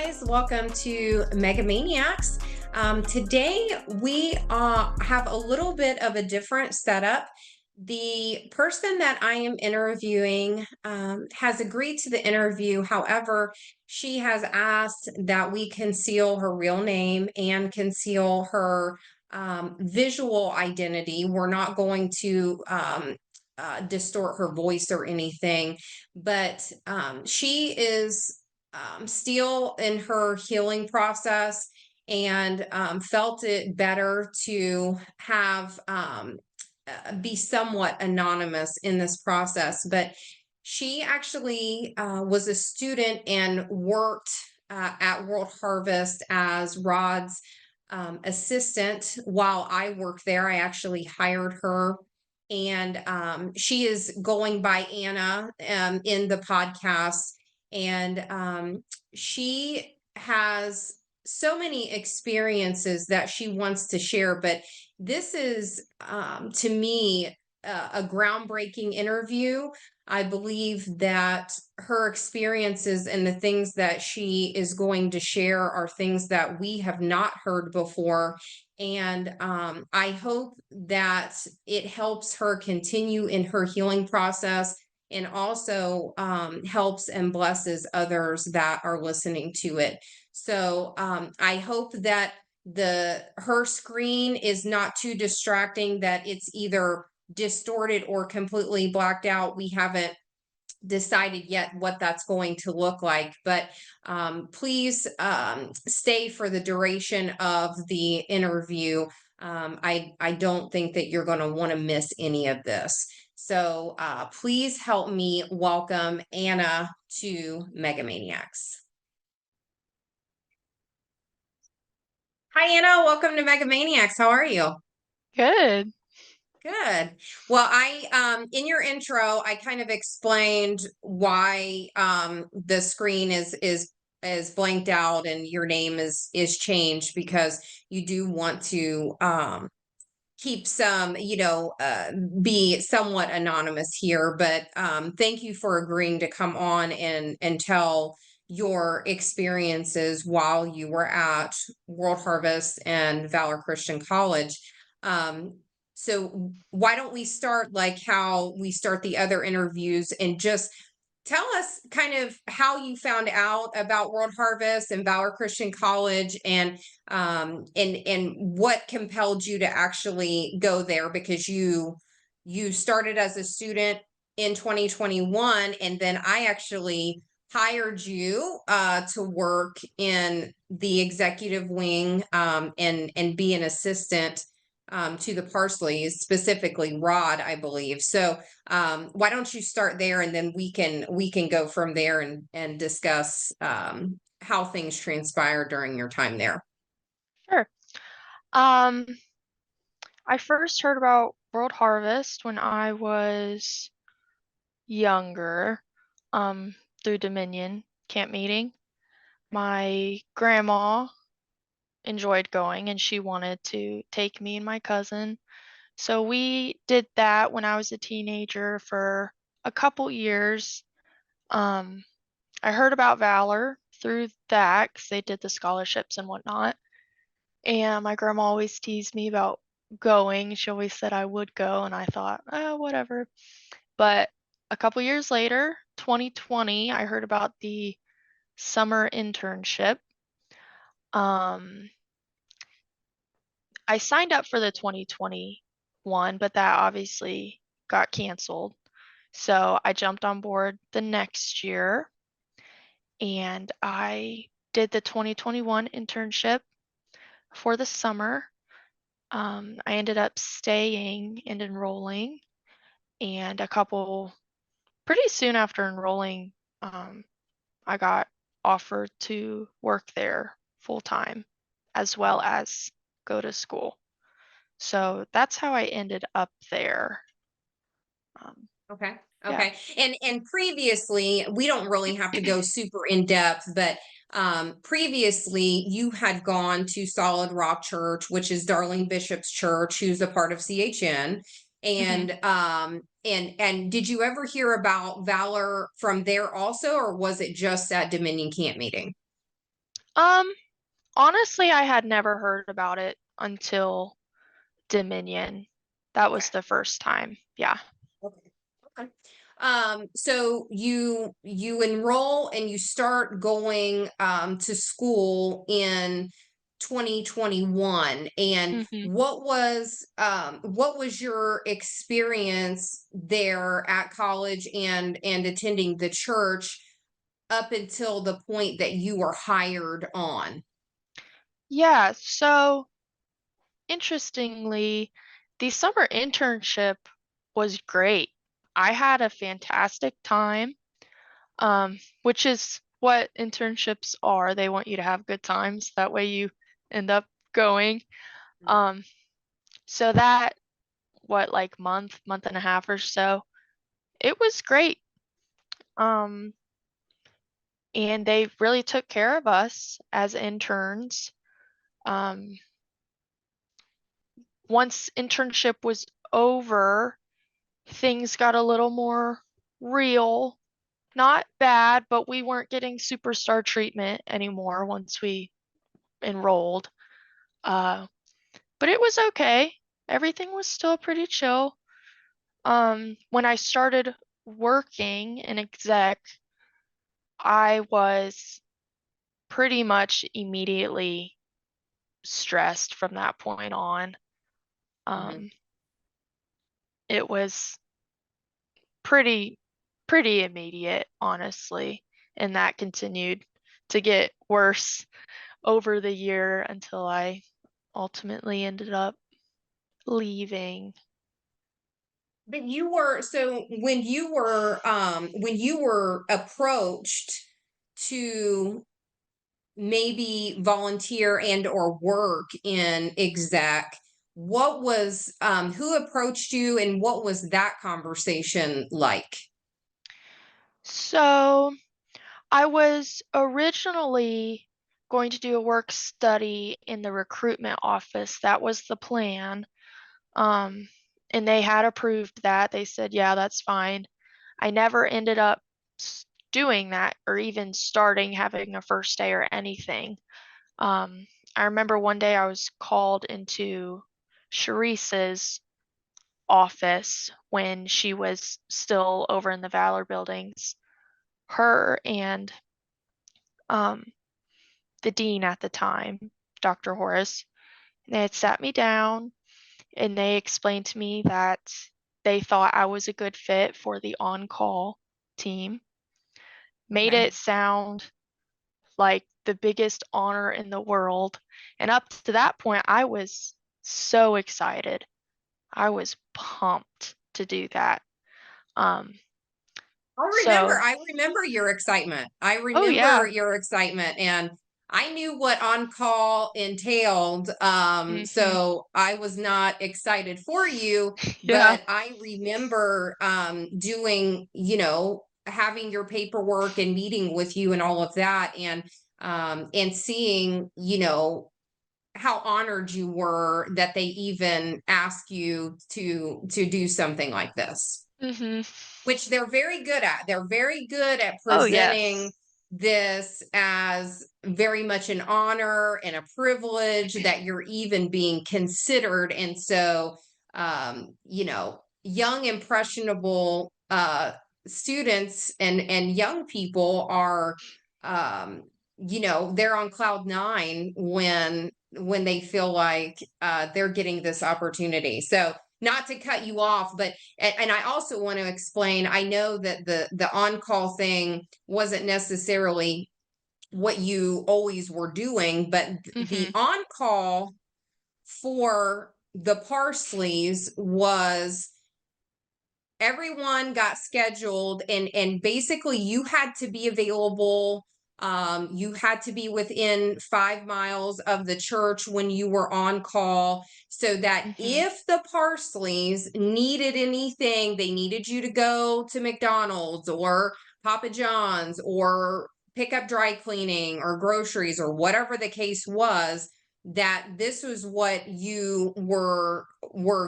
guys, welcome to Mega Maniacs. Today we have a little bit of a different setup. The person that I am interviewing has agreed to the interview. However, she has asked that we conceal her real name and conceal her visual identity. We're not going to distort her voice or anything, but she is still in her healing process and felt it better to have be somewhat anonymous in this process. But she actually was a student and worked at World Harvest as Rod's assistant while I worked there. I actually hired her. And she is going by Anna in the podcast. And she has so many experiences that she wants to share. But this is, to me, a groundbreaking interview. I believe that her experiences and the things that she is going to share are things that we have not heard before. And I hope that it helps her continue in her healing process and also helps and blesses others that are listening to it. So I hope that her screen is not too distracting, that it's either distorted or completely blacked out. We haven't decided yet what that's going to look like, but please stay for the duration of the interview. I don't think that you're going to want to miss any of this. So please help me welcome Anna to Mega Maniacs. Hi, Anna. Welcome to Mega Maniacs. How are you? Good. Good. Well, in your intro, I kind of explained why the screen is blanked out and your name is changed, because you do want to keep some, be somewhat anonymous here. But thank you for agreeing to come on and tell your experiences while you were at World Harvest and Valor Christian College. So why don't we start like how we start the other interviews, and just tell us kind of how you found out about World Harvest and Valor Christian College, and what compelled you to actually go there, because you started as a student in 2021, and then I actually hired you to work in the executive wing and be an assistant to the Parsleys, specifically Rod, I believe. So why don't you start there, and then we can go from there and discuss how things transpired during your time there. Sure. I first heard about World Harvest when I was younger, through Dominion camp meeting. My grandma enjoyed going and she wanted to take me and my cousin. So we did that when I was a teenager for a couple years. I heard about Valor through that because they did the scholarships and whatnot. And my grandma always teased me about going. She always said I would go, and I thought, oh, whatever. But a couple years later, 2020, I heard about the summer internship. I signed up for the 2021, but that obviously got canceled. So I jumped on board the next year and I did the 2021 internship for the summer. I ended up staying and enrolling, and pretty soon after enrolling, I got offered to work there full time as well as go to school. So that's how I ended up there. Okay. Yeah. Okay. And previously, we don't really have to go super in depth, but previously you had gone to Solid Rock Church, which is Darlene Bishop's church, who's a part of CHN. Mhm. And did you ever hear about Valor from there also, or was it just at Dominion camp meeting? Um, Honestly, I had never heard about it until Dominion. That Okay. was the first time. Yeah. Okay. Okay. So you enroll and you start going to school in 2021. And hmm what was your experience there at college and attending the church up until the point that you were hired on? Yeah, so interestingly, the summer internship was great. I had a fantastic time, which is what internships are. They want you to have good times. That way you end up going. Mhm. Um, so that, what, like month and a half or so, it was great. Um, and they really took care of us as interns. Um, Once internship was over, things got a little more real. Not bad, but we weren't getting superstar treatment anymore once we enrolled. Uh, but it was okay. Everything was still pretty chill. When I started working in exec, I was pretty much immediately stressed from that point on. Mhm. Um, it was pretty pretty immediate, honestly, and that continued to get worse over the year until I ultimately ended up leaving. But you were so when you were approached to maybe volunteer and or work in exec, what was who approached you and what was that conversation like? So I was originally going to do a work study in the recruitment office. That was the plan. Um, and they had approved that. They said, yeah, that's fine. I never ended up doing that or even starting having a first day or anything. Um, I remember one day I was called into Sharice's office when she was still over in the Valor buildings. Her and um, the dean at the time, Dr. Horace, they had sat me down and they explained to me that they thought I was a good fit for the on-call team, made Okay. it sound like the biggest honor in the world. And up to that point, I was so excited. I was pumped to do that. Um, so, I remember your excitement. I oh remember yeah. your excitement and I knew what on call entailed. hmm So I was not excited for you, Yeah. but I remember doing, having your paperwork and meeting with you and all of that and seeing, how honored you were that they even asked you to do something like this, hmm which they're very good at. They're very good at Oh presenting yes. this as very much an honor and a privilege that you're even being considered. And so, young, impressionable students and young people are, they're on cloud nine when they feel like they're getting this opportunity. So, not to cut you off, but and I also want to explain, I know that the on-call thing wasn't necessarily what you always were doing, but the hmm on-call for the Parsleys was everyone got scheduled and basically you had to be available. You had to be within 5 miles of the church when you were on call, so that hmm if the Parsleys needed anything, they needed you to go to McDonald's or Papa John's or pick up dry cleaning or groceries or whatever the case was, that this was what you were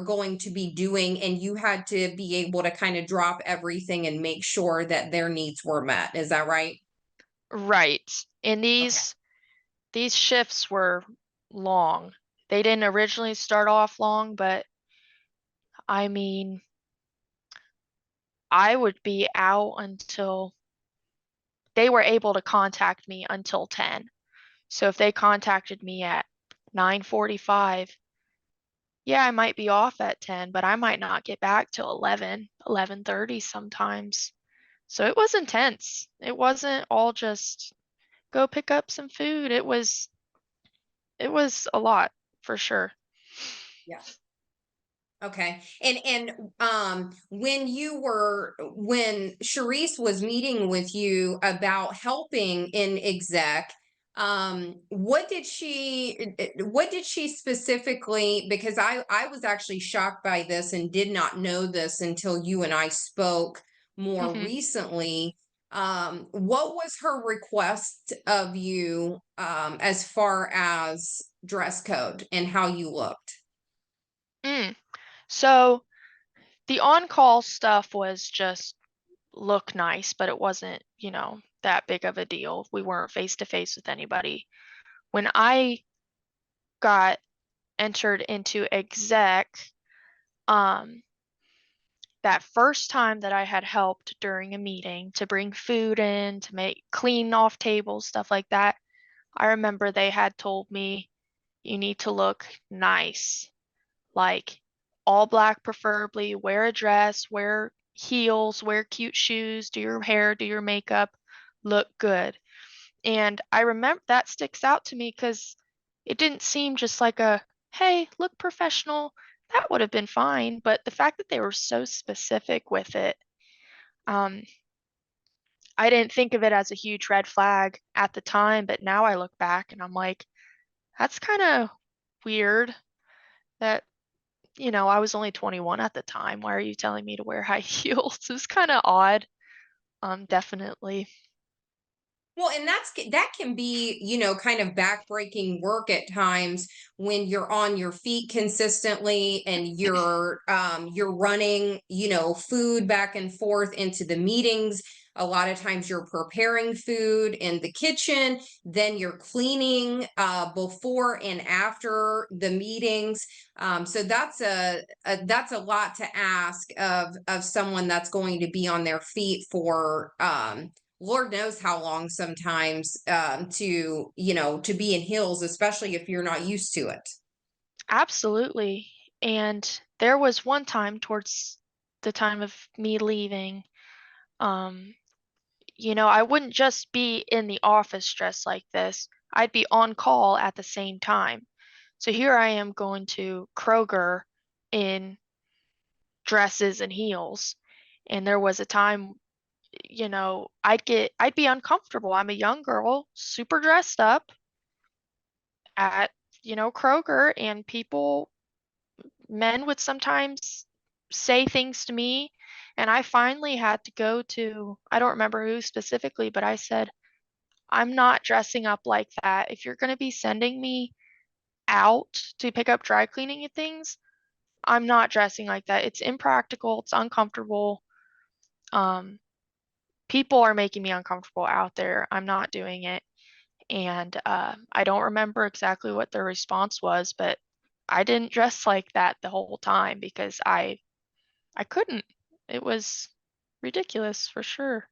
going to be doing, and you had to be able to kind of drop everything and make sure that their needs were met. Is that right? Right. And Okay. these shifts were long. They didn't originally start off long, but I mean, I would be out until they were able to contact me until 10. So if they contacted me at 9:45, yeah, I might be off at 10, but I might not get back till 11, 11:30 sometimes. So it was intense. It wasn't all just go pick up some food. It was a lot for sure. Yeah. Okay. And when Sharice was meeting with you about helping in exec, what did she specifically, because I was actually shocked by this and did not know this until you and I spoke more hmm recently. What was her request of you as far as dress code and how you looked? Mm. So the on-call stuff was just look nice, but it wasn't, that big of a deal. We weren't face to face with anybody. When I got entered into exec, um, that first time that I had helped during a meeting to bring food in, to make clean off tables, stuff like that, I remember they had told me you need to look nice, like all black preferably, wear a dress, wear heels, wear cute shoes, do your hair, do your makeup, look good. And I remember that sticks out to me because it didn't seem just like a, hey, look professional. That would have been fine. But the fact that they were so specific with it, um, I didn't think of it as a huge red flag at the time. But now I look back and I'm like, that's kind of weird that, I was only 21 at the time. Why are you telling me to wear high heels? It's kind of odd. Definitely. Well, and that can be, kind of backbreaking work at times when you're on your feet consistently and you're running, food back and forth into the meetings. A lot of times you're preparing food in the kitchen, then you're cleaning before and after the meetings. So that's a lot to ask of someone that's going to be on their feet for Lord knows how long sometimes to be in heels, especially if you're not used to it. Absolutely. And there was one time towards the time of me leaving, um, I wouldn't just be in the office dressed like this. I'd be on call at the same time. So here I am going to Kroger in dresses and heels. And there was a time, I'd be uncomfortable. I'm a young girl, super dressed up at, Kroger, and men would sometimes say things to me. And I finally had to go to, I don't remember who specifically, but I said, I'm not dressing up like that. If you're going to be sending me out to pick up dry cleaning and things, I'm not dressing like that. It's impractical. It's uncomfortable. Um, People are making me uncomfortable out there. I'm not doing it. And I don't remember exactly what their response was, but I didn't dress like that the whole time because I couldn't. It was ridiculous for sure.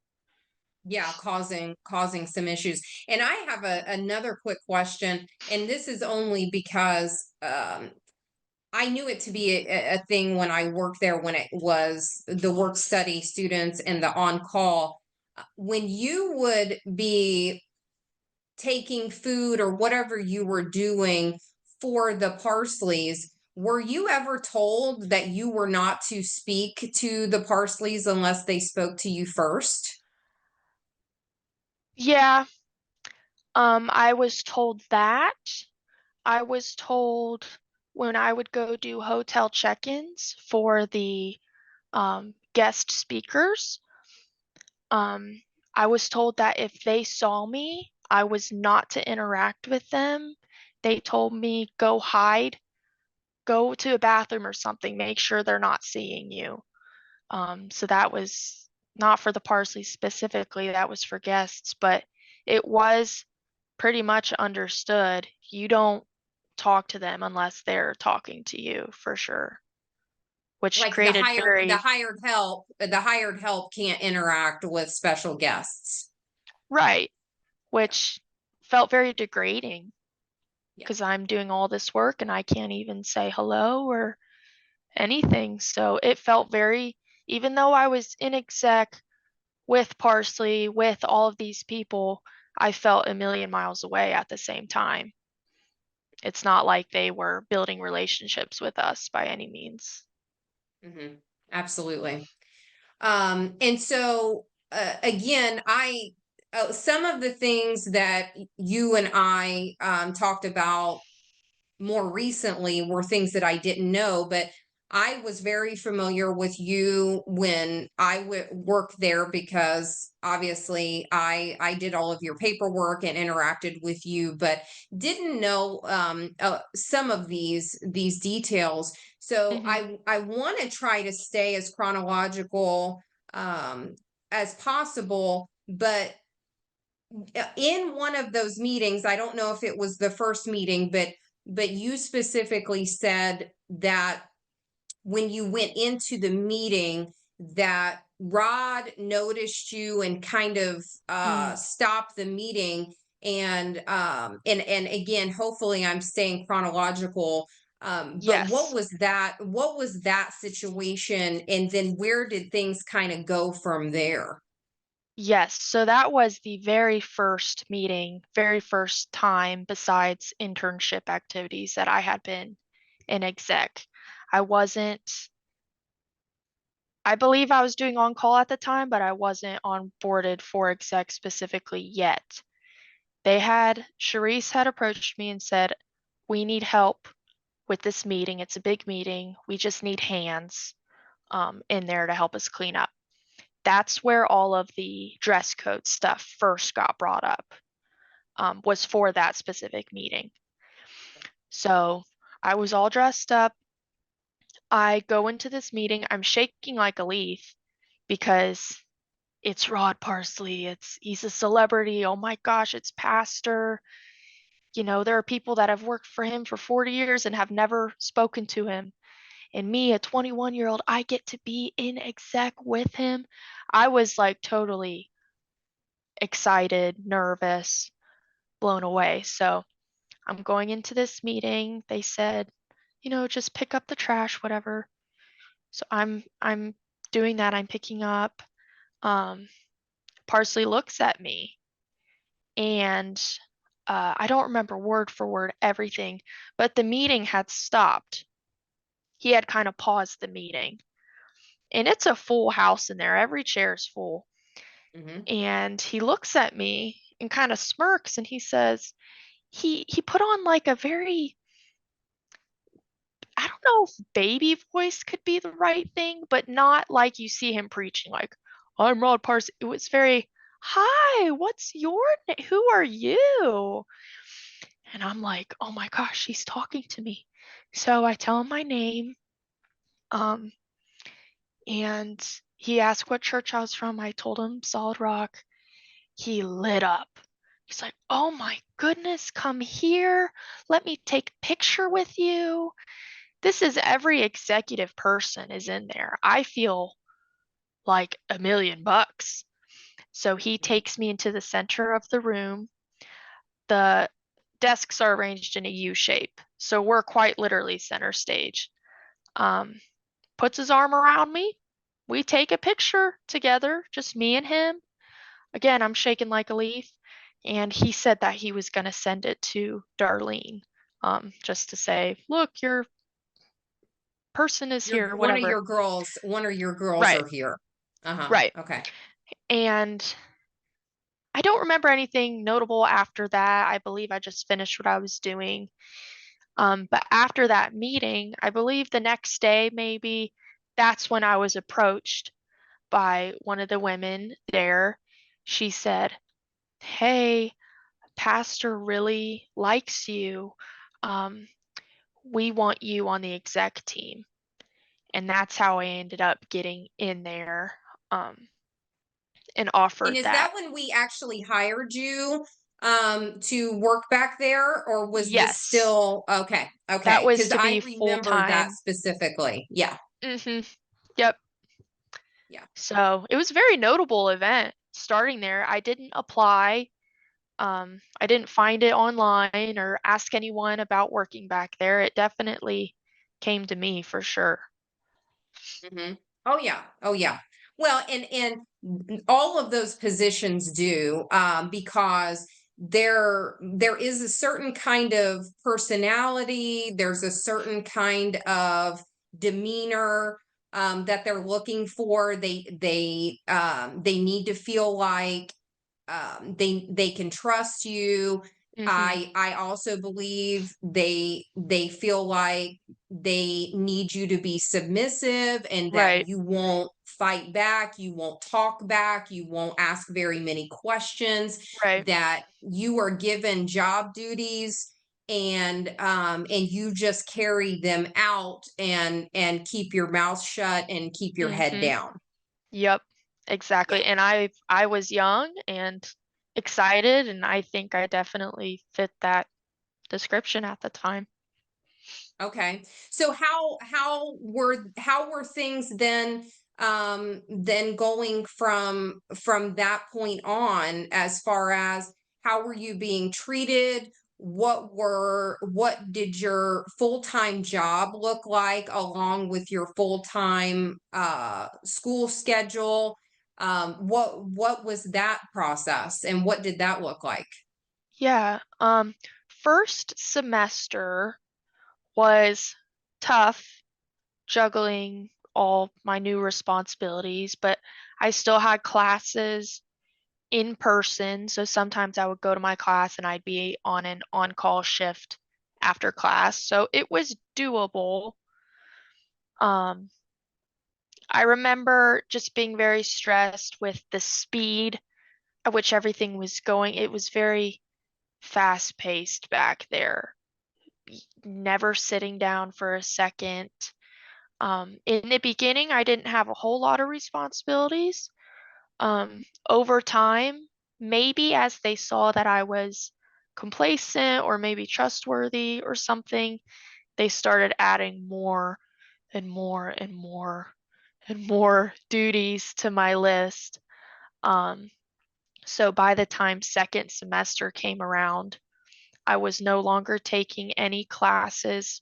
Yeah, causing some issues. And I have another quick question, and this is only because I knew it to be a thing when I worked there when it was the work study students and the on call. When you would be taking food or whatever you were doing for the Parsleys, were you ever told that you were not to speak to the Parsleys unless they spoke to you first? Yeah, I was told that. I was told when I would go do hotel check-ins for the guest speakers, um, I was told that if they saw me, I was not to interact with them. They told me go hide, go to a bathroom or something, make sure they're not seeing you. So that was not for the parsley specifically, that was for guests, but it was pretty much understood you don't talk to them unless they're talking to you for sure, which Like the created very hired help can't interact with special guests. right, which felt very degrading Yeah. because I'm doing all this work and I can't even say hello or anything. So it felt very, even though I was in exec with Parsley, with all of these people, I felt a million miles away at the same time. It's not like they were building relationships with us by any means. Absolutely. And so again, I some of the things that you and I talked about more recently were things that I didn't know, but I was very familiar with you when I worked there because obviously I did all of your paperwork and interacted with you, but didn't know some of these details. So Hmm. I want to try to stay as chronological as possible, but in one of those meetings, I don't know if it was the first meeting, but you specifically said that when you went into the meeting that Rod noticed you and kind of Mm, stopped the meeting and again, hopefully I'm staying chronological. But yes. what was that situation and then where did things kind of go from there? Yes. So that was the very first meeting, very first time besides internship activities that I had been in exec. I wasn't, I believe I was doing on call at the time, but I wasn't onboarded for exec specifically yet. Charisse had approached me and said, we need help with this meeting. It's a big meeting. We just need hands in there to help us clean up. That's where all of the dress code stuff first got brought up, was for that specific meeting. So I was all dressed up. I go into this meeting. I'm shaking like a leaf because it's Rod Parsley. He's a celebrity. Oh my gosh, it's Pastor. There are people that have worked for him for 40 years and have never spoken to him. And me, a 21-year-old, I get to be in exec with him. I was like totally excited, nervous, blown away. So I'm going into this meeting. They said, just pick up the trash, whatever. So I'm doing that. I'm picking up. Um, Parsley looks at me and I don't remember word for word everything, but the meeting had stopped. He had kind of paused the meeting. And it's a full house in there. Every chair is full. Hmm. And he looks at me and kind of smirks and he says, he put on like a very, I don't know if baby voice could be the right thing, but not like you see him preaching like, I'm Rod Parsley. It was very, hi, what's your name? Who are you? And I'm like, oh my gosh, he's talking to me. So I tell him my name. Um, and he asked what church I was from. I told him Solid Rock. He lit up. He's like, oh my goodness, come here. Let me take a picture with you. This is every executive person is in there. I feel like $1,000,000. So he takes me into the center of the room. The desks are arranged in a U shape. So we're quite literally center stage. Um, Puts his arm around me. We take a picture together, just me and him. Again, I'm shaking like a leaf. And he said that he was going to send it to Darlene, just to say, look, your person is Your here, whatever. one of your girls Right, are here. Uh-huh. right. Okay. And I don't remember anything notable after that. I believe I just finished what I was doing. But after that meeting, I believe the next day, maybe, that's when I was approached by one of the women there. She said, hey, Pastor really likes you. Um, we want you on the exec team. And that's how I ended up getting in there, and And offered is that. that when we actually hired you? to work back there, or was this Yes, still okay? that Okay, was because to I be remember that full-time. specifically. Yeah, Yep. yeah. So it was a very notable event starting there. I didn't apply. I didn't find it online or ask anyone about working back there. It definitely came to me for sure. Hmm. Oh yeah. Oh yeah. Well, and all of those positions do, because there is a certain kind of personality. There's a certain kind of demeanor, that they're looking for. They need to feel like, they can trust you. Mhm. I also believe they feel like they need you to be submissive, and that Right. you won't fight back, you won't talk back, you won't ask very many questions, Right. that you are given job duties, and you just carry them out, and keep your mouth shut and keep your head Mhm. down. Yep. Yeah. Exactly. And I was young and excited, and I think I definitely fit that description at the time. Okay. So how were things then going from that point on, as far as how were you being treated? What did your full-time job look like, along with your full-time school schedule? What was that process, and what did that look like? Yeah. First semester was tough juggling all my new responsibilities, but I still had classes in person. So sometimes I would go to my class and I'd be on an on-call shift after class. So it was doable. Um, I remember just being very stressed with the speed at which everything was going. It was very fast paced back there, never sitting down for a second. In the beginning, I didn't have a whole lot of responsibilities. Over time, maybe as they saw that I was complacent or maybe trustworthy or something, they started adding more and more and more and more duties to my list. Um, so by the time second semester came around, I was no longer taking any classes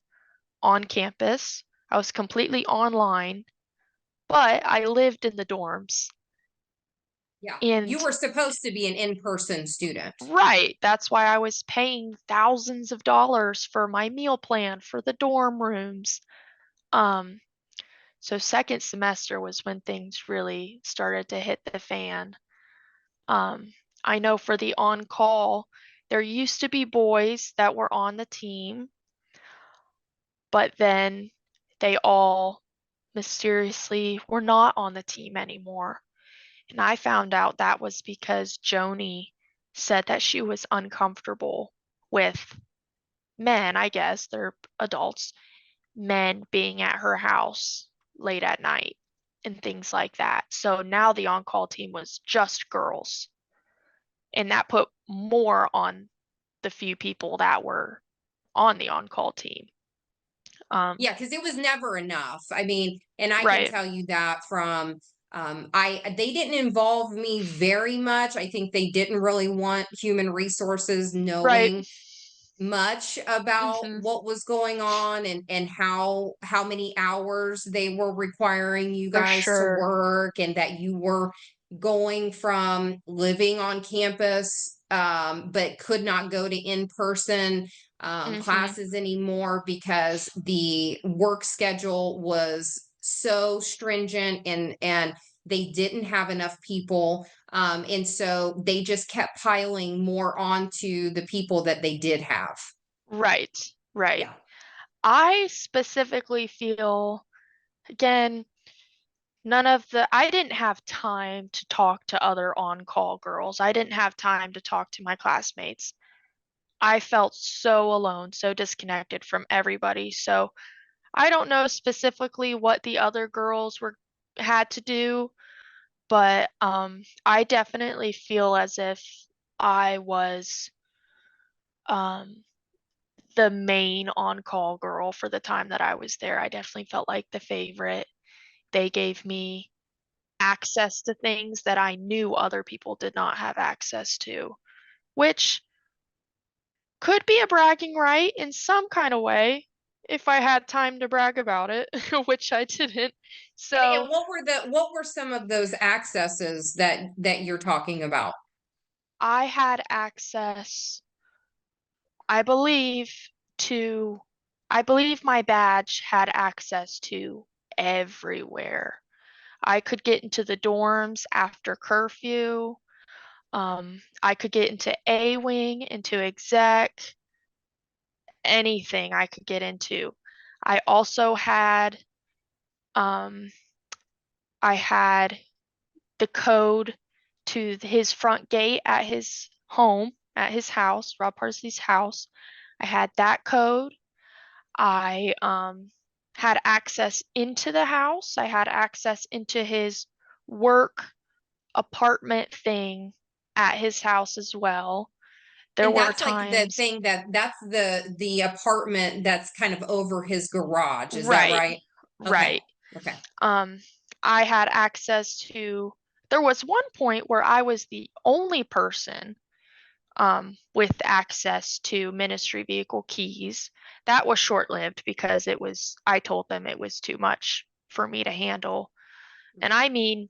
on campus. I was completely online, but I lived in the dorms. Yeah. You And were supposed to be an in-person student. right, that's why I was paying thousands of dollars for my meal plan for the dorm rooms. Um, so second semester was when things really started to hit the fan. Um, I know for the on call, there used to be boys that were on the team, but then they all mysteriously were not on the team anymore. And I found out that was because Joni said that she was uncomfortable with men, I guess, they're adults, men being at her house late at night and things like that. So now the on call team was just girls. And that put more on the few people that were on the on call team. Um, Yeah, because it was never enough. I mean, and I can right, tell you that from, I they didn't involve me very much. I think they didn't really want human resources right. knowing much about Hmm. what was going on, and how many hours they were requiring you For guys to sure. work, and that you were going from living on campus, but could not go to in-person Hmm. classes anymore, because the work schedule was so stringent, and they didn't have enough people, and so they just kept piling more onto the people that they did have. Right, right. Yeah. I specifically feel, again, I didn't have time to talk to other on call girls. I didn't have time to talk to my classmates. I felt so alone, so disconnected from everybody. So I don't know specifically what the other girls were had to do, but I definitely feel as if I was um the main on-call girl for the time that I was there. I definitely felt like the favorite. They gave me access to things that I knew other people did not have access to, which could be a bragging right in some kind of way if I had time to brag about it, which I didn't. And So what were some of those accesses that you're talking about? I had access, I believe, to, I believe my badge had access to everywhere. I could get into the dorms after curfew. I could get into A wing, into exec, anything I could get into. I also had um I had the code to his front gate at his home, at his house, Rod Parsley's house. I had that code. I had access into the house. I had access into his work apartment thing at his house as well. There And were that's like the times, thing that's the apartment that's kind of over his garage. Is that right, right? Okay. right. Okay. Um, I had access to, there was one point where I was the only person with access to ministry vehicle keys. That was short-lived because I told them it was too much for me to handle. And I mean,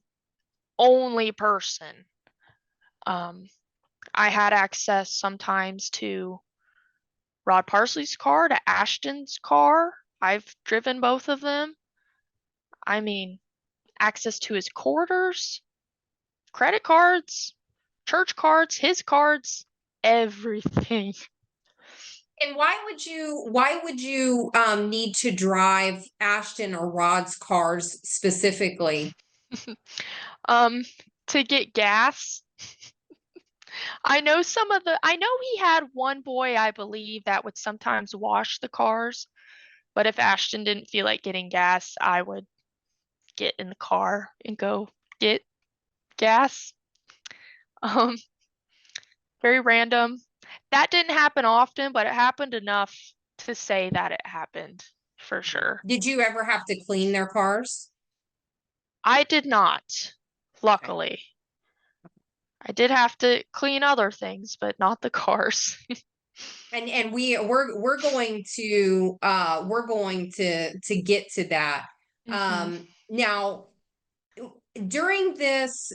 only person. Um, I had access sometimes to Rod Parsley's car, to Ashton's car. I've driven both of them. I mean, access to his quarters, credit cards, church cards, his cards, everything. And why would you need to drive Ashton or Rod's cars specifically? um, to get gas. I know he had one boy, I believe, that would sometimes wash the cars, but if Ashton didn't feel like getting gas, I would get in the car and go get gas. Um, very random. That didn't happen often, but it happened enough to say that it happened for sure. Did you ever have to clean their cars? I did not, Okay. luckily. I did have to clean other things, but not the cars. And we're going to get to that. Hmm. Now during this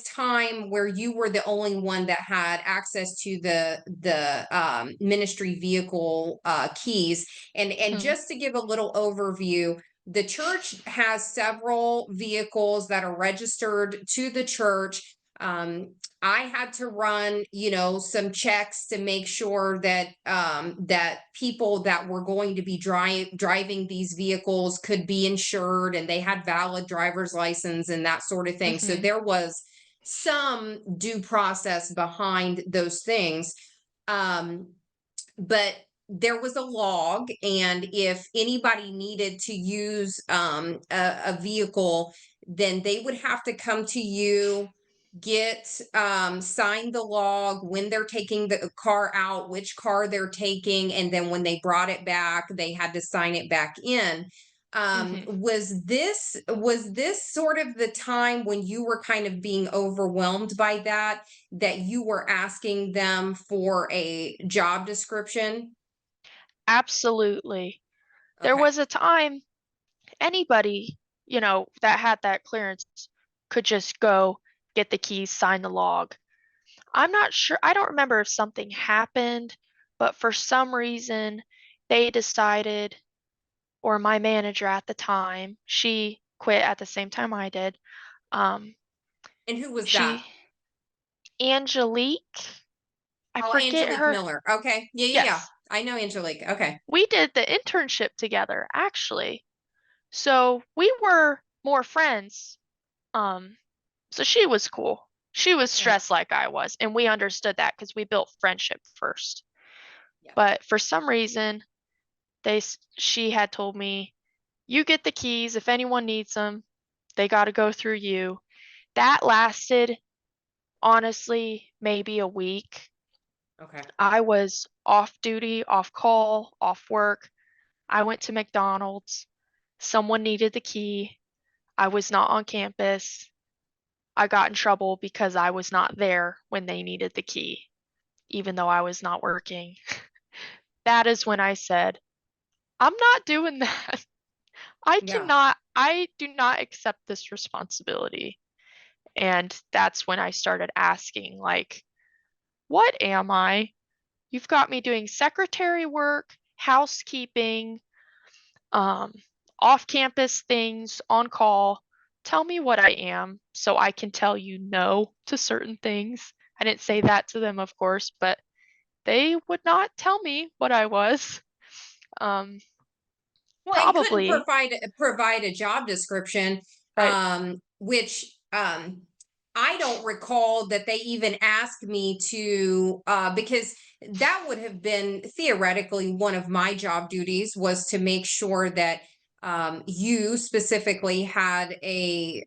time where you were the only one that had access to the ministry vehicle keys, and Hmm. just to give a little overview, the church has several vehicles that are registered to the church. I had to run, some checks to make sure that that people that were going to be driving these vehicles could be insured and they had valid driver's license and that sort of thing. So Hmm. there was some due process behind those things. Um, but there was a log, and if anybody needed to use a vehicle, then they would have to come to you, get sign the log when they're taking the car out, which car they're taking, and then when they brought it back they had to sign it back in. Hmm. Was this sort of the time when you were kind of being overwhelmed by that you were asking them for a job description? Absolutely. There Okay. was a time anybody, that had that clearance could just go get the keys, sign the log. I'm not sure, I don't remember if something happened, but for some reason they decided, or my manager at the time, she quit at the same time I did. Um, And who was that? she, Angelique, I Oh, forget Angelique her. Miller. Okay. Yeah, yeah, yeah. Yes, I know Angelique. Okay. we did the internship together, actually. So we were more friends. Um, so she was cool. She was Yeah. stressed like I was, and we understood that because we built friendship first. Yeah. But for some reason, she had told me, "You get the keys. If anyone needs them, they got to go through you." That lasted honestly, maybe a week. Okay. I was off duty, off call, off work. I went to McDonald's. Someone needed the key. I was not on campus. I got in trouble because I was not there when they needed the key, even though I was not working. That is when I said, I'm not doing that. Yeah. I do not accept this responsibility. And that's when I started asking, like, what am I? You've got me doing secretary work, housekeeping, um, off campus things, on call. Tell me what I am so I can tell you no to certain things. I didn't say that to them, of course, but they would not tell me what I was. Um, Well, it couldn't Probably, provide a job description, right? which I don't recall that they even asked me to, because that would have been theoretically one of my job duties, was to make sure that you specifically had a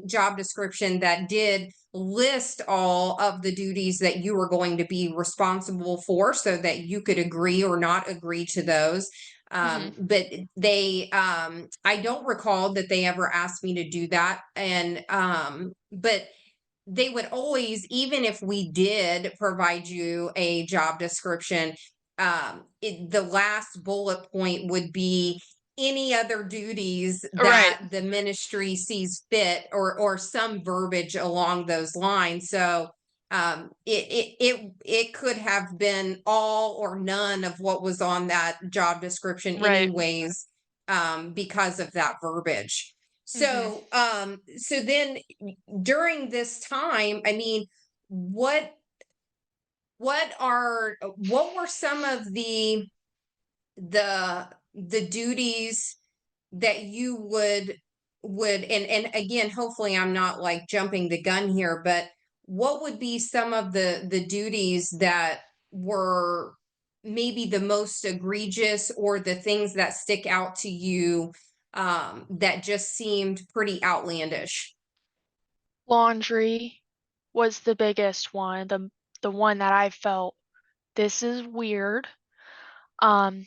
job description that did list all of the duties that you were going to be responsible for, so that you could agree or not agree to those. Hmm. But I don't recall that they ever asked me to do that. But they would always, even if we did provide you a job description, the last bullet point would be any other duties Right. that the ministry sees fit, or some verbiage along those lines. So it could have been all or none of what was on that job description Right. anyways, because of that verbiage. Hmm. So then during this time, I mean, what what were some of the duties that you would, and again, hopefully I'm not like jumping the gun here, but what would be some of the duties that were maybe the most egregious, or the things that stick out to you, that just seemed pretty outlandish? Laundry was the biggest one, the one that I felt this is weird. Um,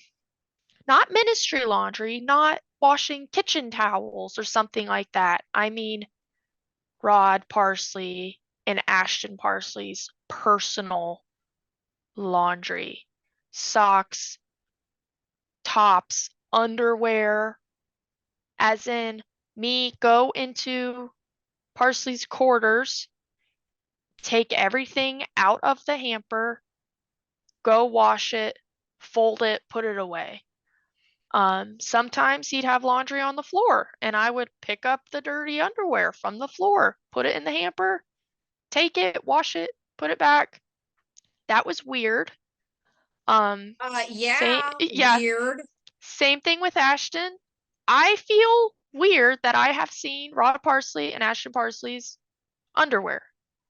Not ministry laundry, not washing kitchen towels or something like that. I mean, Rod Parsley and Ashton Parsley's personal laundry. Socks, tops, underwear, as in me go into Parsley's quarters, take everything out of the hamper, go wash it, fold it, put it away. Sometimes he'd have laundry on the floor, and I would pick up the dirty underwear from the floor, put it in the hamper, take it, wash it, put it back. That was weird. Yeah, Yeah, weird. same thing with Ashton. I feel weird that I have seen Rod Parsley and Ashton Parsley's underwear.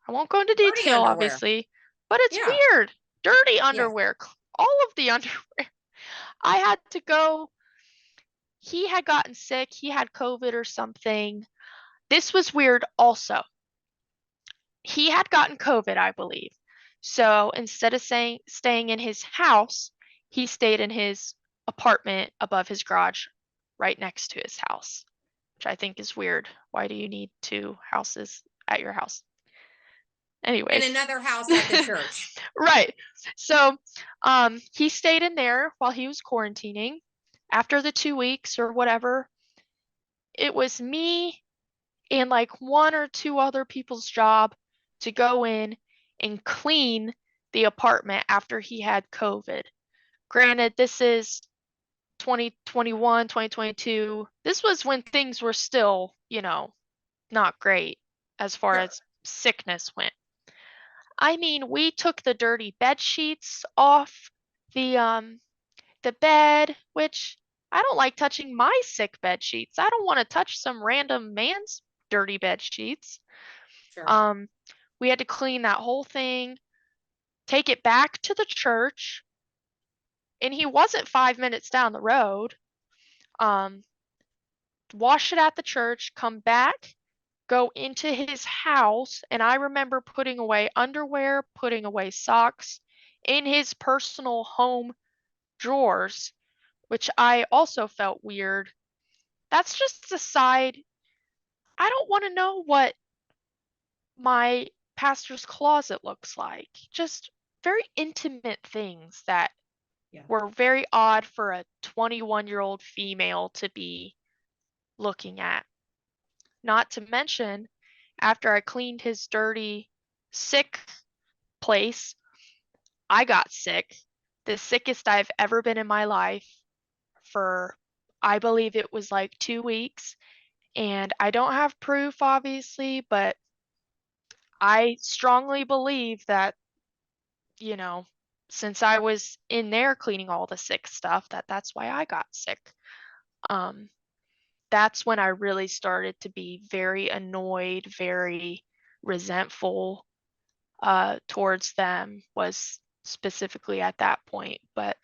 I won't go into Dirty detail, underwear. obviously, but it's Yeah, weird. Dirty yeah. underwear, all of the underwear. I had to go. He had gotten sick. He had COVID or something. This was weird also. He had gotten COVID, I believe. So instead of staying in his house, he stayed in his apartment above his garage right next to his house, which I think is weird. Why do you need two houses at your house? And Anyways. another house at the church. Right. So he stayed in there while he was quarantining. After the 2 weeks or whatever, it was me and like one or two other people's job to go in and clean the apartment after he had COVID. Granted, this is 2021, 2022. This was when things were still, not great as far Sure. as sickness went. I mean, we took the dirty bed sheets off the bed, which I don't like touching my sick bed sheets. I don't want to touch some random man's dirty bed sheets. Sure. Um, we had to clean that whole thing, take it back to the church, and he wasn't 5 minutes down the road. Um, Wash it at the church, come back, go into his house, and I remember putting away underwear, putting away socks in his personal home drawers, which I also felt weird. That's just a side. I don't want to know what my pastor's closet looks like. Just very intimate things that Yeah. were very odd for a 21-year-old female to be looking at. Not to mention, after I cleaned his dirty, sick place, I got sick. The sickest I've ever been in my life for, I believe it was like 2 weeks. And I don't have proof, obviously, but I strongly believe that, you know, since I was in there cleaning all the sick stuff, that's why I got sick. Um, that's when I really started to be very annoyed, very resentful towards them, was specifically at that point. But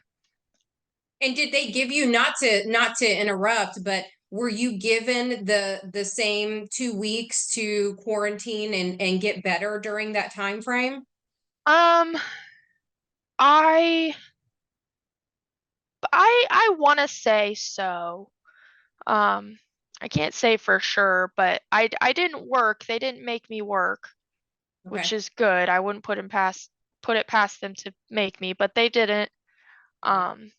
And did they give you, not to interrupt, but were you given the same 2 weeks to quarantine and get better during that time frame? um I I want to say so. Um I can't say for sure, but I didn't work. They didn't make me work, which Okay. is good. I wouldn't put it past them to make me, but they didn't. Yeah. Um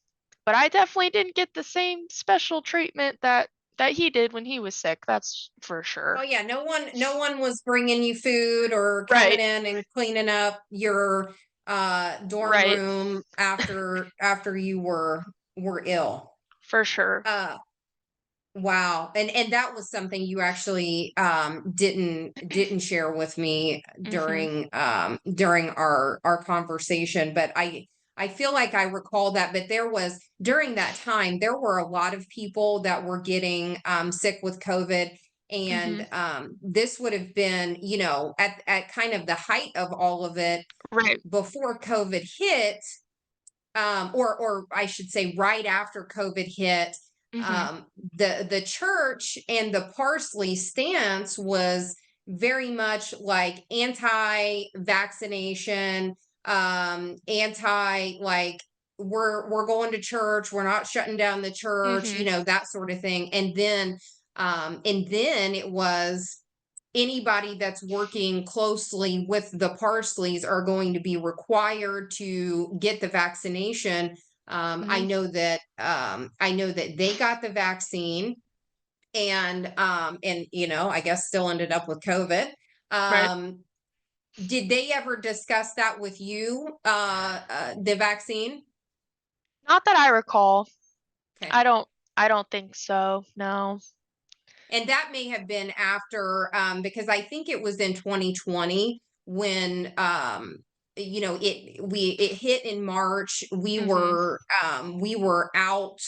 but I definitely didn't get the same special treatment that he did when he was sick. That's for Oh sure. yeah, no one was bringing you food or coming Right. in and cleaning up your dorm Right. room after you were ill. For sure. Uh wow. And that was something you actually didn't share with me Mhm. during our conversation, but I feel like I recall that. But there was, during that time, there were a lot of people that were getting sick with COVID. And Mhm. this would have been, at kind of the height of all of it Right. before COVID hit, or I should say right after COVID hit. Mhm. um, the church and the Parsley stance was very much like anti-vaccination, anti, like, we're going to church, we're not shutting down the church, Mhm. that sort of thing. And then it was, anybody that's working closely with the Parsleys are going to be required to get the vaccination. I Mhm. know that they got the vaccine, and I guess still ended up with COVID. Right. Did they ever discuss that with you, the vaccine? Not that I recall. Okay. I don't I don't think so. No. And that may have been after, because I think it was in 2020 when, it hit in March. We Mhm. were we were out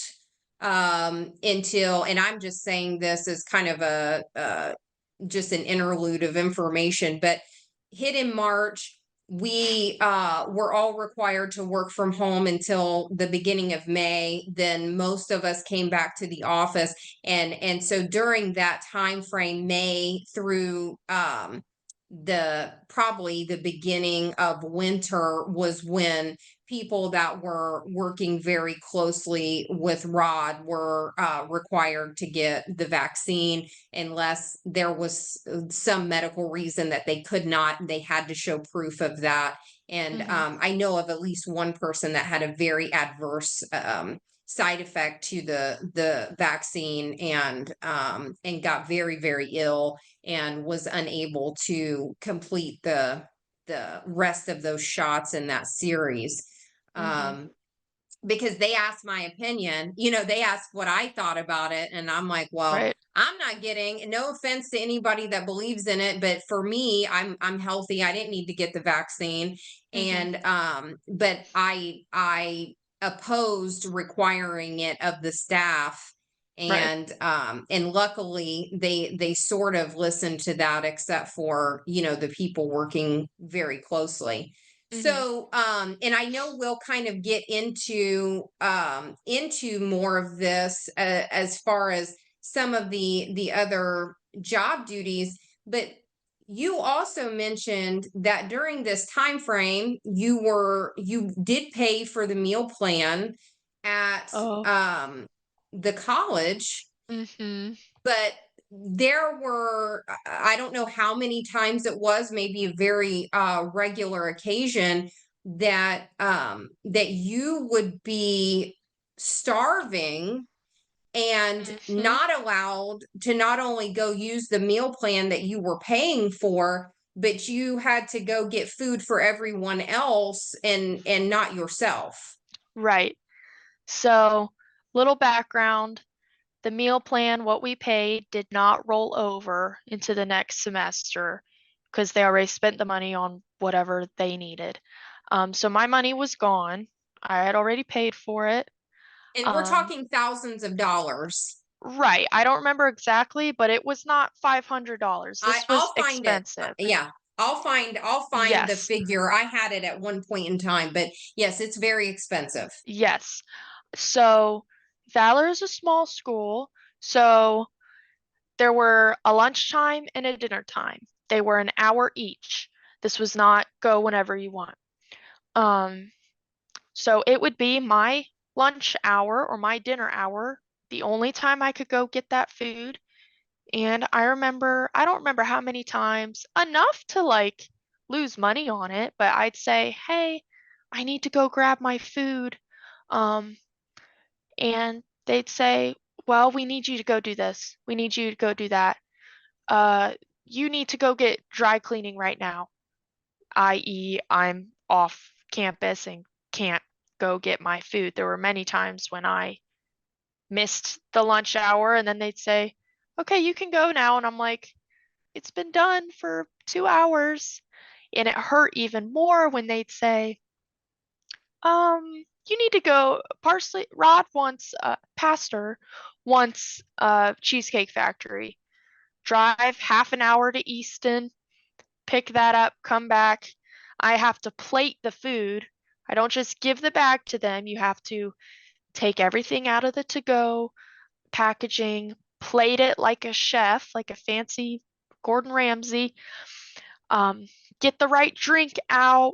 until, and I'm just saying this as kind of a just an interlude of information, but hit in March. We were all required to work from home until the beginning of May. Then most of us came back to the office, and so during that time frame, May through the probably the beginning of winter, was when people that were working very closely with Rod were required to get the vaccine, unless there was some medical reason that they could not. They had to show proof of that. And Mhm. I know of at least one person that had a very adverse side effect to the vaccine, and got very, very ill, and was unable to complete the rest of those shots in that series. Mhm. um because they asked my opinion, they asked what I thought about it, and I'm like, well, Right. I'm not getting, no offense to anybody that believes in it, but for me, I'm healthy, I didn't need to get the vaccine. Mhm. And but I opposed requiring it of the staff. Right. And luckily they sort of listened to that, except for, the people working very closely. Mhm. So, and I know we'll kind of get into more of this, as far as some of the other job duties. But you also mentioned that during this time frame, you did pay for the meal plan at Oh. the college, Mm-hmm. but there were, I don't know how many times it was, maybe a very regular occasion that you would be starving and Mm-hmm. not allowed to not only go use the meal plan that you were paying for, but you had to go get food for everyone else and not yourself. Right. So, little background. The meal plan, what we paid, did not roll over into the next semester because they already spent the money on whatever they needed. So my money was gone. I had already paid for it. And we're Um, talking thousands of dollars. right. I don't remember exactly, but it was not $500. This was I'll find it. expensive. Yeah. I'll find the Yes. figure. I had it at one point in time, but yes, it's very expensive. Yes. So Valor is a small school. So there were a lunchtime and a dinner time. They were an hour each. This was not go whenever you want. Um, so it would be my lunch hour or my dinner hour, the only time I could go get that food. And I don't remember how many times, enough to like lose money on it, but I'd say, hey, I need to go grab my food. Um, and they'd say, well, we need you to go do this. We need you to go do that. Uh, you need to go get dry cleaning right now, i.e., I'm off campus and can't go get my food. There were many times when I missed the lunch hour and then they'd say, okay, you can go now. And I'm like, it's been done for 2 hours. And it hurt even more when they'd say, you need to go. Parsley, Rod wants, Pastor wants Cheesecake Factory. Drive half an hour to Easton, pick that up, come back. I have to plate the food. I don't just give the bag to them. You have to take everything out of the to go packaging, plate it like a chef, like a fancy Gordon Ramsay, um, get the right drink out.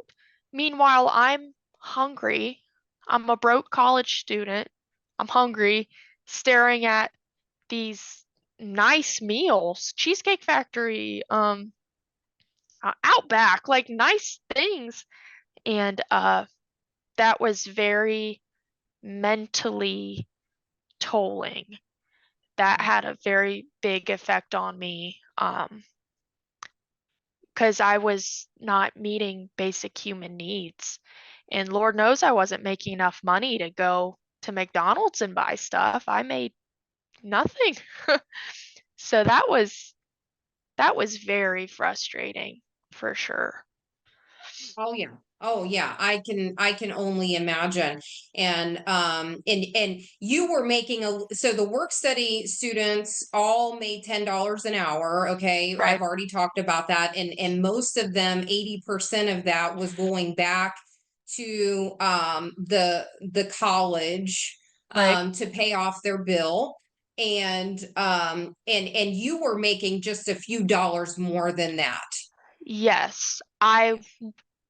Meanwhile, I'm hungry. I'm a broke college student. I'm hungry, staring at these nice meals, Cheesecake Factory, Outback, like nice things. And that was very mentally tolling. That had a very big effect on me because I was not meeting basic human needs. And Lord knows I wasn't making enough money to go to McDonald's and buy stuff. I made nothing. So that was very frustrating for sure. Oh yeah. Oh yeah. I can only imagine. And you were making so the work study students all made $10 an hour. Okay. I've Right. already talked about that. And most of them, 80% of that was going back to the college Right. to pay off their bill. And you were making just a few dollars more than that. Yes. I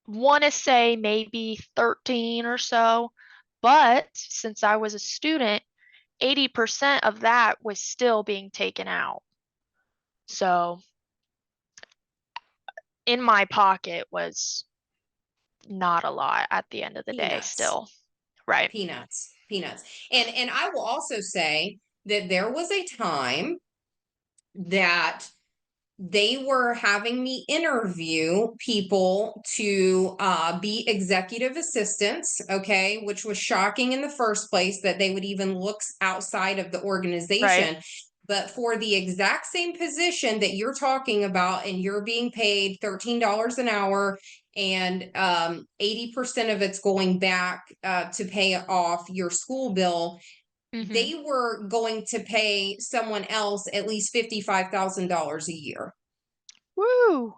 want to say maybe 13 or so, but since I was a student, 80% of that was still being taken out. So in my pocket was not a lot at the end of the day Peanuts. still. Right. Peanuts. And I will also say that there was a time that they were having me interview people to be executive assistants, okay, which was shocking in the first place that they would even look outside of the Right. organization. But for the exact same position that you're talking about, and you're being paid $13 an hour, and 80% of it's going back to pay off your school bill, Mm-hmm. they were going to pay someone else at least $55,000 a year. Woo.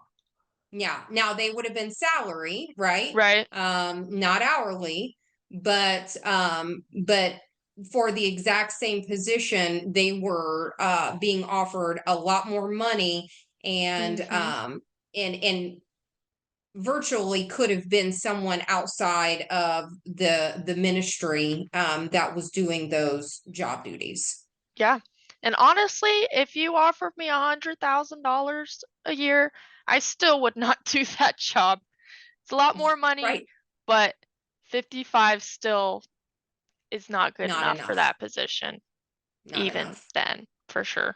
Yeah. Now they would have been salary, right? Right. Not hourly, but for the exact same position, they were being offered a lot more money. and Mm-hmm. and virtually could have been someone outside of the ministry that was doing those job duties. Yeah. And honestly, if you offered me $100,000 a year, I still would not do that job. It's a lot more money, Right. but 55 still is not good Not enough for enough. that position, Not even enough. then, for sure.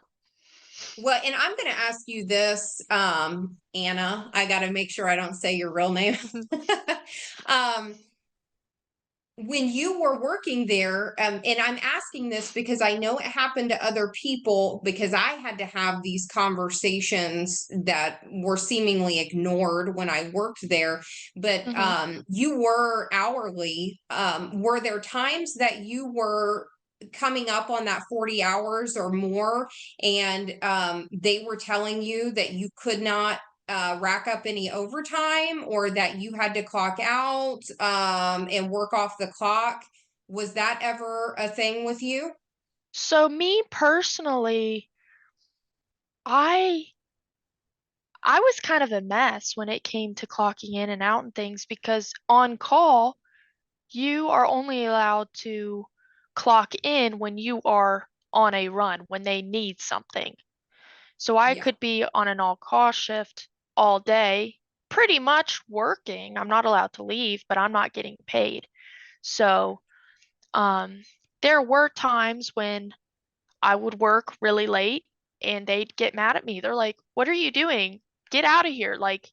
Well, and I'm going to ask you this, Anna. I got to make sure I don't say your real name. um, when you were working there, and I'm asking this because I know it happened to other people, because I had to have these conversations that were seemingly ignored when I worked there. But Hmm. you were hourly. Were there times that you were coming up on that 40 hours or more, and they were telling you that you could not rack up any overtime, or that you had to clock out and work off the clock? Was that ever a thing with you? So me personally, I I was kind of a mess when it came to clocking in and out and things because on call, you are only allowed to clock in when you are on a run, when they need something. So I Yeah. could be on an all-call shift all day, pretty much working. I'm not allowed to leave, but I'm not getting paid. So, um, there were times when I would work really late and they'd get mad at me. They're like, "What are you doing? Get out of here. Like,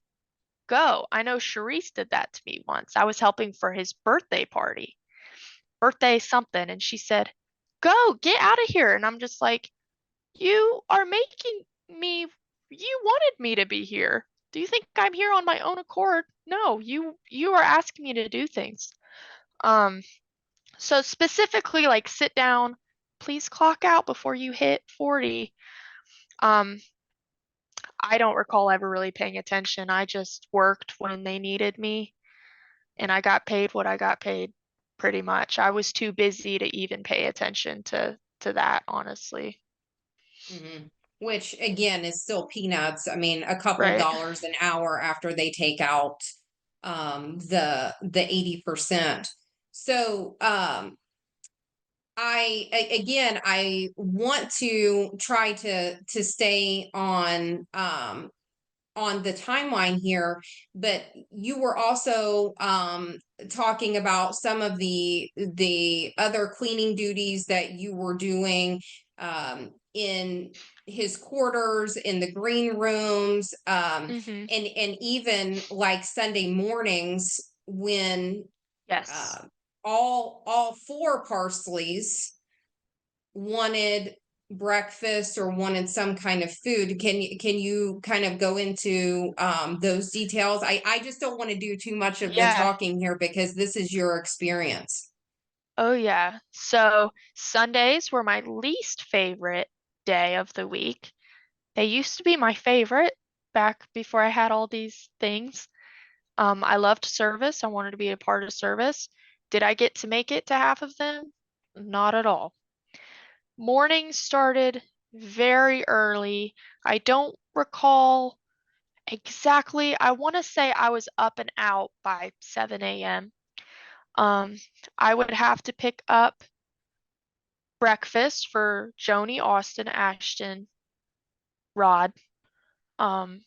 go." I know Charisse did that to me once. I was helping for his birthday party, birthday something, and she said, "Go, get out of here." And I'm just like, "You are making me, you wanted me to be here. Do you think I'm here on my own accord? No, you are asking me to do things." Um, so specifically like sit down, please clock out before you hit 40. Um, I don't recall ever really paying attention. I just worked when they needed me and I got paid what I got paid pretty much. I was too busy to even pay attention to that, honestly. Hmm. Which again is still peanuts. I mean, a couple Right. dollars an hour after they take out the 80%. So again, I want to try to stay on the timeline here, but you were also talking about some of the other cleaning duties that you were doing in his quarters, in the green rooms, Mm-hmm. and even like Sunday mornings when Yes. uh, all four Parsleys wanted breakfast or wanted some kind of food. Can you kind of go into those details? I just don't want to do too much of the Yeah. talking here because this is your experience. Oh, yeah. So Sundays were my least favorite day of the week. They used to be my favorite back before I had all these things. I loved service. I wanted to be a part of service. Did I get to make it to half of them? Not at all. Morning started very early. I don't recall exactly. I want to say I was up and out by 7 a.m. Um, I would have to pick up breakfast for Joni, Austin, Ashton, Rod. Um,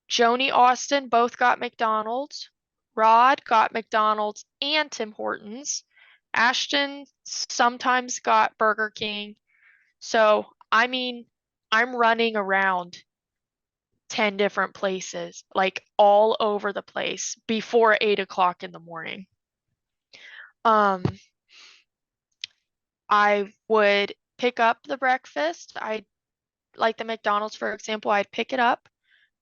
Joni, Austin both got McDonald's. Rod got McDonald's and Tim Hortons. Ashton sometimes got Burger King. So, I mean, I'm running around 10 different places, like all over the place before 8 o'clock in the morning. Um, I would pick up the breakfast. I like the McDonald's, for example, I'd pick it up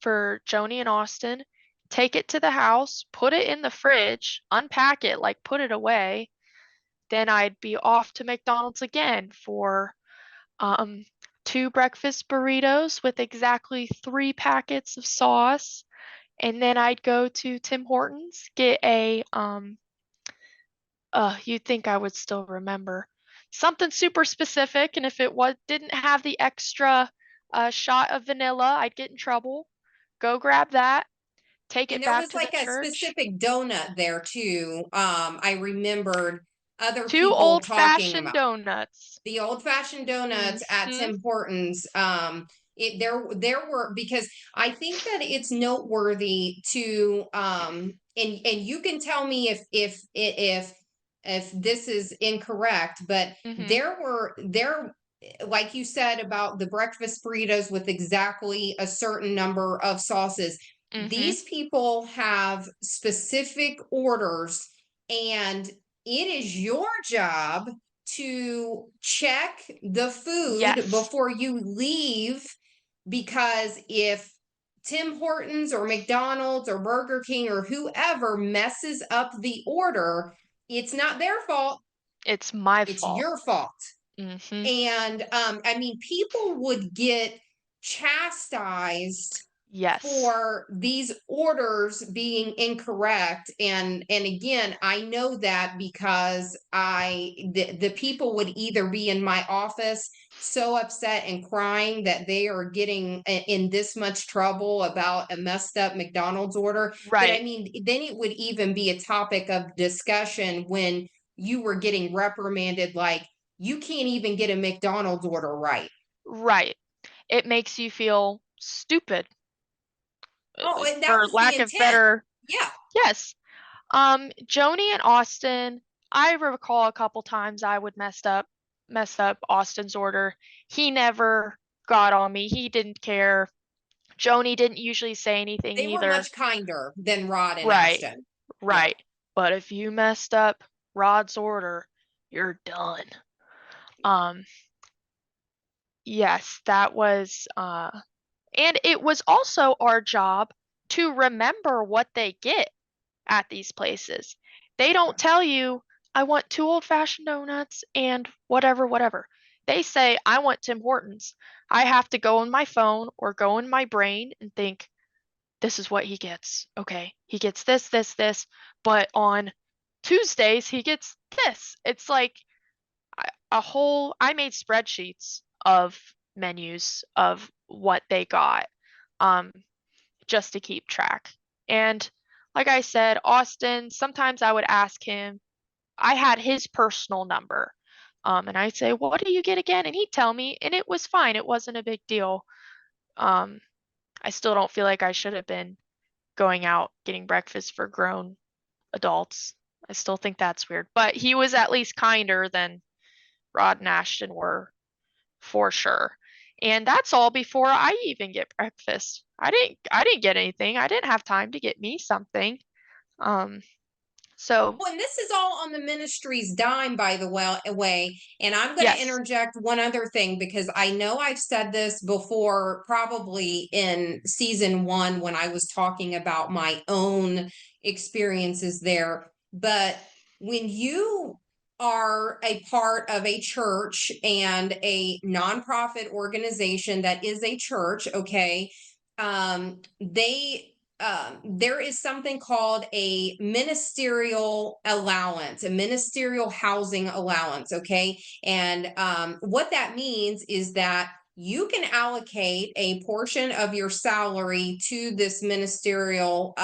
for Joni and Austin, take it to the house, put it in the fridge, unpack it, like put it away. Then I'd be off to McDonald's again for um, two breakfast burritos with exactly 3 packets of sauce. And then I'd go to Tim Hortons, get a you'd think I would still remember something super specific, and if it was didn't have the extra a shot of vanilla, I'd get in trouble. Go grab that, take And it there back was to the like a church. specific donut there too. I remembered other 2 people talking old-fashioned about donuts. the old-fashioned donuts at Mhm. Tim Hortons. There were, because I think that it's noteworthy to and you can tell me if this is incorrect, but Mhm. there, like you said about the breakfast burritos with exactly a certain number of sauces, Mhm. these people have specific orders, and it is your job to check the food Yes. before you leave, because if Tim Hortons or McDonald's or Burger King or whoever messes up the order, it's not their fault, It's my it's fault. your fault. Mhm. And I mean, people would get chastised Yes. for these orders being incorrect. And again, I know that because the people would either be in my office so upset and crying that they are getting in this much trouble about a messed up McDonald's order, that I Right. mean, then it would even be a topic of discussion when you were getting reprimanded, like, you can't even get a McDonald's order right. Right. It makes you feel stupid, Oh, and that for was the lack of intent. better. Yeah. Yes. Joni and Austin, I recall a couple times I would mess up Austin's order. He never got on me. He didn't care. Joni didn't usually say anything They were either. much kinder than Rod and Right. Ashton. Yeah. Right. But if you messed up Rod's order, you're done. Um, yes, that was and it was also our job to remember what they get at these places. They don't tell you, I want 2 old-fashioned donuts and whatever, whatever. They say, I want Tim Hortons. I have to go in my phone or go in my brain and think, this is what he gets. Okay, he gets this, this, this, but on Tuesdays he gets this. It's like I made spreadsheets of menus of what they got, um, just to keep track. And like I said, Austin, sometimes I would ask him, I had his personal number. And I'd say, what do you get again? And he'd tell me, and it was fine. It wasn't a big deal. Um, I still don't feel like I should have been going out getting breakfast for grown adults. I still think that's weird. But he was at least kinder than Rod and Ashton were, for sure. And that's all before I even get breakfast. I didn't get anything. I didn't have time to get me something. Um so Well, and this is all on the ministry's dime, by the way. And I'm going to yes. interject one other thing, because I know I've said this before, probably in season one when I was talking about my own experiences there. But when you are a part of a church and a nonprofit organization that is a church, okay, there is something called a ministerial allowance, a ministerial housing allowance. Okay. And what that means is that you can allocate a portion of your salary to this ministerial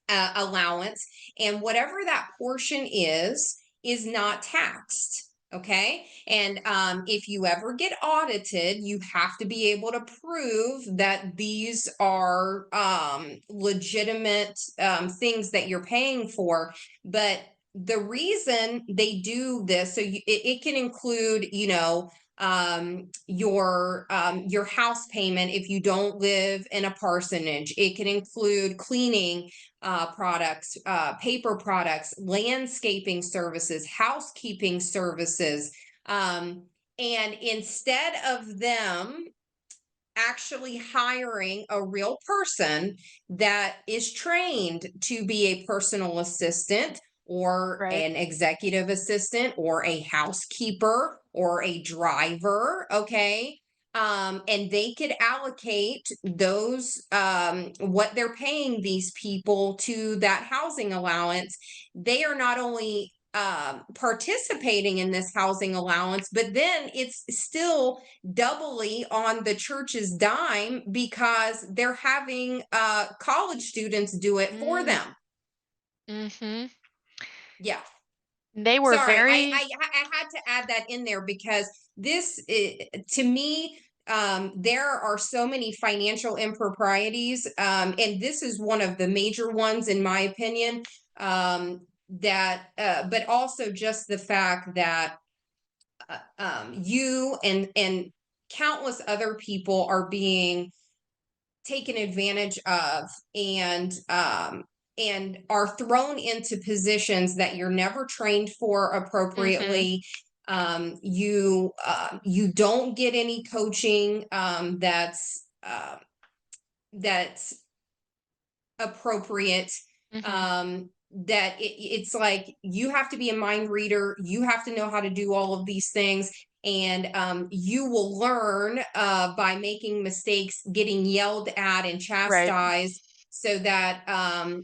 allowance, and whatever that portion is not taxed. Okay. And if you ever get audited, you have to be able to prove that these are legitimate things that you're paying for. But the reason they do this, so it can include, your house payment if you don't live in a parsonage. It can include cleaning products, paper products, landscaping services, housekeeping services. And instead of them actually hiring a real person that is trained to be a personal assistant or Right. an executive assistant or a housekeeper or a driver, okay, and they could allocate those what they're paying these people to that housing allowance. They are not only participating in this housing allowance, but then it's still doubly on the church's dime because they're having college students do it for Mm, them. mm-hmm. Yeah. They were Sorry, very, I had to add that in there because to me, there are so many financial improprieties, and this is one of the major ones, in my opinion. But also just the fact that you and countless other people are being taken advantage of, and are thrown into positions that you're never trained for mm-hmm, appropriately. You don't get any coaching that's appropriate. mm-hmm. It's like you have to be a mind reader, you have to know how to do all of these things, and you will learn by making mistakes, getting yelled at and Right. chastised, so that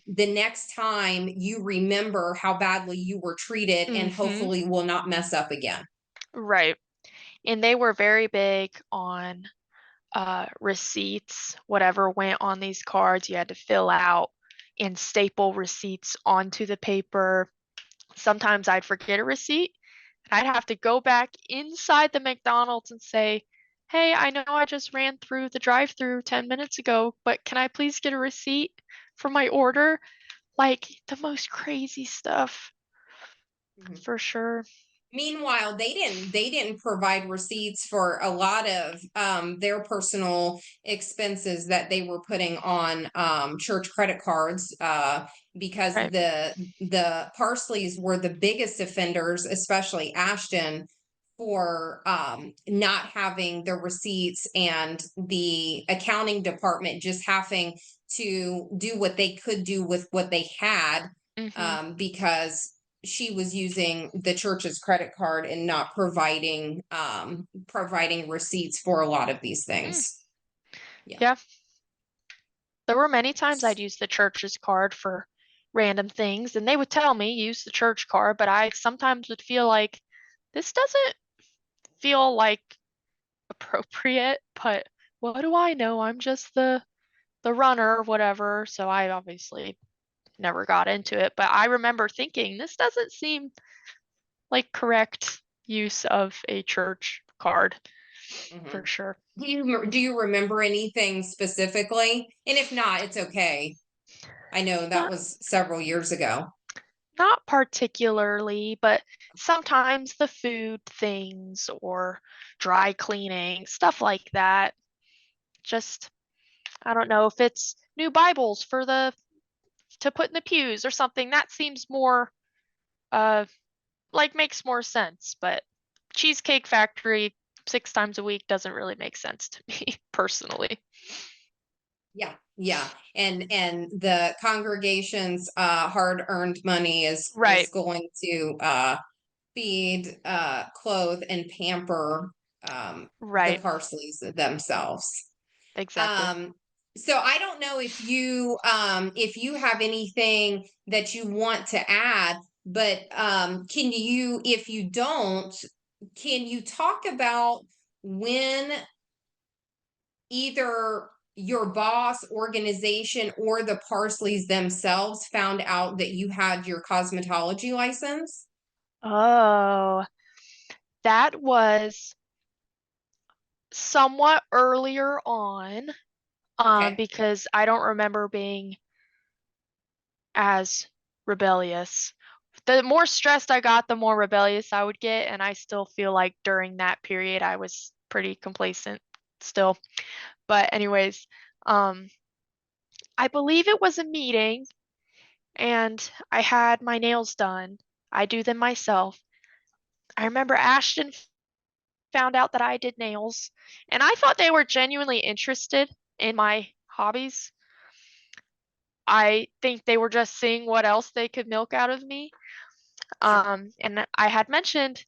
the next time you remember how badly you were treated and Mm-hmm. hopefully will not mess up again. Right. And they were very big on receipts. Whatever went on these cards, you had to fill out and staple receipts onto the paper. Sometimes I'd forget a receipt and I'd have to go back inside the McDonald's and say, "Hey, I know I just ran through the drive-through 10 minutes ago, but can I please get a receipt for my order?" Like the most crazy stuff Mhm. for sure. Meanwhile, they didn't provide receipts for a lot of their personal expenses that they were putting on church credit cards, because Right. the Parsleys were the biggest offenders, especially Ashton, for not having the receipts, and the accounting department just having to do what they could do with what they had, Mm-hmm. because she was using the church's credit card and not providing receipts for a lot of these Mm, things. Yeah. yeah. There were many times I'd use the church's card for random things, and they would tell me use the church card, but I sometimes would feel like this doesn't feel like appropriate, but what do I know? I'm just the runner or whatever, so I obviously never got into it, but I remember thinking this doesn't seem like correct use of a church card Hmm. for sure. Do you remember anything specifically? And if not, it's okay. I know that Not was several years ago. not particularly, but sometimes the food things or dry cleaning, stuff like that. Just I don't know if it's new Bibles for the to put in the pews or something. That seems more uh like makes more sense, but Cheesecake Factory 6 times a week doesn't really make sense to me personally. Yeah, yeah. And the congregation's hard-earned money is Right, going to feed, clothe, and pamper the right, Parsleys themselves. exactly. Um, so I don't know if you have anything that you want to add, but can you, if you don't, can you talk about when either your boss, organization, or the Parsleys themselves found out that you had your cosmetology license? Oh, that was somewhat earlier on, Okay. because I don't remember being as rebellious. The more stressed I got, the more rebellious I would get, and I still feel like during that period I was pretty complacent still. But anyways, um, I believe it was a meeting, and I had my nails done. I do them myself. I remember Ashton found out that I did nails, and I thought they were genuinely interested in my hobbies. I think they were just seeing what else they could milk out of me. Sure. And I had mentioned,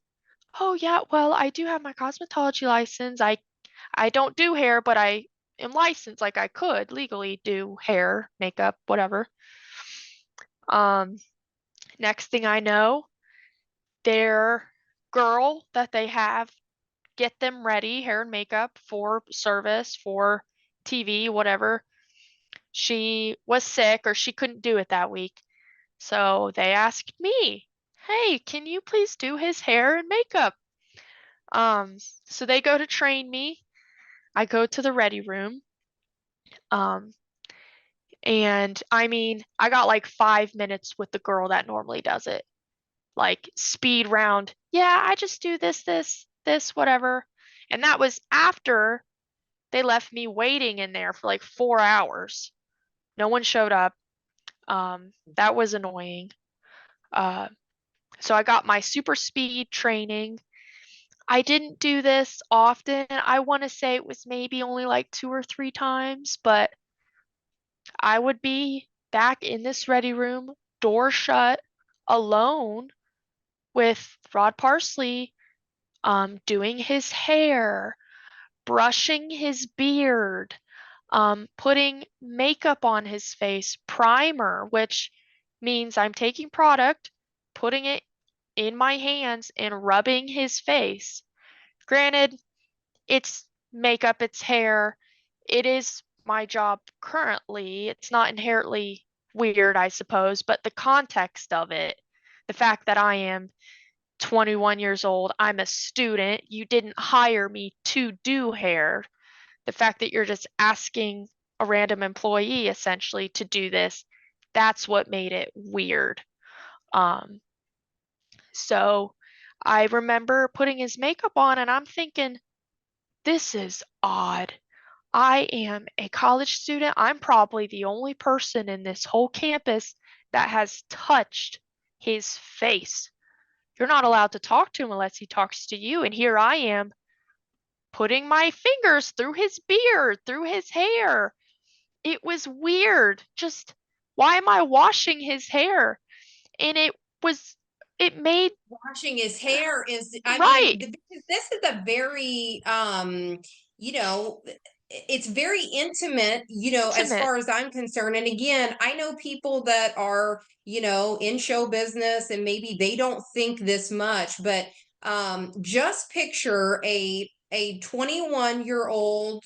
"Oh yeah, well, I do have my cosmetology license. I don't do hair, but I am licensed, like I could legally do hair, makeup, whatever." Um, Next thing I know, their girl that they have get them ready, hair and makeup for service, for TV, whatever. She was sick or she couldn't do it that week. So they asked me, "Hey, can you please do his hair and makeup?" So they go to train me. I go to the ready room. Um, and I mean, I got like 5 minutes with the girl that normally does it. Like speed round. Yeah, I just do this, whatever. And that was after they left me waiting in there for like 4 hours. No one showed up. That was annoying. Uh, so I got my super speed training. I didn't do this often. I want to say it was maybe only like 2 or 3 times, but I would be back in this ready room, door shut, alone with Rod Parsley, doing his hair, brushing his beard, putting makeup on his face, primer, which means I'm taking product, putting it in my hands, and rubbing his face. Granted, it's makeup, it's hair. It is my job currently. It's not inherently weird, I suppose, but the context of it, the fact that I am 21 years old, I'm a student, you didn't hire me to do hair. The fact that you're just asking a random employee essentially to do this, that's what made it weird. Um, so I remember putting his makeup on and I'm thinking, this is odd. I am a college student. I'm probably the only person in this whole campus that has touched his face. You're not allowed to talk to him unless he talks to you. And here I am putting my fingers through his beard, through his hair. It was weird. Just why am I washing his hair? And was, it made, Washing his hair is, I right, mean, this is a very, you know, it's very intimate, as intimate. far as I'm concerned. And again, I know people that are, in show business and maybe they don't think this much, but just picture a 21-year-old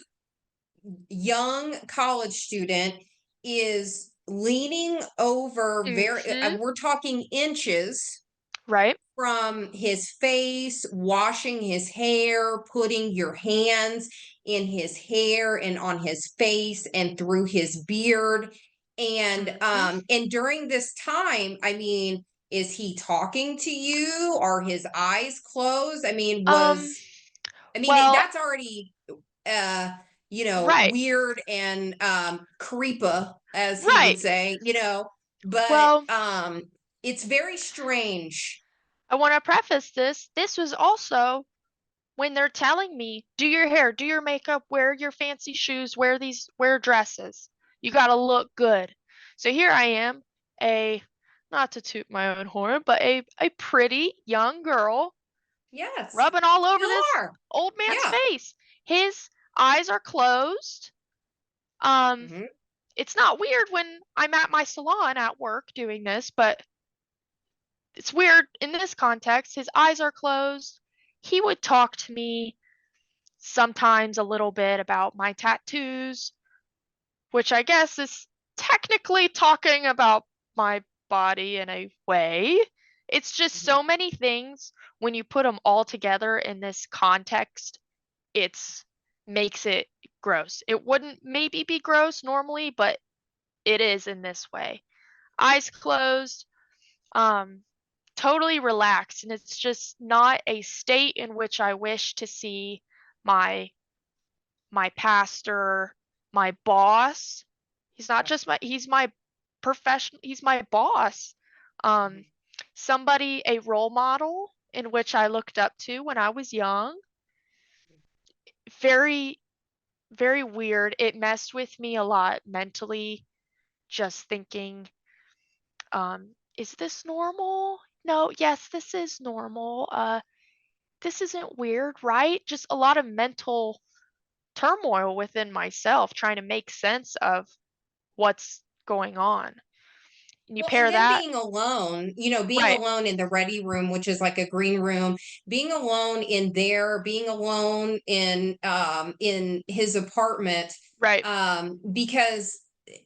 young college student is leaning over Mm-hmm. we're talking inches Right. from his face, washing his hair, putting your hands in his hair and on his face and through his beard. Mm-hmm. And during this time, I mean, is he talking to you? Are his eyes closed? I mean, Um, well, that's already uh right, weird and creepa, as he would right. say, but Well, it's very strange. I want to preface this. This was also when they're telling me, do your hair, do your makeup, wear your fancy shoes, wear dresses. You got to look good. So here I am, a, not to toot my own horn, but a pretty young girl Yes, rubbing all over you this are. old man's Yeah. face. His eyes are closed. Um, Hmm. it's not weird when I'm at my salon at work doing this, but it's weird in this context. His eyes are closed. He would talk to me sometimes a little bit about my tattoos, which I guess is technically talking about my body in a way. It's just Hmm. so many things when you put them all together in this context, it's makes it gross. It wouldn't maybe be gross normally, but it is in this way. Eyes closed, um, totally relaxed, and it's just not a state in which I wish to see my my pastor, my boss. He's not just he's my professional, he's my boss. Um, somebody, a role model in which I looked up to when I was young. Very, very weird. It messed with me a lot mentally, just thinking, is this normal? No, yes, this is normal. This isn't weird, right? Just a lot of mental turmoil within myself trying to make sense of what's going on. And you Well, and pair then that, being alone, being right, alone in the ready room, which is like a green room, being alone in there, being alone in his apartment, right. because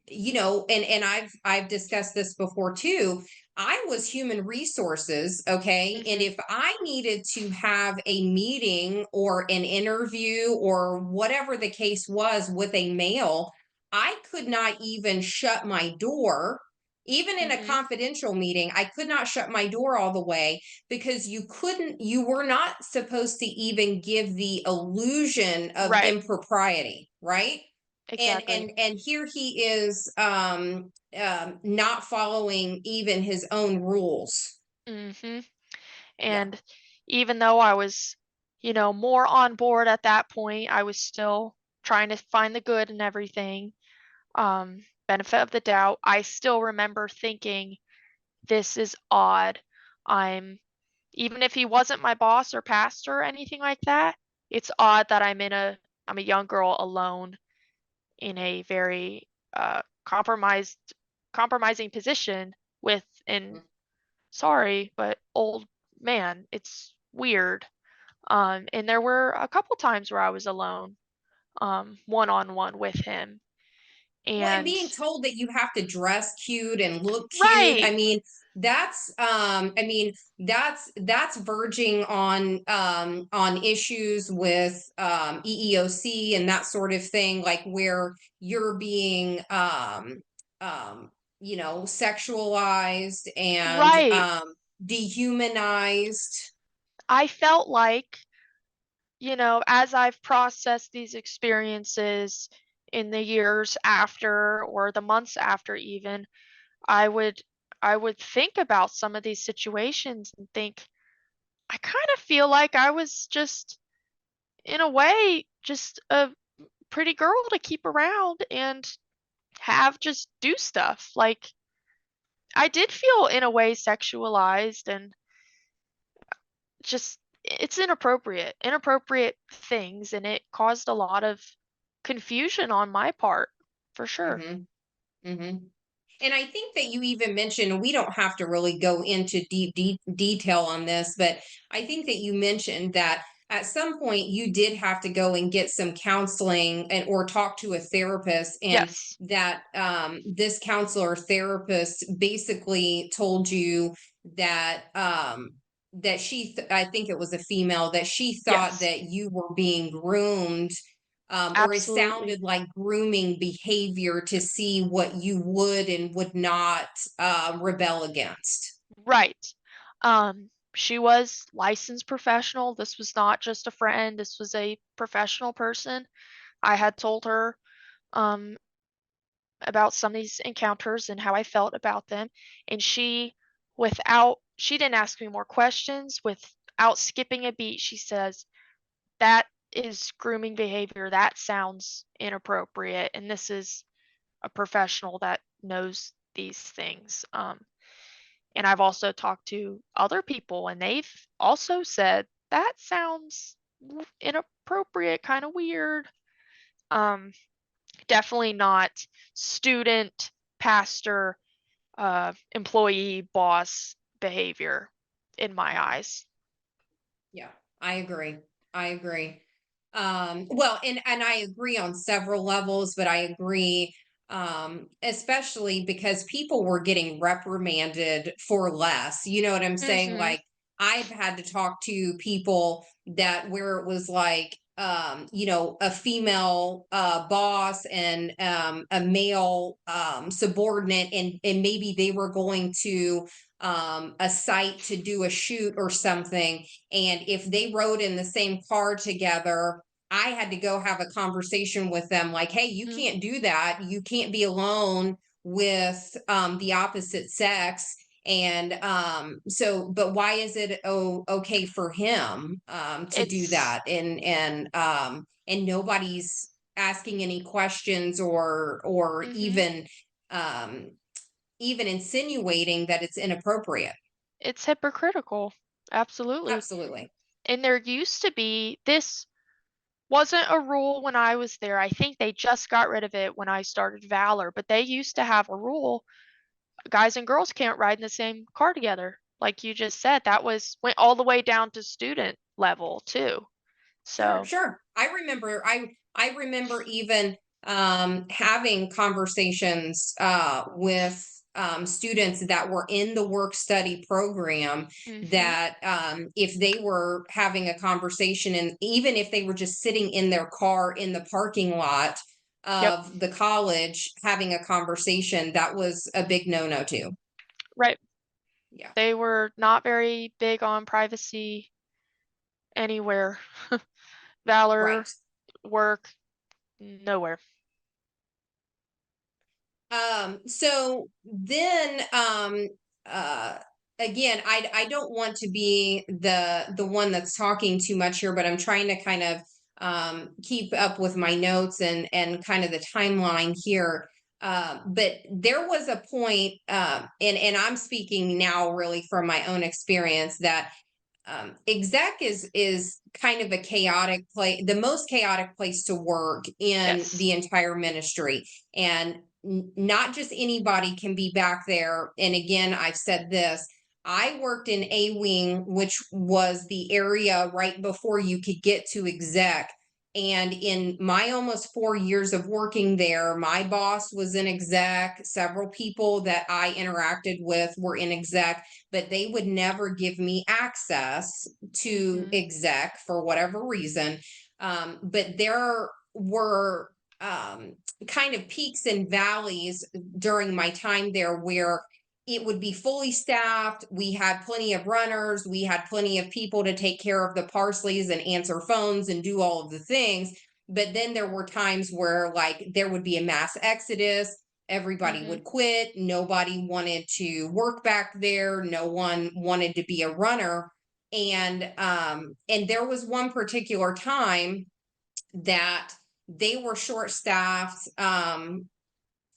and I've discussed this before too. I was human resources, okay? And Mm-hmm. if I needed to have a meeting or an interview or whatever the case was with a male, I could not even shut my door. Even in a Mm-hmm. confidential meeting, I could not shut my door all the way because you were not supposed to even give the illusion of Right. impropriety, right? and Exactly. and and here he is, not following even his own rules. Mm-hmm. Yeah. And even though I was, more on board at that point, I was still trying to find the good in everything. Benefit of the doubt. I still remember thinking, this is odd. I'm, even if he wasn't my boss or pastor or anything like that, it's odd that I'm a young girl alone in a very compromising position with an, sorry, but old man. It's weird. And there were a couple times where I was alone, one on one with him. Well, and And being told that you have to dress cute and look cute, right, that's verging on issues with EEOC and that sort of thing, like where you're being sexualized and right. dehumanized. I felt like, as I've processed these experiences in the years after or the months after even, I would I would think about some of these situations and think, I kind of feel like I was just, in a way, just a pretty girl to keep around and have just do stuff. Like, I did feel in a way sexualized and just, it's inappropriate things, and it caused a lot of confusion on my part, for sure. Hmm. Hmm. And I think that you even mentioned, we don't have to really go into deep detail on this, but I think that you mentioned that at some point you did have to go and get some counseling and or talk to a therapist, and Yes. that this counselor therapist basically told you that I think it was a female, that she thought Yes. that you were being groomed, or it Absolutely. sounded like grooming behavior to see what you would and would not rebel against. Right. She was licensed professional. This was not just a friend. This was a professional person. I had told her um, about some of these encounters and how I felt about them, and she didn't ask me more questions. Without skipping a beat, she says, "That is grooming behavior. That sounds inappropriate, and this is a professional that knows these things." And I've also talked to other people, and they've also said that sounds inappropriate, kind of weird. Um, Definitely not student, pastor, employee, boss behavior in my eyes. Yeah, I agree. I agree. Well, and I agree on several levels, but I agree, especially because people were getting reprimanded for less. You know what I'm saying? Mm-hmm. Like, I've had to talk to people that where it was like, a female boss and a male subordinate, and maybe they were going to a site to do a shoot or something, and if they rode in the same car together, I had to go have a conversation with them like, hey, you Mm-hmm. can't do that. You can't be alone with the opposite sex. And but why is it okay for him to do It's that? And nobody's asking any questions or mm-hmm. um, even insinuating that it's inappropriate. It's hypocritical. Absolutely. Absolutely. And there used to be, this wasn't a rule when I was there. I think they just got rid of it when I started Valor, but they used to have a rule guys and girls can't ride in the same car together. Like you just said, that went all the way down to student level too. Sure, So, sure. I remember even having conversations with students that were in the work study program mhm. that if they were having a conversation, and even if they were just sitting in their car in the parking lot Yep. of the college having a conversation, that was a big no-no too. Right. Yeah, They were not very big on privacy anywhere. right. Valor, work, nowhere. So then uh again, I don't want to be the one that's talking too much here, but I'm trying to kind of keep up with my notes and kind of the timeline here. But there was a point, and I'm speaking now really from my own experience, that exec is kind of a chaotic place, the most chaotic place to work in Yes. the entire ministry. And not just anybody can be back there. And again, I've said this, I worked in A wing, which was the area right before you could get to exec. And in my almost 4 years of working there, my boss was in exec. Several people that I interacted with were in exec, but they would never give me access to Mhm. exec for whatever reason. But there were kind of peaks and valleys during my time there where it would be fully staffed. We had plenty of runners. We had plenty of people to take care of the Parsleys and answer phones and do all of the things. But then there were times where, like, there would be a mass exodus. Everybody Mhm. would quit. Nobody wanted to work back there. No one wanted to be a runner. And there was one particular time that they were short staffed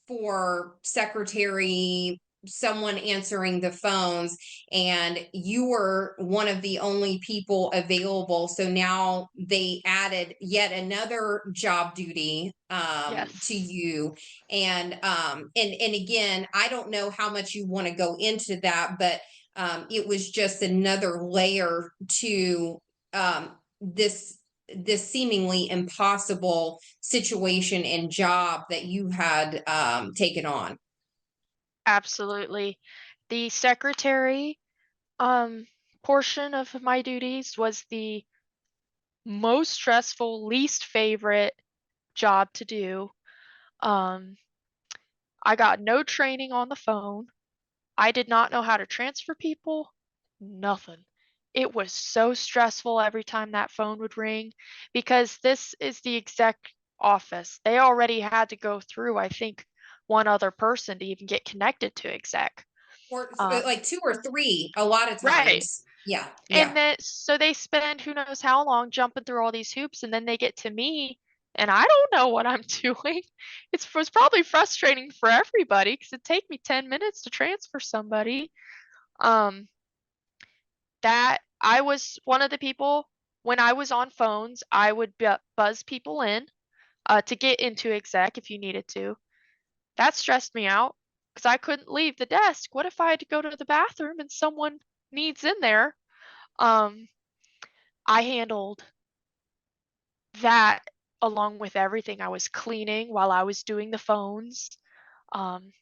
for secretary, someone answering the phones, and you were one of the only people available. So now they added yet another job duty to Yes. you. And again, I don't know how much you want to go into that, but it was just another layer to this seemingly impossible situation and job that you had taken on. Absolutely. The secretary um portion of my duties was the most stressful, least favorite job to do. Um I got no training on the phone. I did not know how to transfer people. Nothing. It was so stressful every time that phone would ring because this is the exec office. They already had to go through, I think, one other person to even get connected to exec. Or Um, like two or three a lot of right. times. Yeah, And yeah. then so they spend who knows how long jumping through all these hoops and then they get to me and I don't know what I'm doing. Was probably frustrating for everybody because it take me 10 minutes to transfer somebody. Um, that I was one of the people when I was on phones, I would buzz people in to get into exec if you needed to. That stressed me out because I couldn't leave the desk. What if I had to go to the bathroom and someone needs in there? Um, I handled that along with everything. I was cleaning while I was doing the phones. Um,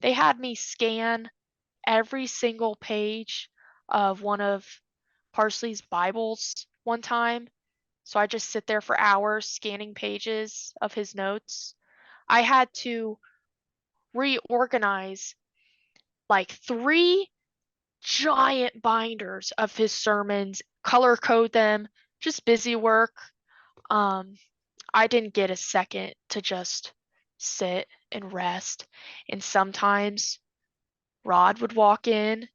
they had me scan every single page of one of Parsley's Bibles one time. So I just sit there for hours scanning pages of his notes. I had to reorganize like three giant binders of his sermons, color code them, just busy work. Um, I didn't get a second to just sit and rest. And sometimes Rod would walk in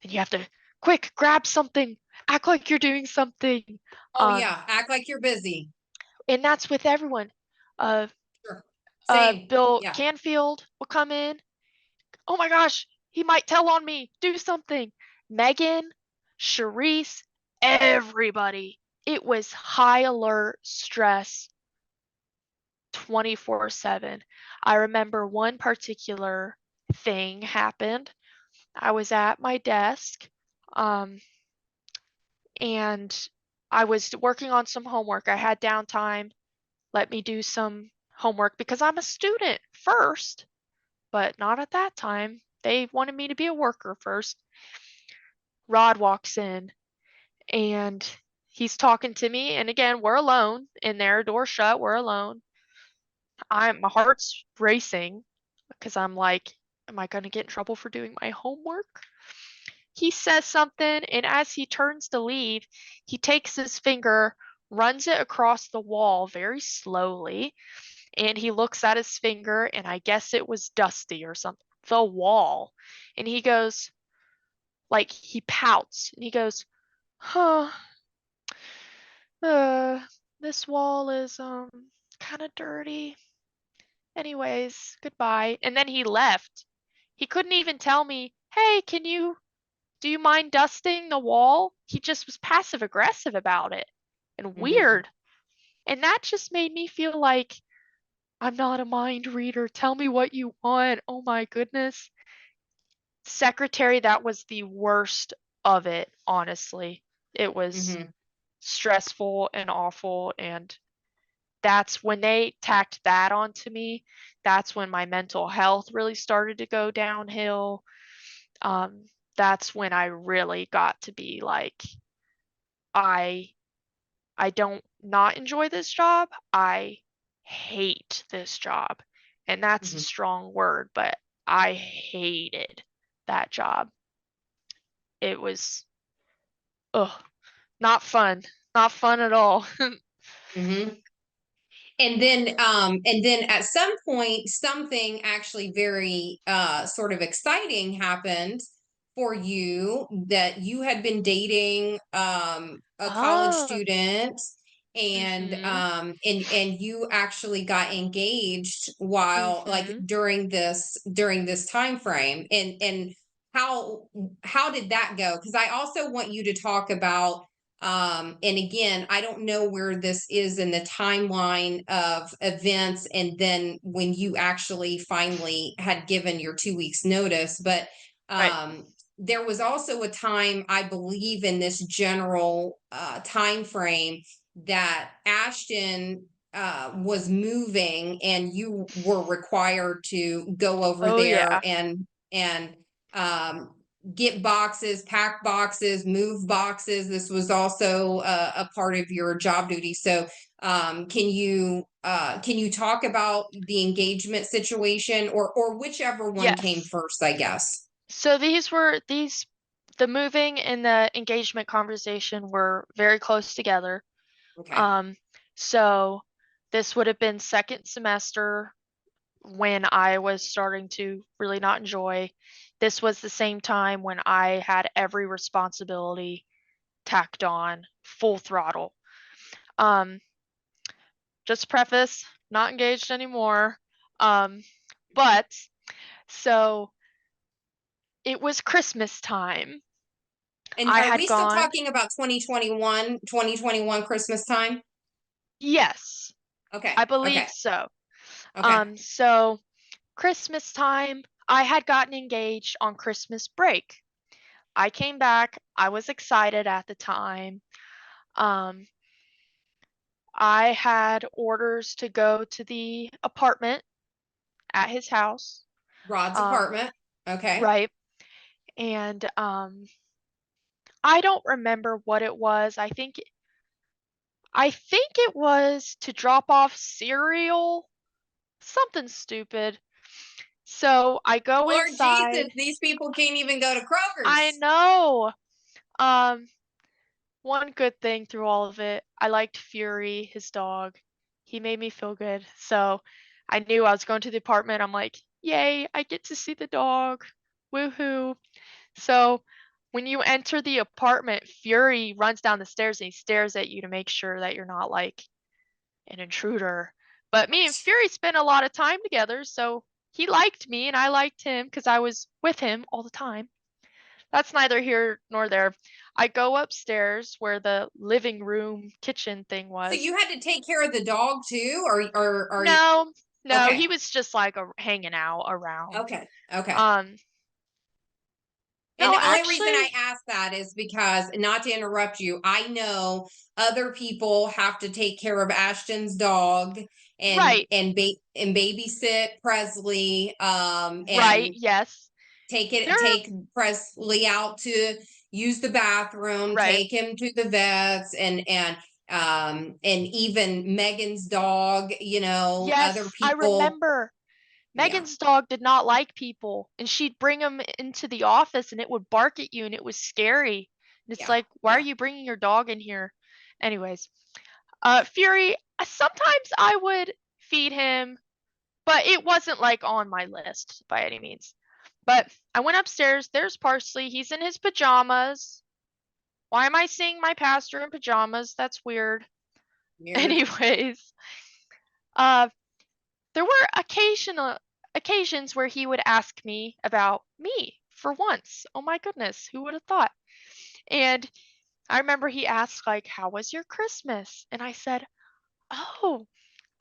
and you have to quick grab something, act like you're doing something. Oh Um, yeah, act like you're busy. and that's with everyone. Uh, Sure. Same. Bill Yeah. Canfield will come in. Oh my gosh, he might tell on me. Do something. Megan, Charisse, everybody. It was high alert stress 24/7. I remember one particular thing happened. I was at my desk, and I was working on some homework. I had downtime, let me do some homework because I'm a student first, but not at that time. They wanted me to be a worker first. Rod walks in and he's talking to me. And again, we're alone in there, door shut, we're alone. My heart's racing because I'm like, am I going to get in trouble for doing my homework? He says something, and as he turns to leave, he takes his finger, runs it across the wall very slowly, and he looks at his finger, and I guess it was dusty or something, the wall. And he goes, like, he pouts, and he goes, huh, uh, this wall is, kind of dirty. Anyways, goodbye. And then he left. He couldn't even tell me, hey, do you mind dusting the wall? He just was passive aggressive about it and Hmm. weird. And that just made me feel like I'm not a mind reader. Tell me what you want. Oh my goodness. Secretary, that was the worst of it, honestly. It was Hmm. stressful and awful. And that's when they tacked that onto me. That's when my mental health really started to go downhill. Um, that's when I really got to be like, I I don't not enjoy this job. I hate this job. And that's a Hmm. strong word, but I hated that job. It was ugh, not fun. Not fun at all. Hmm. And then at some point, something actually very sort of exciting happened for you, that you had been dating a college Oh. student, Mhm. and you actually got engaged while, like, Mhm. during this time frame. And how did that go? Because I also want you to talk about, and again, I don't know where this is in the timeline of events, and then when you actually finally had given your 2 weeks notice, but Right. um, there was also a time, I believe, in this general time frame that Ashton was moving, and you were required to go over Oh there yeah. and um, get boxes, pack boxes, move boxes. This was also a part of your job duty. So, can you talk about the engagement situation, or whichever one came Yes. first, I guess? So the moving and the engagement conversation were very close together. Okay. Um, so this would have been second semester when I was starting to really not enjoy. This was the same time when I had every responsibility tacked on full throttle. Um, just preface, not engaged anymore. Um, but so it was Christmas time. And I are had we still gone, talking about 2021 Christmas time? yes, I Okay. believe Okay. so. Okay. So Christmas time, I had gotten engaged on Christmas break. I came back, I was excited at the time. Um, I had orders to go to the apartment at his house. Rod's Um, apartment. Okay. right. And I don't remember what it was. I think it was to drop off cereal, something stupid. So I go Lord Jesus, inside. these people can't even go to I Kroger's. know. Um, One good thing through all of it, I liked Fury, his dog. He made me feel good. So I knew I was going to the apartment. I'm like, yay, I get to see the dog. Woohoo. So when you enter the apartment, Fury runs down the stairs and he stares at you to make sure that you're not like an intruder. But me and Fury spent a lot of time together, so he liked me and I liked him because I was with him all the time. That's neither here nor there. I go upstairs where the living room kitchen thing So was. you had to take care of the dog too, or are you? No, No, Okay. he was just like hanging out around. Okay. Okay. Um, And no, the only reason I actually, ask that is because, not to interrupt you, I know other people have to take care of Ashton's dog right, and babysit Presley, right, and yes. There, take Presley out to use the bathroom, right. take him to the vets, and even Megan's dog, other Yes, I people. remember. Yeah. Megan's dog did not like people, and she'd bring him into the office and it would bark at you and it was scary. And it's Yeah. like, why are Yeah. you bringing your dog in here? Anyways, Fury, sometimes I would feed him, but it wasn't like on my list by any means. But I went upstairs, there's Parsley, he's in his pajamas. Why am I seeing my pastor in pajamas? That's weird. Weird. Anyways, uh there were occasions where he would ask me about me for once. Oh my goodness, who would have thought? And I remember he asked like, "How was your Christmas?" And I said, "Oh,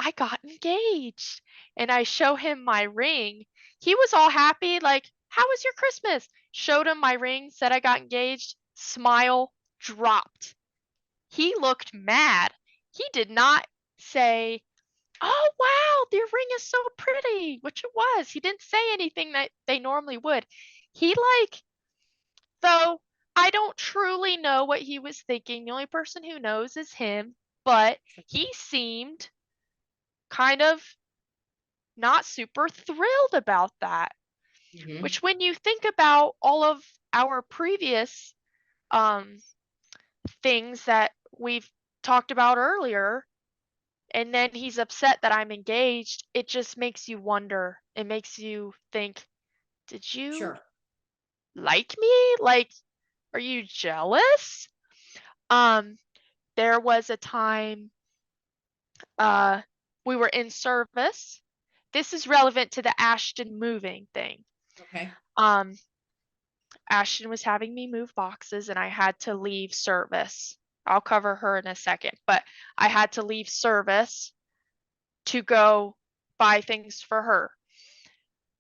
I got engaged." And I show him my ring. He was all happy like, "How was your Christmas?" Showed him my ring, said I got engaged. Smile dropped. He looked mad. He did not say, "Oh, wow, your ring is so pretty," which it was. He didn't say anything that they normally would. He like, though I don't truly know what he was thinking. The only person who knows is him, but he seemed kind of not super thrilled about that. Hmm. Which when you think about all of our previous um things that we've talked about earlier, and then he's upset that I'm engaged, it just makes you wonder. It makes you think, did you Sure. like me? Like, are you jealous? Um, there was a time uh we were in service. This is relevant to the Ashton moving thing. Okay. Um, Ashton was having me move boxes and I had to leave service. I'll cover her in a second, but I had to leave service to go buy things for her.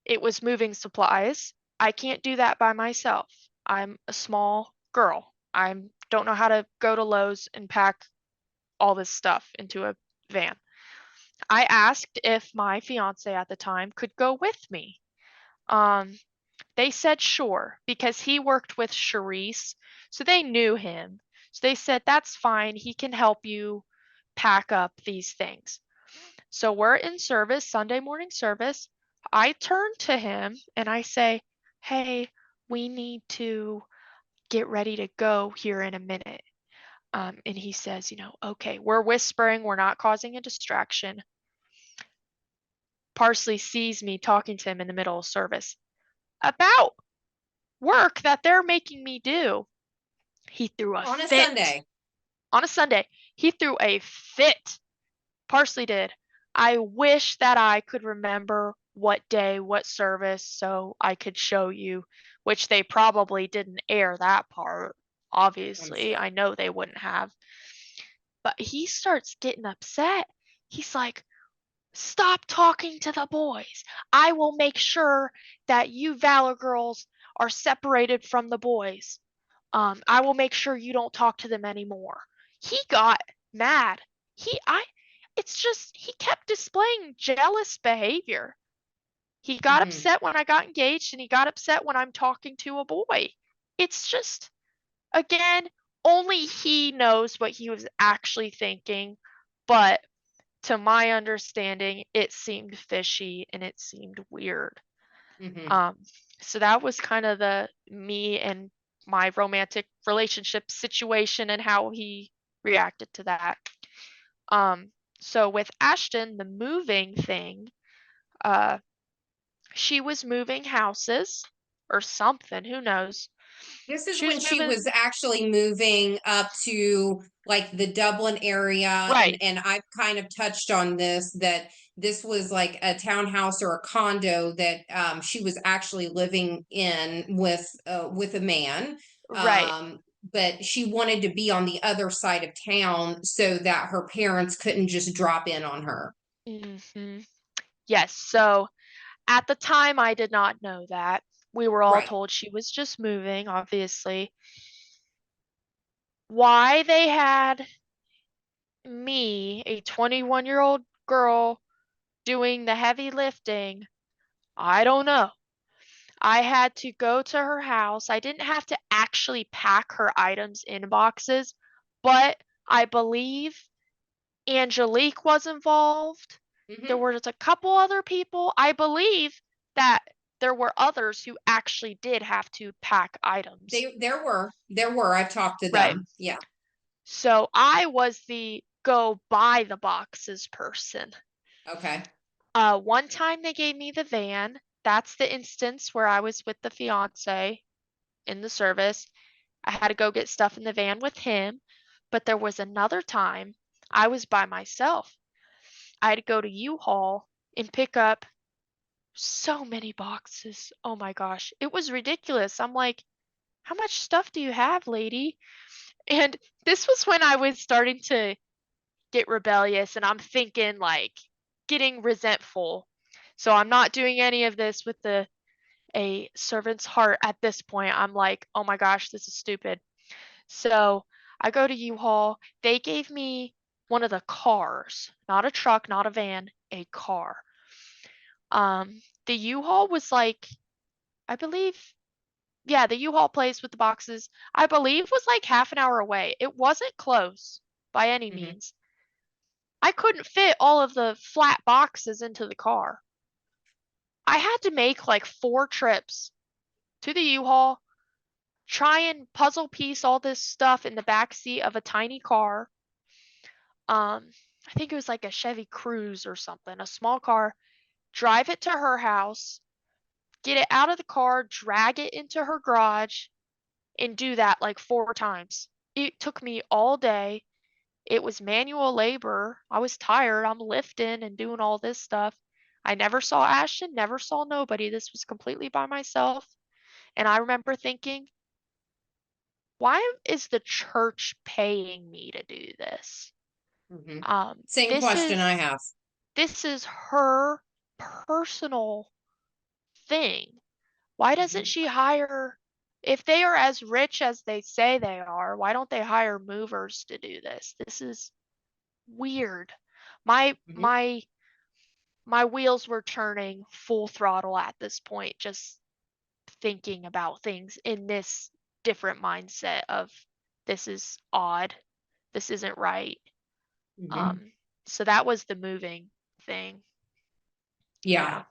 It was moving supplies. I can't do that by myself. I'm a small girl. I don't know how to go to Lowe's and pack all this stuff into a van. I asked if my fiance at the time could go with me. Um, they said sure because he worked with Charisse, so they knew him. So they said that's fine. He can help you pack up these things. So we're in service, Sunday morning service. I turn to him and I say, "Hey, we need to get ready to go here in a minute." And he says, "Okay." We're whispering, we're not causing a distraction. Parsley sees me talking to him in the middle of service about work that they're making me do. He threw a On a fit Sunday. on a Sunday. He threw a fit. Parsley did. I wish that I could remember what day, what service, so I could show you, which they probably didn't air that part. I'm Obviously, sure. I know they wouldn't have. But he starts getting upset. He's like, "Stop talking to the boys. I will make sure that you Valor girls are separated from the boys. I will make sure you don't talk to them anymore." He got mad. I it's just he kept displaying jealous behavior. He got Hmm. upset when I got engaged and he got upset when I'm talking to a boy. It's just again, only he knows what he was actually thinking, but to my understanding, it seemed fishy and it seemed weird. Hmm. Um, so that was kind of the me and my romantic relationship situation and how he reacted to that. Um, so with Ashton, the moving thing, uh, she was moving houses or something, who knows? This is She when was she moving, was actually moving up to like the Dublin area, right, and I've kind of touched on this, that this was like a townhouse or a condo that she was actually living in with a man. right. Um, but she wanted to be on the other side of town so that her parents couldn't just drop in on her. Hmm. Yes. So at the time, I did not know that. We were all Right. told she was just moving, obviously. Why they had me, a 21-year-old girl, doing the heavy lifting, I don't know. I had to go to her house. I didn't have to actually pack her items in boxes, but I believe Angelique was involved. There Hmm. was a couple other people. I believe that there were others who actually did have to pack items. There were. I've talked to Right. them. Yeah. So I was the go buy the boxes person. Okay. One time they gave me the van. That's the instance where I was with the fiance in the service. I had to go get stuff in the van with him. But there was another time I was by myself. I had to go to U-Haul and pick up so many boxes. Oh my gosh. It was ridiculous. I'm like, how much stuff do you have, lady? And this was when I was starting to get rebellious and I'm thinking like getting resentful. So I'm not doing any of this with a servant's heart at this point. I'm like, oh my gosh, this is stupid. So I go to U-Haul. They gave me one of the cars, not a truck, not a van, a car. The U-Haul was like, I believe, yeah, the U-Haul place with the boxes, I believe was like half an hour away. It wasn't close by any Hmm. means. I couldn't fit all of the flat boxes into the car. I had to make like 4 trips to the U-Haul, try and puzzle piece all this stuff in the back seat of a tiny car. I think it was like a Chevy Cruze or something, a small car, drive it to her house, get it out of the car, drag it into her garage, and do that like 4 times. It took me all day. It was manual labor. I was tired. I'm lifting and doing all this stuff. I never saw Ashton, never saw nobody. This was completely by myself. And I remember thinking, why is the church paying me to do this? Hmm. Um, Same this question I is have. this is her personal thing. Why doesn't Hmm. she hire, if they are as rich as they say they are, why don't they hire movers to do this? This is weird. My Hmm. my my wheels were turning full throttle at this point, just thinking about things in this different mindset of this is odd, this isn't right. Hmm. Um, so that was the moving thing. Yeah.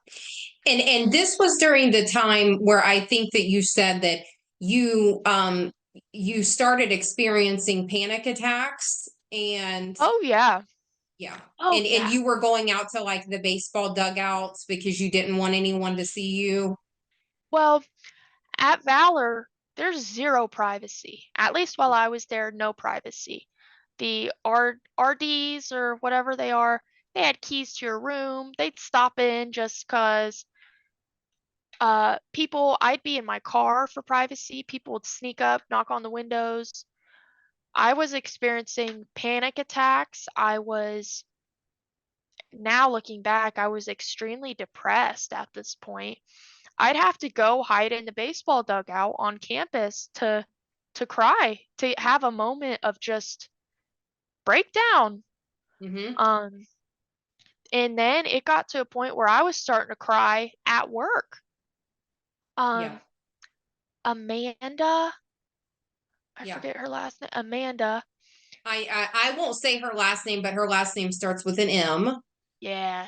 Yeah. And this was during the time where I think that you said that you started experiencing panic attacks, and Oh yeah. yeah. Oh And yeah. you were going out to like the baseball dugouts because you didn't want anyone to see you. Well, at Valor, there's zero privacy. At least while I was there, no privacy. The RDs or whatever they are, they had keys to your room. They'd stop in just 'cause people, I'd be in my car for privacy. People would sneak up, knock on the windows. I was experiencing panic attacks. Now looking back, I was extremely depressed at this point. I'd have to go hide in the baseball dugout on campus to cry, to have a moment of just breakdown. Hmm. Um, and then it got to a point where I was starting to cry at work. Yeah. Um, Amanda, I Yeah. forget her last name, Amanda. I won't say her last name, but her last name starts with an M. Yeah,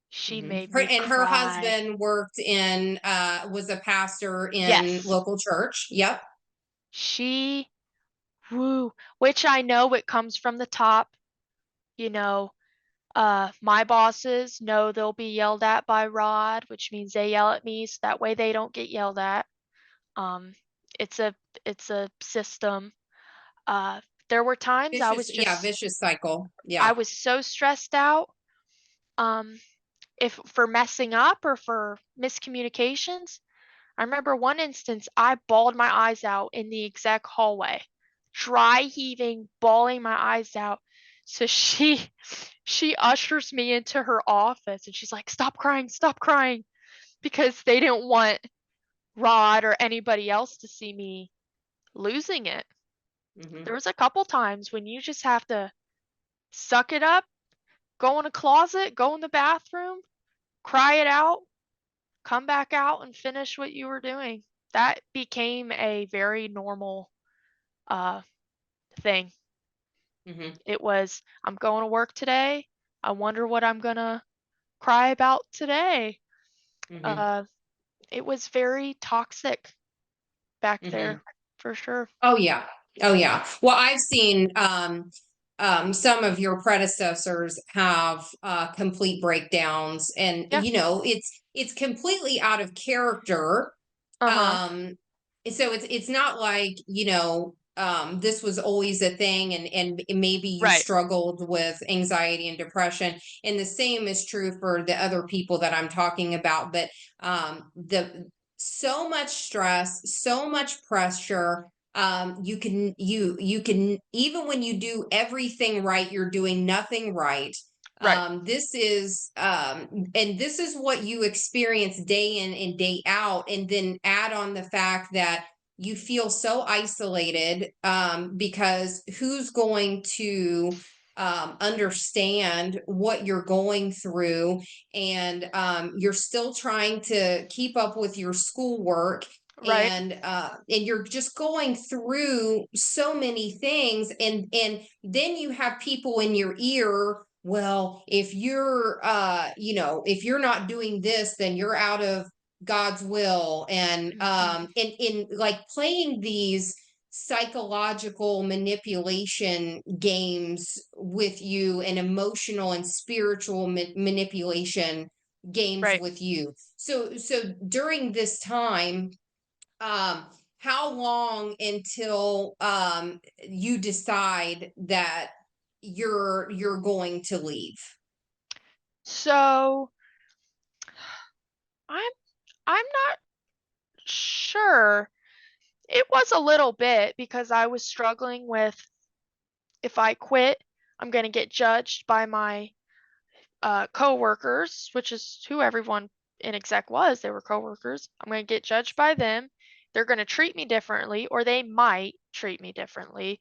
she Hmm. made Her me and her cry. husband worked in was a pastor in Yes, local church. Yep. she, woo, which I know it comes from the top, you know. My bosses know they'll be yelled at by Rod, which means they yell at me so that way they don't get yelled at. Um, it's a it's a system. Uh, there were times Vicious, yeah, vicious cycle. I Yeah. was so stressed out, um, if for messing up or for miscommunications. I remember one instance I bawled my eyes out in the exec hallway, dry heaving, bawling my eyes out. So she ushers me into her office and she's like, stop crying, because they didn't want Rod or anybody else to see me losing it. Mm-hmm. There was a couple times when you just have to suck it up, go in a closet, go in the bathroom, cry it out, come back out and finish what you were doing. That became a very normal uh thing. Mm-hmm. It was, I'm going to work today. I wonder what I'm gonna cry about today. Mm-hmm. Uh, it was very toxic back Mm-hmm. there for sure. Oh yeah. Oh yeah. Well, I've seen some of your predecessors have complete breakdowns, and Yeah. it's completely out of character. Uh-huh. Um, so it's not like, this was always a thing, and maybe you Right. struggled with anxiety and depression, and the same is true for the other people that I'm talking about. But the so much stress, so much pressure, you can, even when you do everything right, you're doing nothing right. Right. And this is what you experience day in and day out, and then add on the fact that you feel so isolated, because who's going to understand what you're going through, and you're still trying to keep up with your schoolwork, Right. and you're just going through so many things, and then you have people in your ear. Well, if you're not doing this, then you're out of God's will, and Hmm. in like playing these psychological manipulation games with you, and emotional and spiritual manipulation games Right. with you. So during this time, um how long until you decide that you're going to leave? So I'm I'm not sure. It was a little bit because I was struggling with, if I quit, I'm gonna get judged by my coworkers, which is who everyone in exec was. They were coworkers. I'm going to get judged by them. They're going to treat me differently, or they might treat me differently.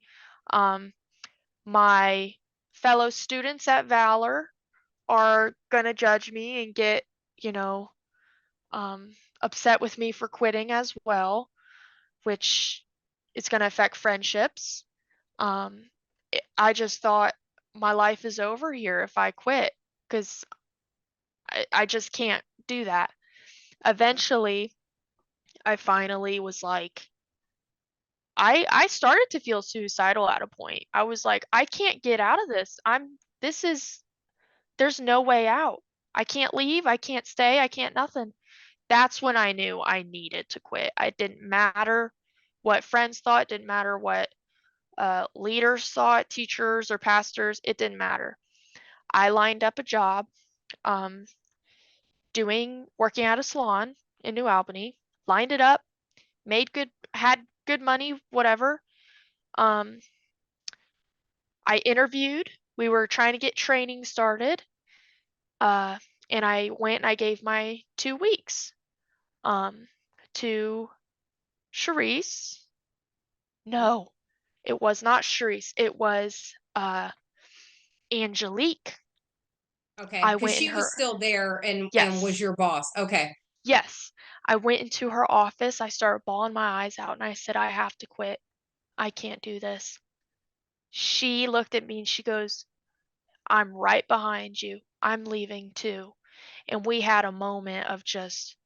Um, my fellow students at Valor are going to judge me and get, you know, upset with me for quitting as well, which is going to affect friendships. I just thought my life is over here if I quit, because I just can't do that. Eventually, I finally was like, I started to feel suicidal at a point. I was like, I can't get out of this. This is, there's no way out. I can't leave. I can't stay. I can't nothing. That's when I knew I needed to quit. It didn't matter what friends thought, didn't matter what leaders thought, teachers or pastors, it didn't matter. I lined up a job um, working at a salon in New Albany, lined it up, had good money, whatever. Um, I interviewed. We were trying to get training started. Uh, and I went and I gave my 2 weeks um, to Charisse. No, it was not Charisse. It was Angelique. Okay, I because went in she was her, still there, and was yes, your boss. Okay. yes. I went into her office. I started bawling my eyes out and I said, I have to quit. I can't do this. She looked at me and she goes, I'm right behind you. I'm leaving too. And we had a moment of just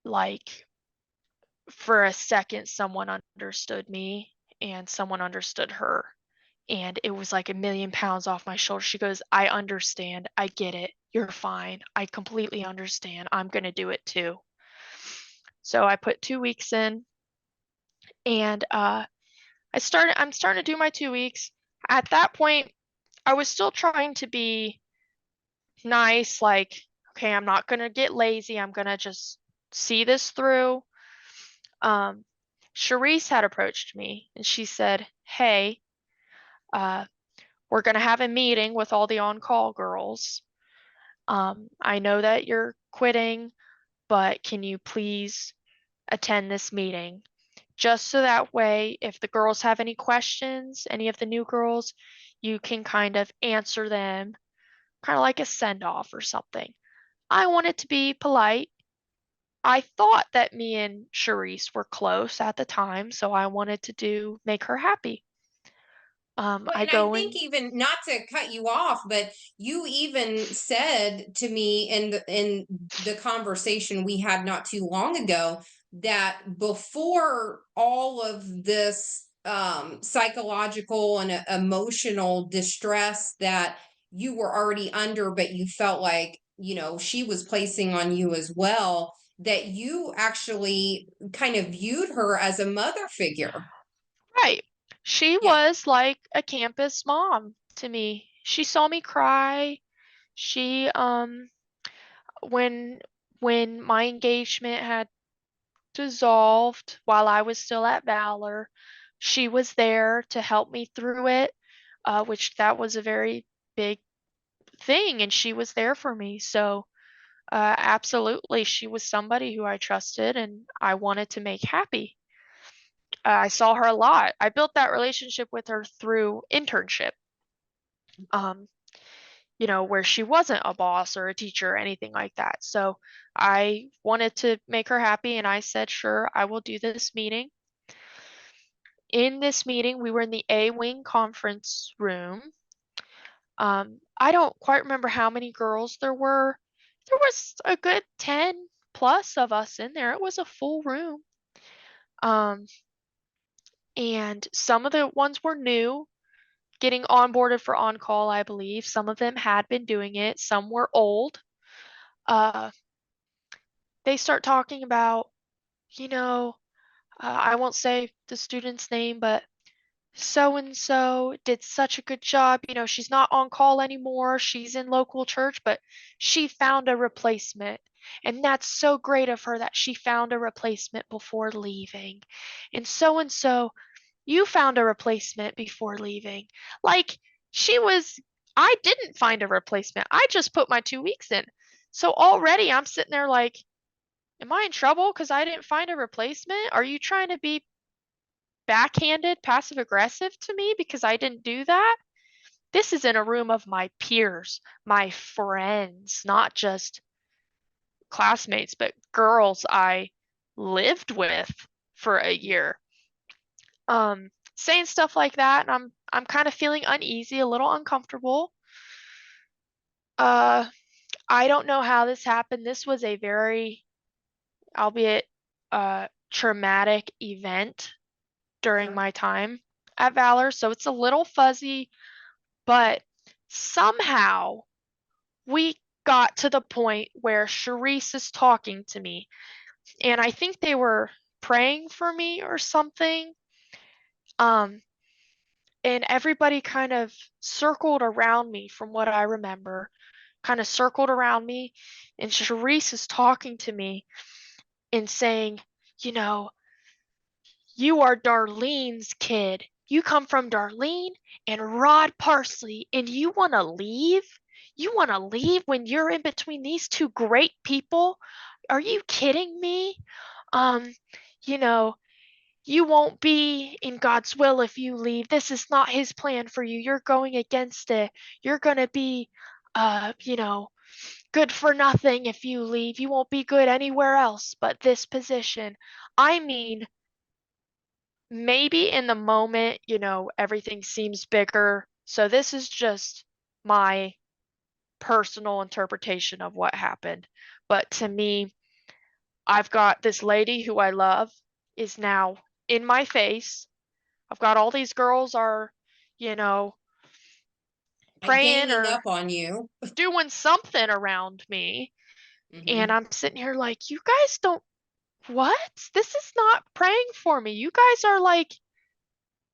like, for a second, someone understood me and someone understood her. And it was like a million pounds off my shoulder. She goes, I understand. I get it. You're fine. I completely understand. I'm going to do it too. So I put 2 weeks in, and I'm starting to do my 2 weeks. At that point, I was still trying to be nice, like, okay, I'm not gonna get lazy. I'm gonna just see this through. Um, Charisse had approached me and she said, hey, uh, we're going to have a meeting with all the on-call girls. I know that you're quitting, but can you please attend this meeting? Just so that way, if the girls have any questions, any of the new girls, you can kind of answer them, kind of like a send off or something. I wanted to be polite. I thought that me and Charisse were close at the time, so I wanted to make her happy. Well, I and I go think, in. even not to cut you off, but you even said to me in the conversation we had not too long ago that before all of this psychological and emotional distress that you were already under, but you felt like, she was placing on you as well, that you actually kind of viewed her as a mother figure. Right. She Yeah. was like a campus mom to me. She saw me cry. She when when my engagement had dissolved while I was still at Valor, she was there to help me through it, which that was a very big thing, and she was there for me. So, absolutely, she was somebody who I trusted and I wanted to make happy. I saw her a lot. I built that relationship with her through internship, um, where she wasn't a boss or a teacher or anything like that. So I wanted to make her happy, and I said, sure, I will do this meeting. In this meeting, we were in the A wing conference room. I don't quite remember how many girls there were. There was a good 10 plus of us in there. It was a full room. Um, and some of the ones were new, getting onboarded for on call, I believe. Some of them had been doing it, some were old. Uh, they start talking about, you know, I won't say the student's name, but so and so did such a good job. She's not on call anymore. She's in local church, but she found a replacement. And that's so great of her that she found a replacement before leaving. And so, you found a replacement before leaving. Like, I didn't find a replacement. I just put my 2 weeks in. So already I'm sitting there like, am I in trouble because I didn't find a replacement? Are you trying to be backhanded, passive aggressive to me because I didn't do that? This is in a room of my peers, my friends, not just classmates, but girls I lived with for a year. Saying stuff like that, and I'm kind of feeling uneasy, a little uncomfortable. Uh, I don't know how this happened. This was a very, albeit traumatic event during Sure. my time at Valor, so it's a little fuzzy, but somehow we got to the point where Charisse is talking to me, and I think they were praying for me or something. Um, and everybody kind of circled around me from what I remember, kind of circled around me, and Charisse is talking to me and saying, you know, you are Darlene's kid. You come from Darlene and Rod Parsley, and you want to leave? You want to leave when you're in between these two great people? Are you kidding me? Um, you know, you won't be in God's will if you leave. This is not his plan for you. You're going against it. You're going to be, good for nothing if you leave. You won't be good anywhere else but this position. I mean, maybe in the moment, everything seems bigger. So this is just my personal interpretation of what happened. But to me, I've got this lady who I love is now in my face. I've got all these girls are, you know, Like praying ganging up or on you. doing something around me. And Hmm. I'm sitting here like, you guys don't, what? This is not praying for me. You guys are like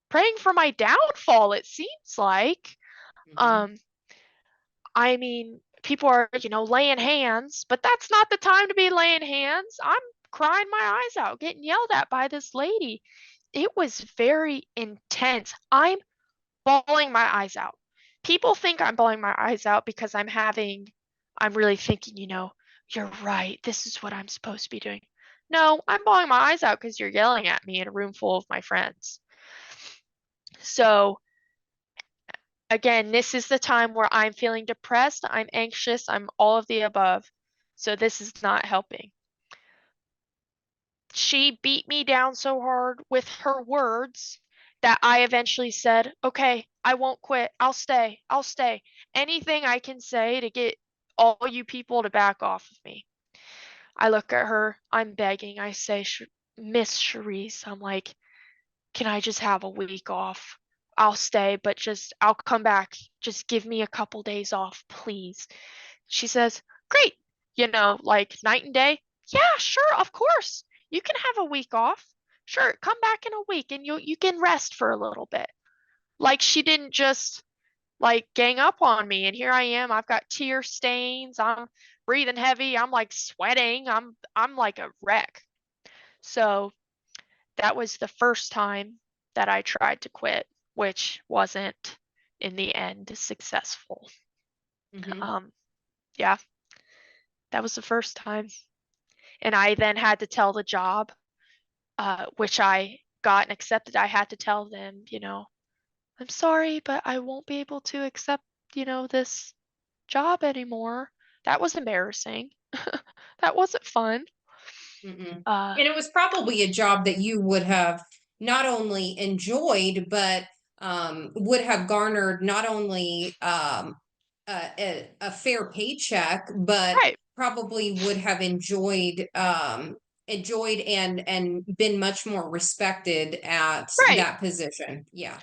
praying for my downfall, it seems like. Hmm. Um, I mean, people are, laying hands, but that's not the time to be laying hands. I'm crying my eyes out, getting yelled at by this lady. It was very intense. I'm bawling my eyes out. people think I'm bawling my eyes out because I'm really thinking, you're right. This is what I'm supposed to be doing. No, I'm bawling my eyes out because you're yelling at me in a room full of my friends. So again, this is the time where I'm feeling depressed, I'm anxious, I'm all of the above. So this is not helping. She beat me down so hard with her words that I eventually said, okay, I won't quit. I'll stay. I'll stay. Anything I can say to get all you people to back off of me. I look at her. I'm begging. I say, Miss Charisse, I'm like, can I just have a week off? I'll stay, but I'll come back. Just give me a couple days off, please. She says, great. Like night and day. Yeah, sure, of course. You can have a week off. Sure, come back in a week and you can rest for a little bit. Like she didn't just like gang up on me, and here I am. I've got tear stains. I'm breathing heavy. I'm like sweating. I'm like a wreck. So that was the first time that I tried to quit, which wasn't in the end successful. Mm-hmm. Yeah, that was the first time. And I then had to tell the job, which I got and accepted. I had to tell them, I'm sorry, but I won't be able to accept, this job anymore. That was embarrassing. That wasn't fun. Mm-mm. Uh, And it was probably a job that you would have not only enjoyed, but would have garnered not only a fair paycheck, but right, probably would have enjoyed and been much more respected at right. that position. Yeah.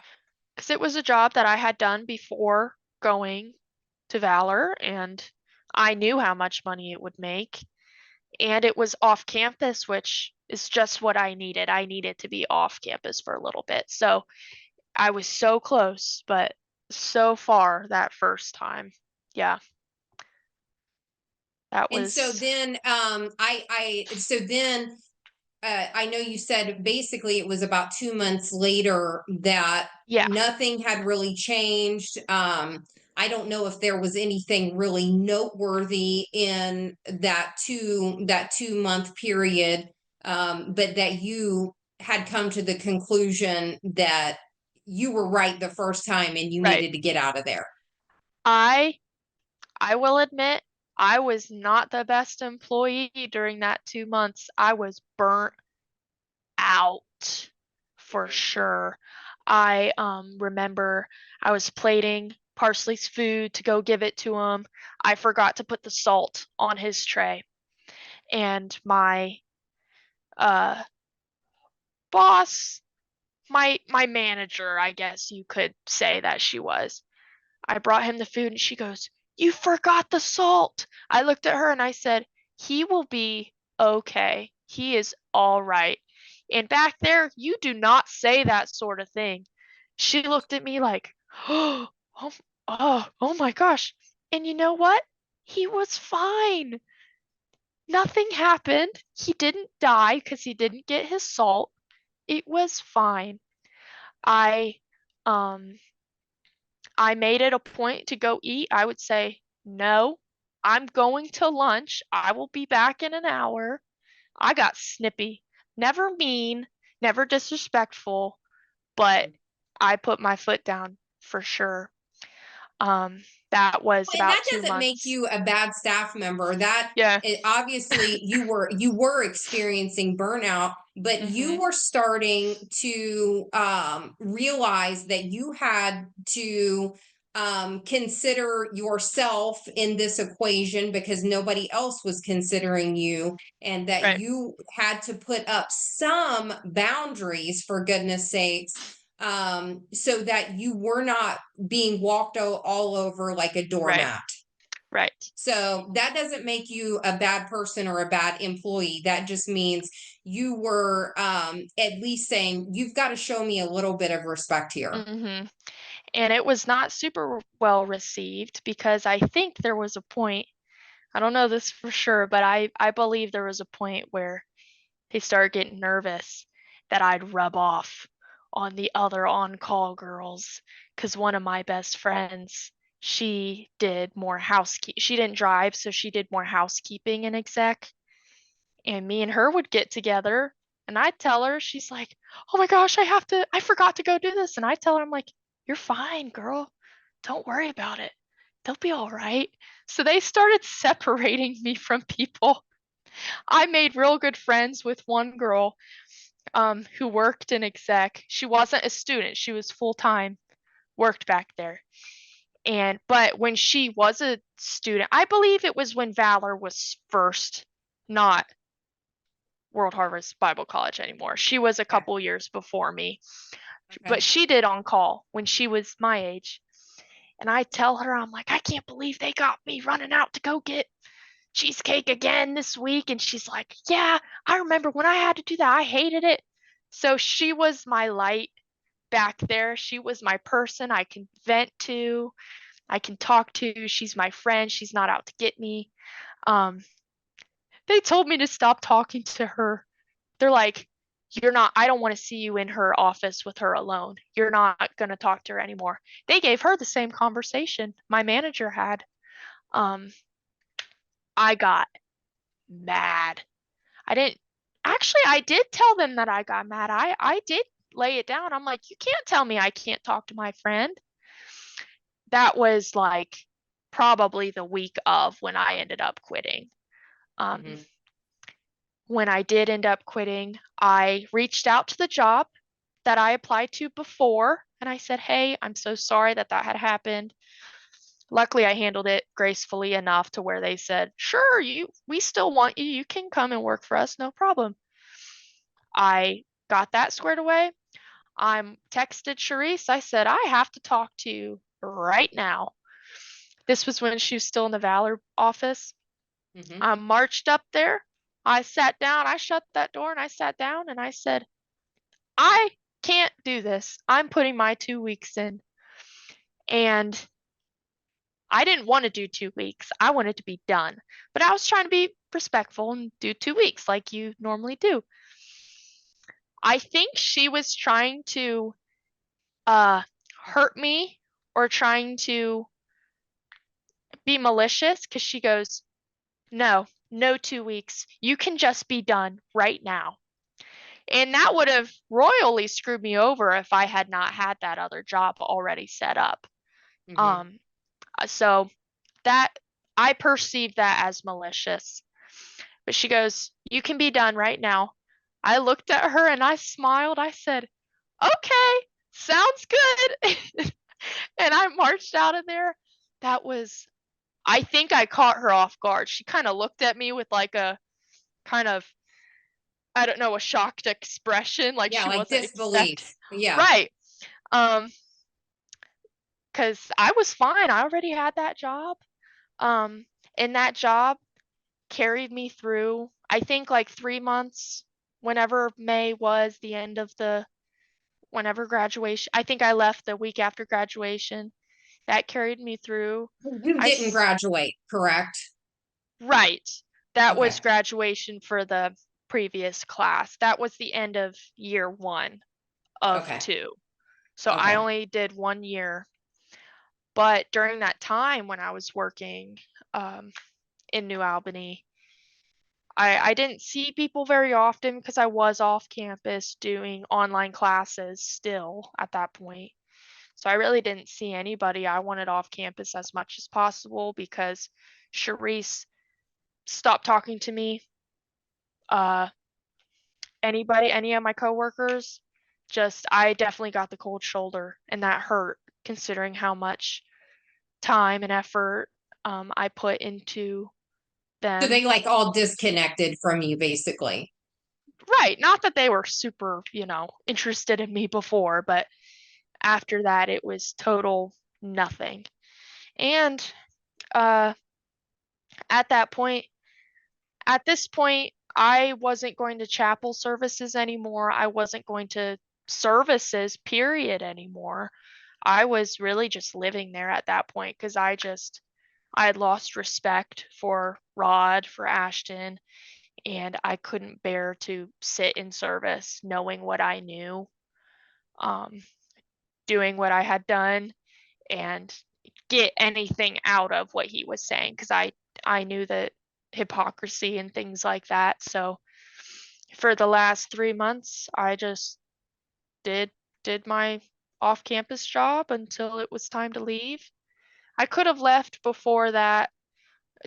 Because it was a job that I had done before going to Valor, and I knew how much money it would make. And it was off campus, which is just what I needed. I needed to be off campus for a little bit. So I was so close, but so far that first time. Yeah, that And so was, then I know you said basically it was about 2 months later that yeah, nothing had really changed. I don't know if there was anything really noteworthy in that 2 month period, but that you had come to the conclusion that you were right the first time and you right. needed to get out of there. I I will admit I was not the best employee during that 2 months. I was burnt out for sure. I remember I was plating Parsley's food to go give it to him. I forgot to put the salt on his tray. And my uh boss, my manager, I guess you could say that she was. I brought him the food and she goes, "You forgot the salt." I looked at her and I said, "He will be okay. He is all right." And back there, you do not say that sort of thing. She looked at me like, "Oh, oh my gosh." And you know what? He was fine. Nothing happened. He didn't die because he didn't get his salt. It was fine. I um I made it a point to go eat. I would say, no, I'm going to lunch. I will be back in an hour. I got snippy. Never mean, never disrespectful, but I put my foot down for sure. Um, that was And about that two doesn't make months. you a bad staff member. That Yeah. obviously you were experiencing burnout, but you Mhm. were starting to realize that you had to consider yourself in this equation because nobody else was considering you, and that Right. you had to put up some boundaries for goodness sakes, so that you were not being walked all over like a Right. doormat. Right. So that doesn't make you a bad person or a bad employee. That just means you were at least saying, you've got to show me a little bit of respect here. Mhm. And it was not super well received because I think there was a point, I don't know this for sure, but I believe there was a point where he started getting nervous that I'd rub off on the other on-call girls because one of my best friends, she did more housekeeping. She didn't drive, so she did more housekeeping in exec. And me and her would get together and I'd tell her, she's like, "Oh my gosh, I forgot to go do this." And I tell her, I'm like, "You're fine, girl. Don't worry about it. They'll be all right." So they started separating me from people. I made real good friends with one girl who worked in exec. She wasn't a student, she was full-time, worked back there. But when she was a student, I believe it was when Valor was first, not World Harvest Bible College anymore. She was a Okay. couple years before me, but Okay. she did on call when she was my age. And I tell her, I'm like, "I can't believe they got me running out to go get cheesecake again this week." And she's like, "Yeah, I remember when I had to do that. I hated it." So she was my light back there. She was my person I can vent to, I can talk to. She's my friend. She's not out to get me. Um, they told me to stop talking to her. They're like, I don't want to see you in her office with her alone. You're not going to talk to her anymore. They gave her the same conversation my manager had. Um, I got mad. I didn't actually, I did tell them that I got mad. I did lay it down. I'm like, "You can't tell me I can't talk to my friend." That was like probably the week of when I ended up quitting. Um, Hmm. when I did end up quitting, I reached out to the job that I applied to before and I said, "Hey, I'm so sorry that that had happened." Luckily, I handled it gracefully enough to where they said, "Sure, we still want you. You can come and work for us, no problem." I got that squared away. I'm texted Charisse. I said, "I have to talk to you right now." This was when she was still in the Valor office. Hmm. I marched up there. I sat down. I shut that door and I sat down and I said, "I can't do this. I'm putting my 2 weeks in." And I didn't want to do 2 weeks. I wanted to be done. But I was trying to be respectful and do 2 weeks like you normally do. I think she was trying to uh, hurt me or trying to be malicious because she goes, "No, no 2 weeks. You can just be done right now." And that would have royally screwed me over if I had not had that other job already set up. Hmm. Um, so that I perceived that as malicious. But she goes, "You can be done right now." I looked at her and I smiled. I said, "Okay, sounds good." And I marched out of there. That was, I think I caught her off guard. She kind of looked at me with like a kind of, I don't know, a shocked expression, like Yeah, she like wasn't expect. disbelief. Yeah. Right. Um, because I was fine. I already had that job. Um, and that job carried me through, I think, like 3 months, whenever May was the end of whenever graduation. I think I left the week after graduation. That carried me through. You I, didn't graduate, correct? right. That Okay. was graduation for the previous class. That was the end of year one of Okay. two. So I Okay. only did 1 year. But during that time when I was working um, in New Albany, I didn't see people very often because I was off campus doing online classes still at that point. So I really didn't see anybody. I wanted off campus as much as possible because Charisse stopped talking to me. Uh, any of my coworkers, just I definitely got the cold shoulder, and that hurt considering how much time and effort I put into So them. they like all disconnected from you, basically. Right. Not that they were super, interested in me before, but after that, it was total nothing. And uh, at that point, at this point, I wasn't going to chapel services anymore. I wasn't going to services, period, anymore. I was really just living there at that point because I had lost respect for Rod, for Ashton, and I couldn't bear to sit in service knowing what I knew. um, doing what I had done and get anything out of what he was saying, because I knew that hypocrisy and things like that. So for the last 3 months, I just did my off-campus job until it was time to leave. I could have left before that.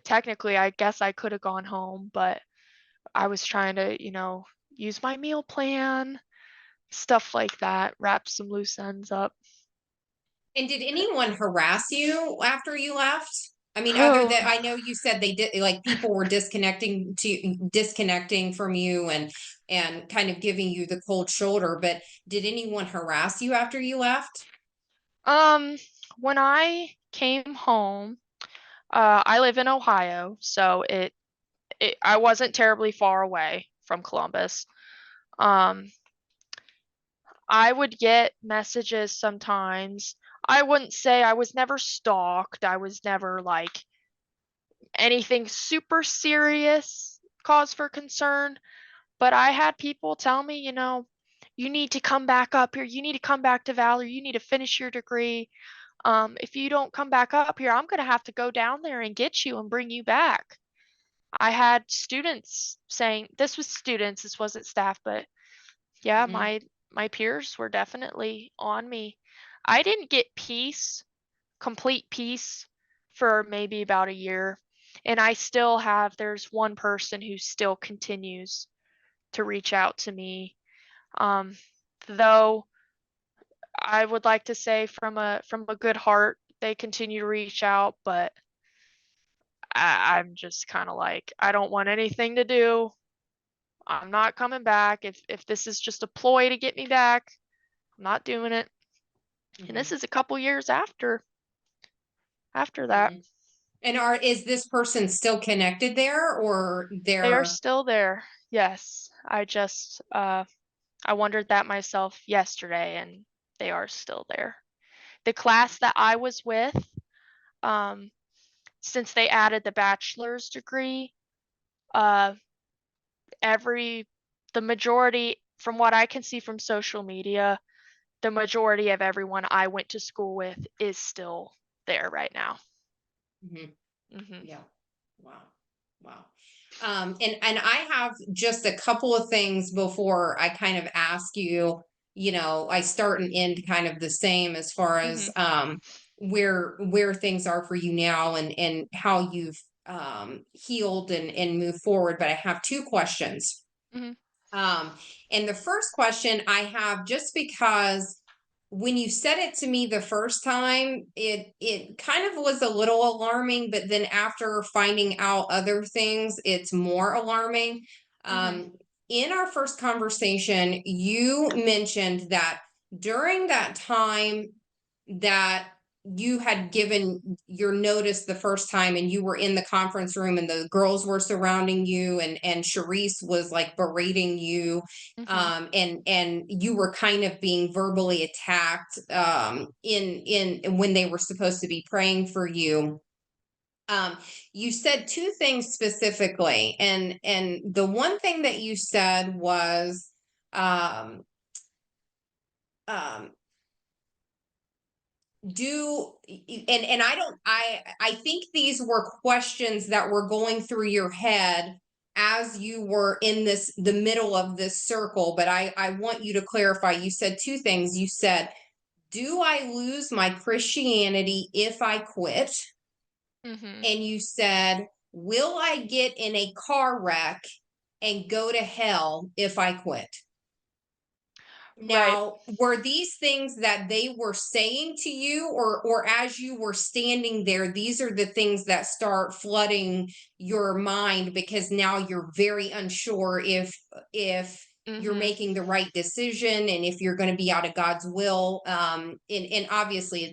Technically, I guess I could have gone home, but I was trying to, use my meal plan, stuff like that, wrap some loose ends up. And did anyone harass you after you left? I mean, other than Oh, I know you said they did, like people were disconnecting from you and kind of giving you the cold shoulder, but did anyone harass you after you left? um, when I came home, I live in Ohio, so I wasn't terribly far away from Columbus. Um, I would get messages sometimes. I wouldn't say I was never stalked. I was never like anything super serious cause for concern, but I had people tell me, you need to come back up here. You need to come back to Valor. You need to finish your degree. If you don't come back up here, I'm going to have to go down there and get you and bring you back. I had students saying, this was students, this wasn't staff, but yeah, Hmm. my peers were definitely on me. I didn't get complete peace for maybe about a year. And there's one person who still continues to reach out to me. Um, though I would like to say from a good heart, they continue to reach out, but I'm just kind of like, I don't want anything to do. I'm not coming back. If this is just a ploy to get me back, I'm not doing it. And this Hmm. is a couple years after that. Hmm. And is this person still connected there or They are they're still there. Yes. I wondered that myself yesterday, and they are still there. The class that I was with, um, since they added the bachelor's degree, uh, every the majority, from what I can see from social media, the majority of everyone I went to school with is still there right now. Mhm. Hmm. Yeah. Wow. Wow. And I have just a couple of things before I kind of ask you, I start and end kind of the same as far as Hmm. where things are for you now and how you've healed and moved forward. But I have two questions. Hmm. Um, and the first question I have, just because when you said it to me the first time, it kind of was a little alarming, but then after finding out other things, it's more alarming. Hmm. In our first conversation, you mentioned that during that time that you had given your notice the first time and you were in the conference room and the girls were surrounding you and Charisse was like berating you, Hmm. and you were kind of being verbally attacked, in when they were supposed to be praying for you. um, you said two things specifically, and the one thing that you said was, um, um, do and I think these were questions that were going through your head as you were in the middle of this circle, but I want you to clarify. You said two things. You said, do I lose my Christianity if I quit? Hmm. And you said, will I get in a car wreck and go to hell if I quit? Right. Now, were these things that they were saying to you, or as you were standing there, these are the things that start flooding your mind because now you're very unsure if you're Hmm. making the right decision and if you're going to be out of God's will. And obviously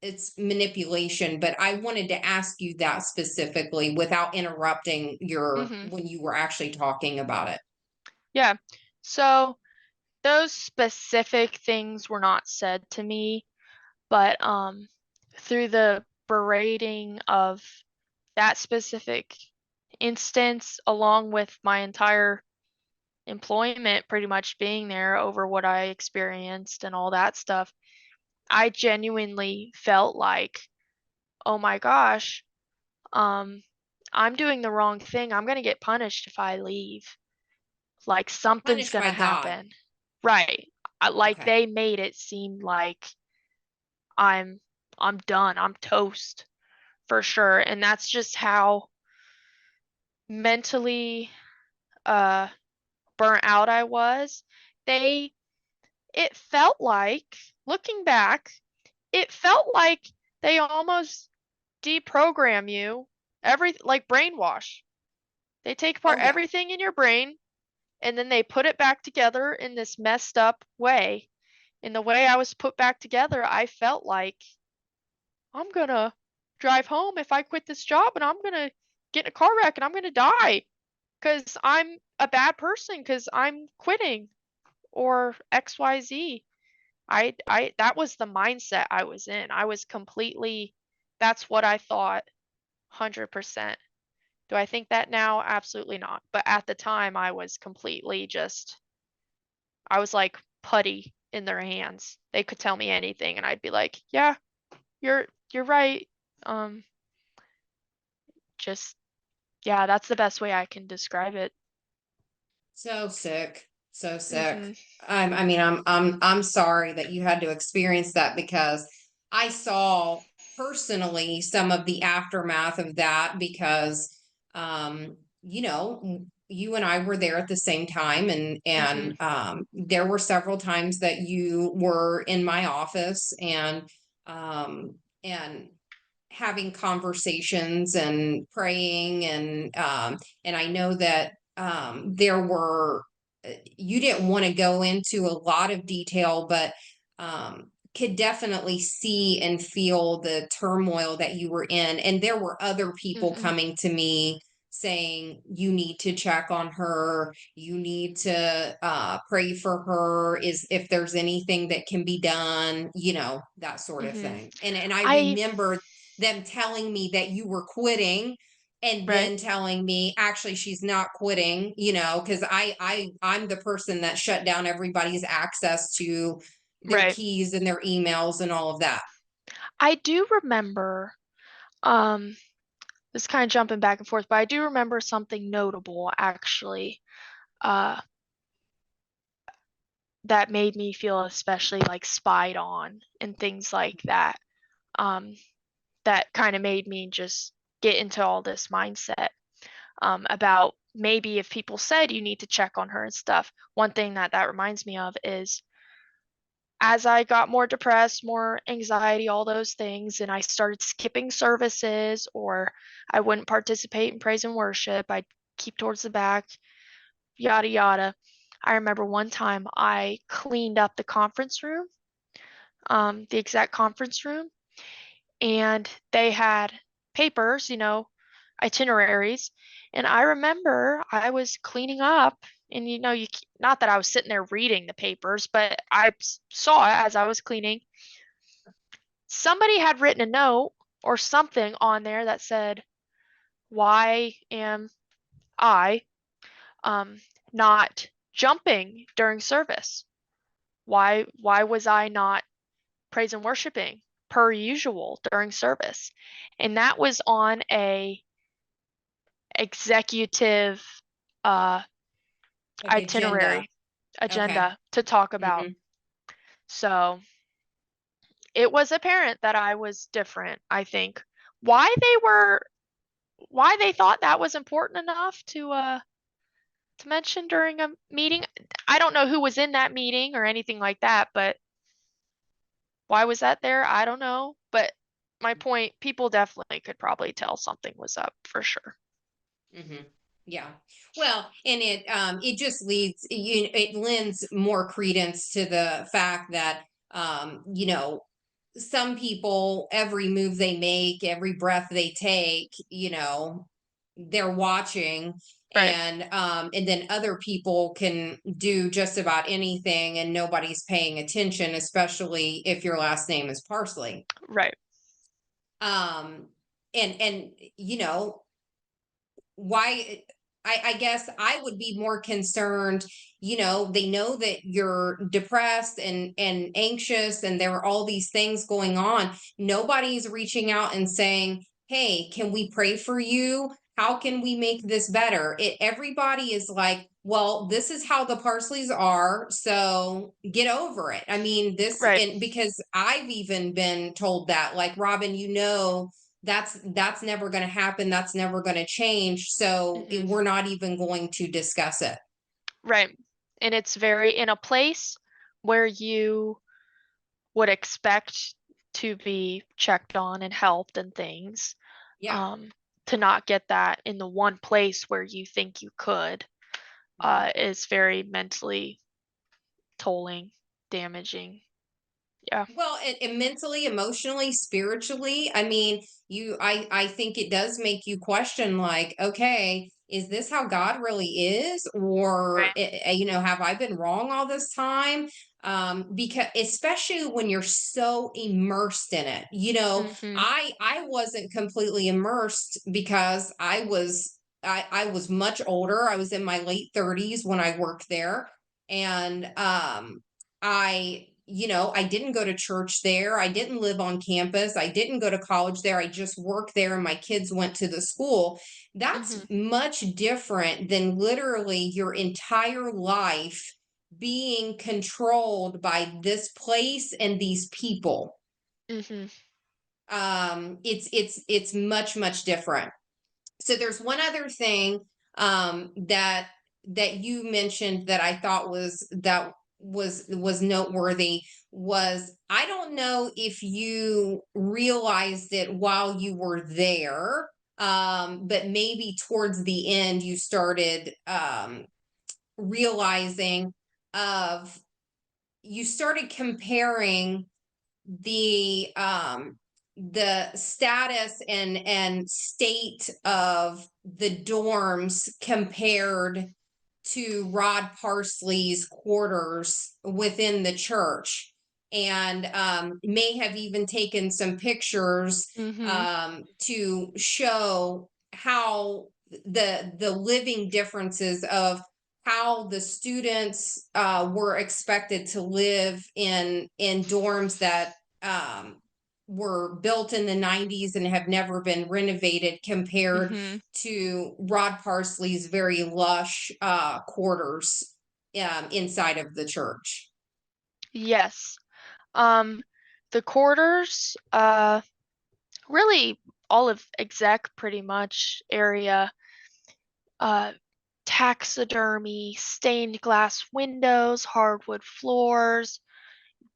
it's manipulation, but I wanted to ask you that specifically without interrupting your Hmm. when you were actually talking about it. Yeah. So those specific things were not said to me, but through the berating of that specific instance, along with my entire employment pretty much being there over what I experienced and all that stuff, I genuinely felt like, oh my gosh, I'm doing the wrong thing. I'm gonna get punished if I leave. Like something's Punished gonna by God. happen. Right. Like Okay. they made it seem like I'm I'm done. I'm toast for sure. And that's just how mentally uh burnt out I was. They it felt like, looking back, it felt like they almost deprogram you, like brainwash. They take apart Oh yeah. everything in your brain and then they put it back together in this messed up way. In the way I was put back together, I felt like I'm gonna drive home if I quit this job and I'm gonna get in a car wreck and I'm gonna die because I'm a bad person because I'm quitting or XYZ. That was the mindset I was in. I was completely, that's what I thought, 100%. Do I think that now? Absolutely not. But at the time, I was completely just, I was like putty in their hands. They could tell me anything and I'd be like, yeah, you're right. Um, just yeah, that's the best way I can describe it. So sick. So sick. Mhm. I'm sorry that you had to experience that because I saw personally some of the aftermath of that because you know, you and I were there at the same time and Mhm. there were several times that you were in my office and having conversations and praying and I know that there were you didn't want to go into a lot of detail, but could definitely see and feel the turmoil that you were in. And there were other people Mhm. coming to me saying, you need to check on her. You need to pray for her. Is if there's anything that can be done, you know, that sort of Mhm. thing. And I I remember them telling me that you were quitting and right. then telling me actually she's not quitting, you know, because I'm the person that shut down everybody's access to their Right. keys and their emails and all of that. I do remember um this kind of jumping back and forth, but I do remember something notable actually uh that made me feel especially like spied on and things like that. Um that kind of made me just get into all this mindset about maybe if people said you need to check on her and stuff. One thing that reminds me of is as I got more depressed, more anxiety, all those things, and I started skipping services or I wouldn't participate in praise and worship, I'd keep towards the back, yada, yada. I remember one time I cleaned up the conference room, the exact conference room, and they had papers, itineraries. And I remember I was cleaning up, and not that I was sitting there reading the papers, but I saw it as I was cleaning. Somebody had written a note or something on there that said, "Why am I um, not jumping during service? Why was I not praise and worshiping per usual during service?" And that was on a executive uh, Like agenda. itinerary Okay. agenda to talk about. Hmm. So it was apparent that I was different, I think. Why they thought that was important enough to mention during a meeting. I don't know who was in that meeting or anything like that, but why was that there? I don't know. But my point, people definitely could probably tell something was up for sure. Hmm. Yeah. Well, and it just it lends more credence to the fact that you know, some people, every move they make, every breath they take, you know, they're watching. Right. And then other people can do just about anything and nobody's paying attention, especially if your last name is Parsley. Right. um and you know, why? I guess I would be more concerned, they know that you're depressed and anxious and there are all these things going on. Nobody's reaching out and saying, "Hey, can we pray for you? How can we make this better?" Everybody is like, "Well, this is how the Parsleys are, so get over it." I mean, Right. and because I've even been told that, like, "Robin, that's never going to happen, that's never going to change, so Hmm. we're not even going to discuss it." Right. And it's very in a place where you would expect to be checked on and helped and things. Yeah. Um, to not get that in the one place where you think you could, Mhm. is very mentally tolling, damaging. Yeah. Well, and mentally, emotionally, spiritually, I mean, I think it does make you question, like, okay, is this how God really is? Or, Right. have I been wrong all this time? Because especially when you're so immersed in it, Mm-hmm. I wasn't completely immersed because I was much older. I was in my late 30s when I worked there. And I didn't go to church there. I didn't live on campus. I didn't go to college there. I just worked there and my kids went to the school. That's Mm-hmm. much different than literally your entire life being controlled by this place and these people. Mm-hmm. It's much different. So there's one other thing that you mentioned that I thought was noteworthy. Was I don't know if you realized it while you were there, but maybe towards the end you started realizing of you started comparing the status and state of the dorms compared to Rod Parsley's quarters within the church, and may have even taken some pictures Mm-hmm. to show how the living differences of how the students were expected to live in dorms that um, were built in the 90s and have never been renovated compared Mm-hmm. to Rod Parsley's very lush quarters inside of the church. Yes. Um, the quarters, really all of exec pretty much area, uh, taxidermy, stained glass windows, hardwood floors,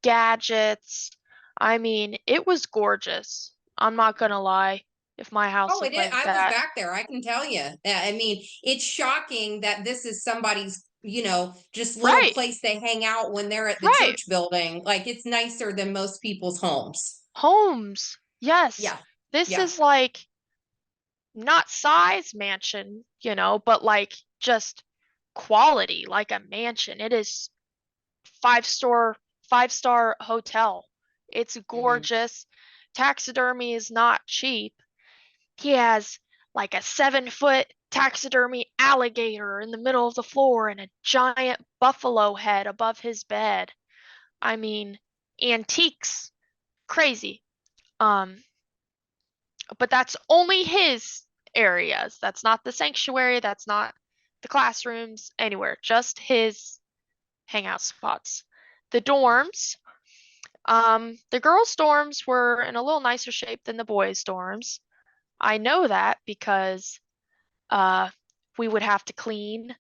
gadgets. I mean, it was gorgeous. I'm not gonna lie, if my house Oh, it looked is. like I was that. back there. I can tell you. I mean, it's shocking that this is somebody's, just little Right, place they hang out when they're at the right. church building. Like it's nicer than most people's homes. Homes. Yes. Yeah. This Yeah. is like not size mansion, but like just quality, like a mansion. It is five-star five-star hotel. It's Hmm. gorgeous. Taxidermy is not cheap. He has like a 7-foot taxidermy alligator in the middle of the floor and a giant buffalo head above his bed. I mean, antiques, crazy. Um, but that's only his areas. That's not the sanctuary, that's not the classrooms, anywhere, just his hangout spots. The dorms, the girls' dorms were in a little nicer shape than the boys' dorms. I know that because uh, we would have to clean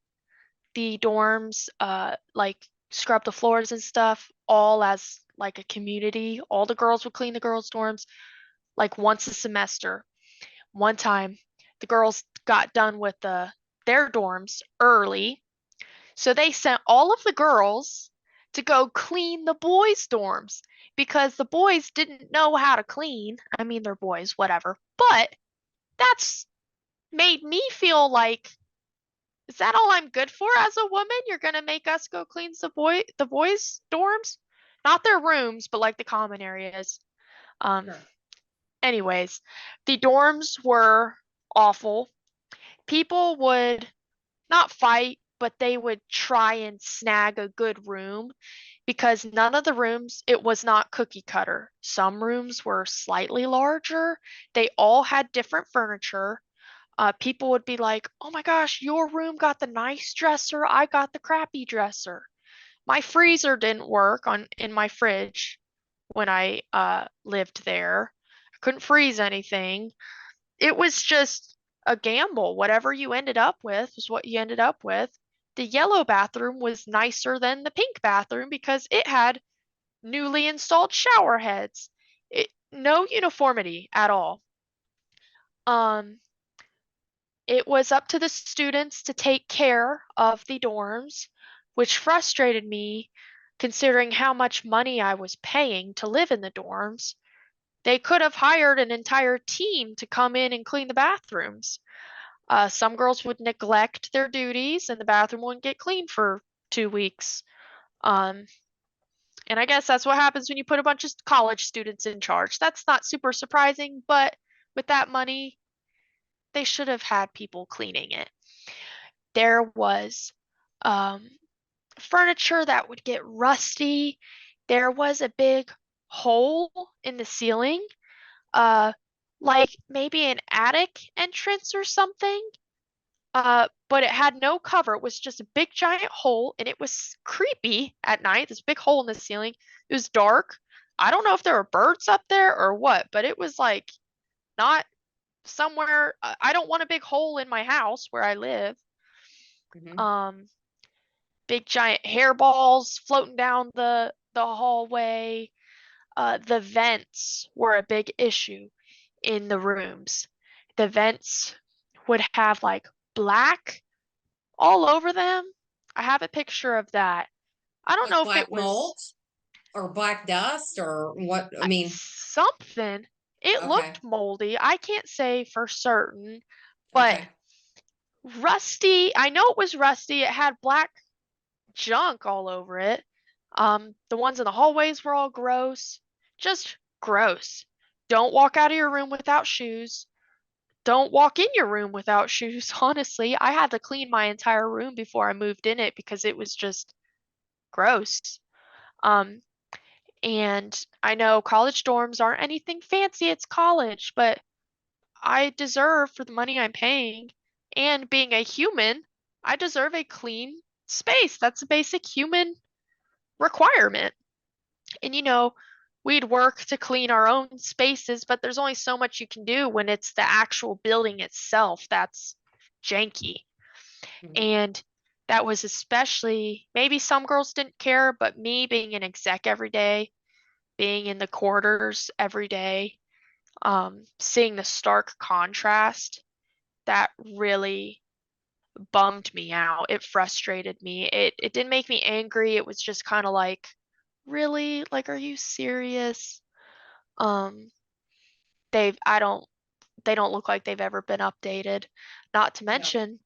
the dorms, like scrub the floors and stuff, all as like a community. All the girls would clean the girls' dorms like once a semester. One time, the girls got done with their dorms early, so they sent all of the girls to go clean the boys' dorms because the boys didn't know how to clean. I mean, they're boys, whatever. But that's made me feel like, is that all I'm good for as a woman? You're gonna make us go clean the boys' dorms? Not their rooms, but like the common areas. Um, Sure. anyways, the dorms were awful. People would not fight, but they would try and snag a good room because none of the rooms, it was not cookie cutter. Some rooms were slightly larger. They all had different furniture. People would be like, "Oh my gosh, your room got the nice dresser. I got the crappy dresser." My freezer didn't work on in my fridge when I lived there. I couldn't freeze anything. It was just a gamble. Whatever you ended up with was what you ended up with. The yellow bathroom was nicer than the pink bathroom because it had newly installed shower heads. No uniformity at all. Um, it was up to the students to take care of the dorms, which frustrated me considering how much money I was paying to live in the dorms. They could have hired an entire team to come in and clean the bathrooms. Some girls would neglect their duties and the bathroom wouldn't get cleaned for 2 weeks. Um, and I guess that's what happens when you put a bunch of college students in charge. That's not super surprising, but with that money, they should have had people cleaning it. There was um, furniture that would get rusty. There was a big hole in the ceiling, uh, like maybe an attic entrance or something. But it had no cover. It was just a big giant hole, and it was creepy at night. This big hole in the ceiling. It was dark. I don't know if there were birds up there or what, but it was like not somewhere. I don't want a big hole in my house where I live. Mm-hmm. Um, Big giant hairballs floating down the hallway. The vents were a big issue in the rooms. The vents would have like black all over them. I have a picture of that. I don't Like know if it black was mold or black dust or what? I mean, something. It okay, looked moldy. I can't say for certain, but okay. rusty. I know it was rusty. It had black junk all over it. The ones in the hallways were all gross. Just gross. Don't walk out of your room without shoes. Don't walk in your room without shoes, honestly. I had to clean my entire room before I moved in it because it was just gross. Um, and I know college dorms aren't anything fancy, it's college, but I deserve for the money I'm paying and being a human, I deserve a clean space. That's a basic human requirement. And we'd work to clean our own spaces, but there's only so much you can do when it's the actual building itself that's janky. Mhm. And that was especially, maybe some girls didn't care, but me being an exec every day, being in the quarters every day, seeing the stark contrast, that really bummed me out. It frustrated me. It didn't make me angry. It was just kind of like, really? Like, are you serious? Um, they've I don't they don't look like they've ever been updated. Not to No. mention,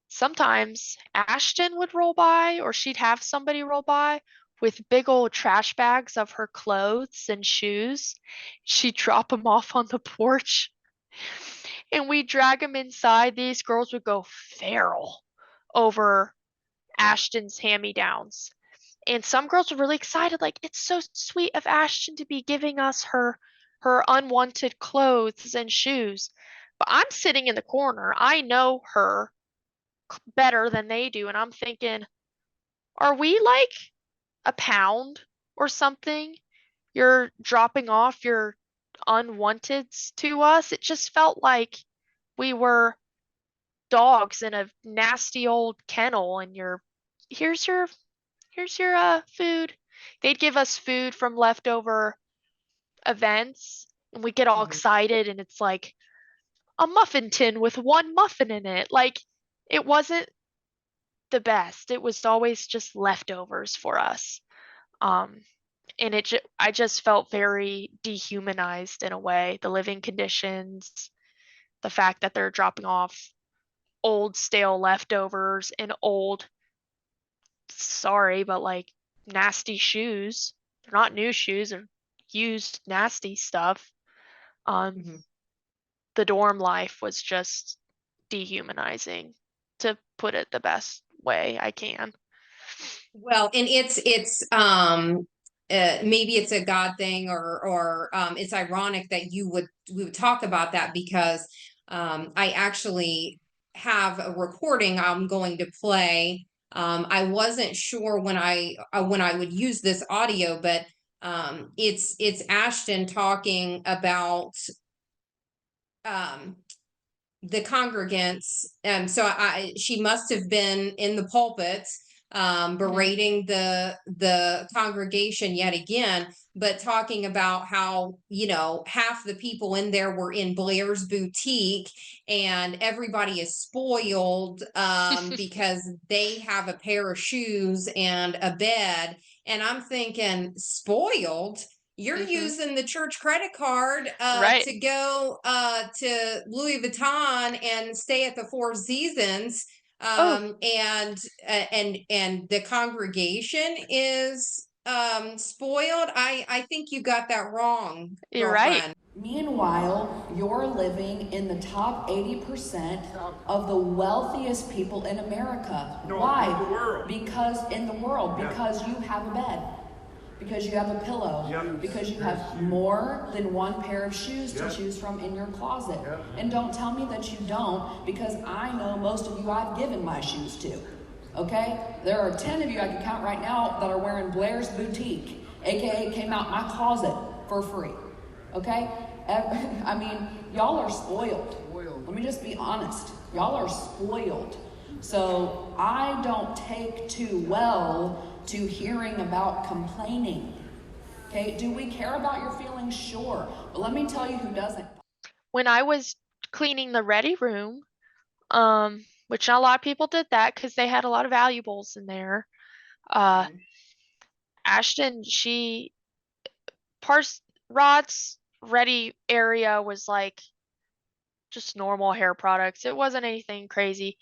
sometimes Ashton would roll by or she'd have somebody roll by with big old trash bags of her clothes and shoes. She'd drop them off on the porch and we'd drag them inside. These girls would go feral over Ashton's hand-me-downs. And some girls were really excited, like, it's so sweet of Ashton to be giving us her unwanted clothes and shoes. But I'm sitting in the corner. I know her better than they do, and I'm thinking, are we like a pound or something? You're dropping off your unwanteds to us. It just felt like we were dogs in a nasty old kennel and here's your here's your food. They'd give us food from leftover events and we get all Mhm. excited and it's like a muffin tin with one muffin in it. Like it wasn't the best. It was always just leftovers for us. Um and I just felt very dehumanized in a way. The living conditions, the fact that they're dropping off old stale leftovers and old, sorry, but like nasty shoes. They're not new shoes, they're used nasty stuff. Um, Mhm. the dorm life was just dehumanizing to put it the best way I can. Well, and maybe it's a God thing, or it's ironic that we would talk about that, because I actually have a recording I'm going to play. I wasn't sure when I would use this audio, but it's Ashton talking about um the congregants. She must have been in the pulpit, berating the congregation yet again, but talking about how, half the people in there were in Blair's boutique, and everybody is spoiled because they have a pair of shoes and a bed. And I'm thinking, spoiled? You're using the church credit card Right. to go to Louis Vuitton and stay at the Four Seasons, Oh, and the congregation is spoiled. I think you got that wrong, you're right. girlfriend. Meanwhile, you're living in the top 80% of the wealthiest people in America. No, Why? in the world. Because in the world, Yeah. because you have a bed, because you have a pillow, Yep. because you have more than one pair of shoes to Yep. choose from in your closet. Yep. And don't tell me that you don't, because I know most of you I've given my shoes to. Okay? There are 10 of you I can count right now that are wearing Blair's boutique, aka came out my closet for free. Okay? I mean, y'all are spoiled. Let me just be honest. Y'all are spoiled. So I don't take too well to hearing about complaining. Okay? Do we care about your feelings? Sure. But let me tell you who doesn't. When I was cleaning the ready room, which not a lot of people did that because they had a lot of valuables in there. Ashton, Rod's ready area was like just normal hair products. It wasn't anything crazy.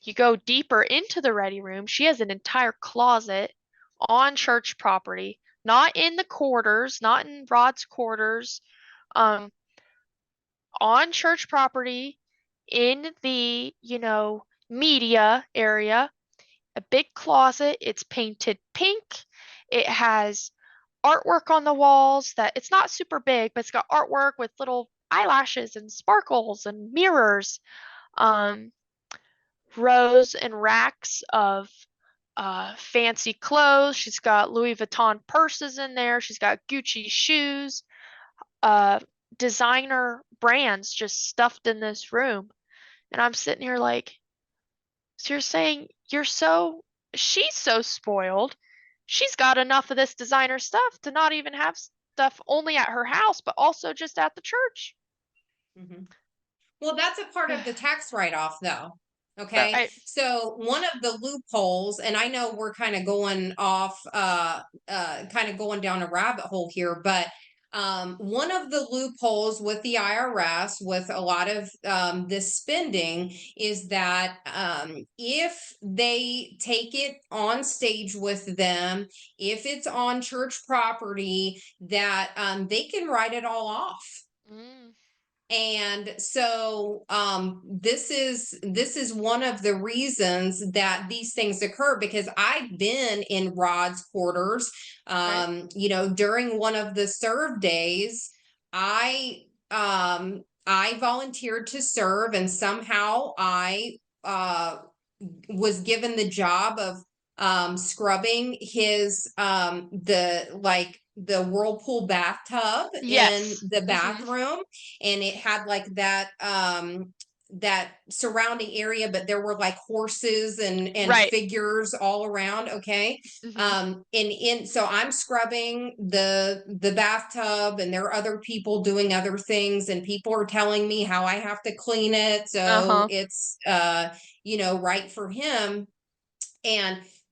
You go deeper into the ready room, she has an entire closet on church property, not in the quarters, not in Rod's quarters, um, on church property in the, media area, a big closet. It's painted pink. It has artwork on the walls that it's not super big, but it's got artwork with little eyelashes and sparkles and mirrors. Um, Rows and racks of fancy clothes. She's got Louis Vuitton purses in there. She's got Gucci shoes, uh, designer brands just stuffed in this room. And I'm sitting here like, so you're saying she's so spoiled. She's got enough of this designer stuff to not even have stuff only at her house, but also just at the church. Mm-hmm. Well, that's a part of the tax write-off, though. Okay. Right. So one of the loopholes, and I know we're kind of going off, kind of going down a rabbit hole here, but one of the loopholes with the IRS, with a lot of this spending, is that if they take it on stage with them, if it's on church property, that they can write it all off. Mm. And so this is one of the reasons that these things occur, because I've been in Rod's quarters. Right. During one of the serve days, I volunteered to serve, and somehow I was given the job of scrubbing his the whirlpool bathtub in Yes. the bathroom. And it had like that surrounding area, but there were like horses and Right. figures all around. Okay. So I'm scrubbing the bathtub, and there are other people doing other things, and people are telling me how I have to clean it, so it's right for him.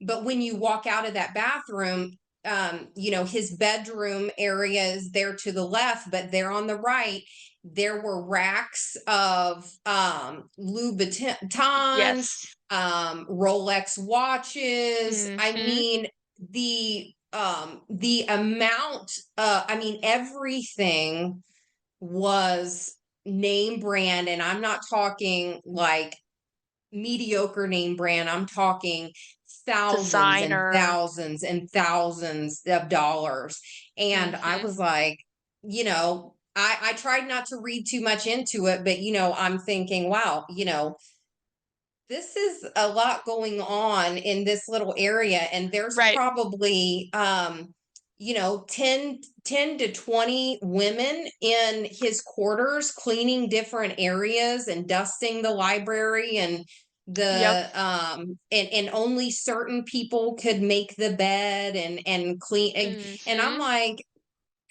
But when you walk out of that bathroom, his bedroom area is there to the left, but there on the right, there were racks of Louboutins, Yes. Rolex watches. I mean, the amount, everything was name brand, and I'm not talking like mediocre name brand. I'm talking thousands and Designer. thousands and thousands of dollars. And I Mm-hmm. was like, I tried not to read too much into it, but I'm thinking, wow, this is a lot going on in this little area, and there's Right. probably 10 to 20 women in his quarters cleaning different areas and dusting the library, and Yep. and only certain people could make the bed and clean, and I'm Mm-hmm. like,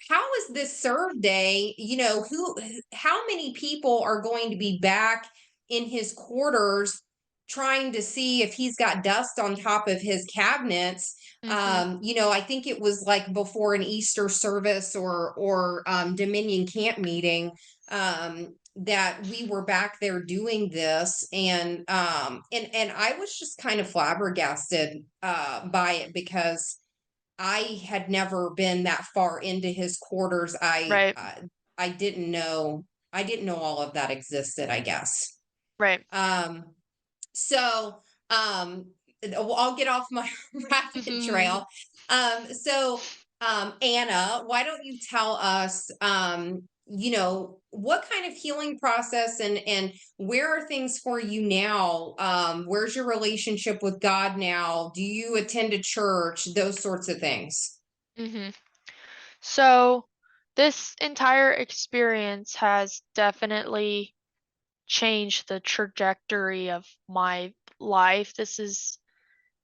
how is this serve day? How many people are going to be back in his quarters trying to see if he's got dust on top of his cabinets? Mm-hmm. I think it was like before an Easter service or Dominion camp meeting, that we were back there doing this, and I was just kind of flabbergasted by it, because I had never been that far into his quarters. Right. I didn't know all of that existed, I guess. Right. Um, so I'll get off my rabbit Mm-hmm. trail. Anna, why don't you tell us, what kind of healing process, and where are things for you now? Where's your relationship with God now? Do you attend a church? Those sorts of things. Mm-hmm. So this entire experience has definitely changed the trajectory of my life. This is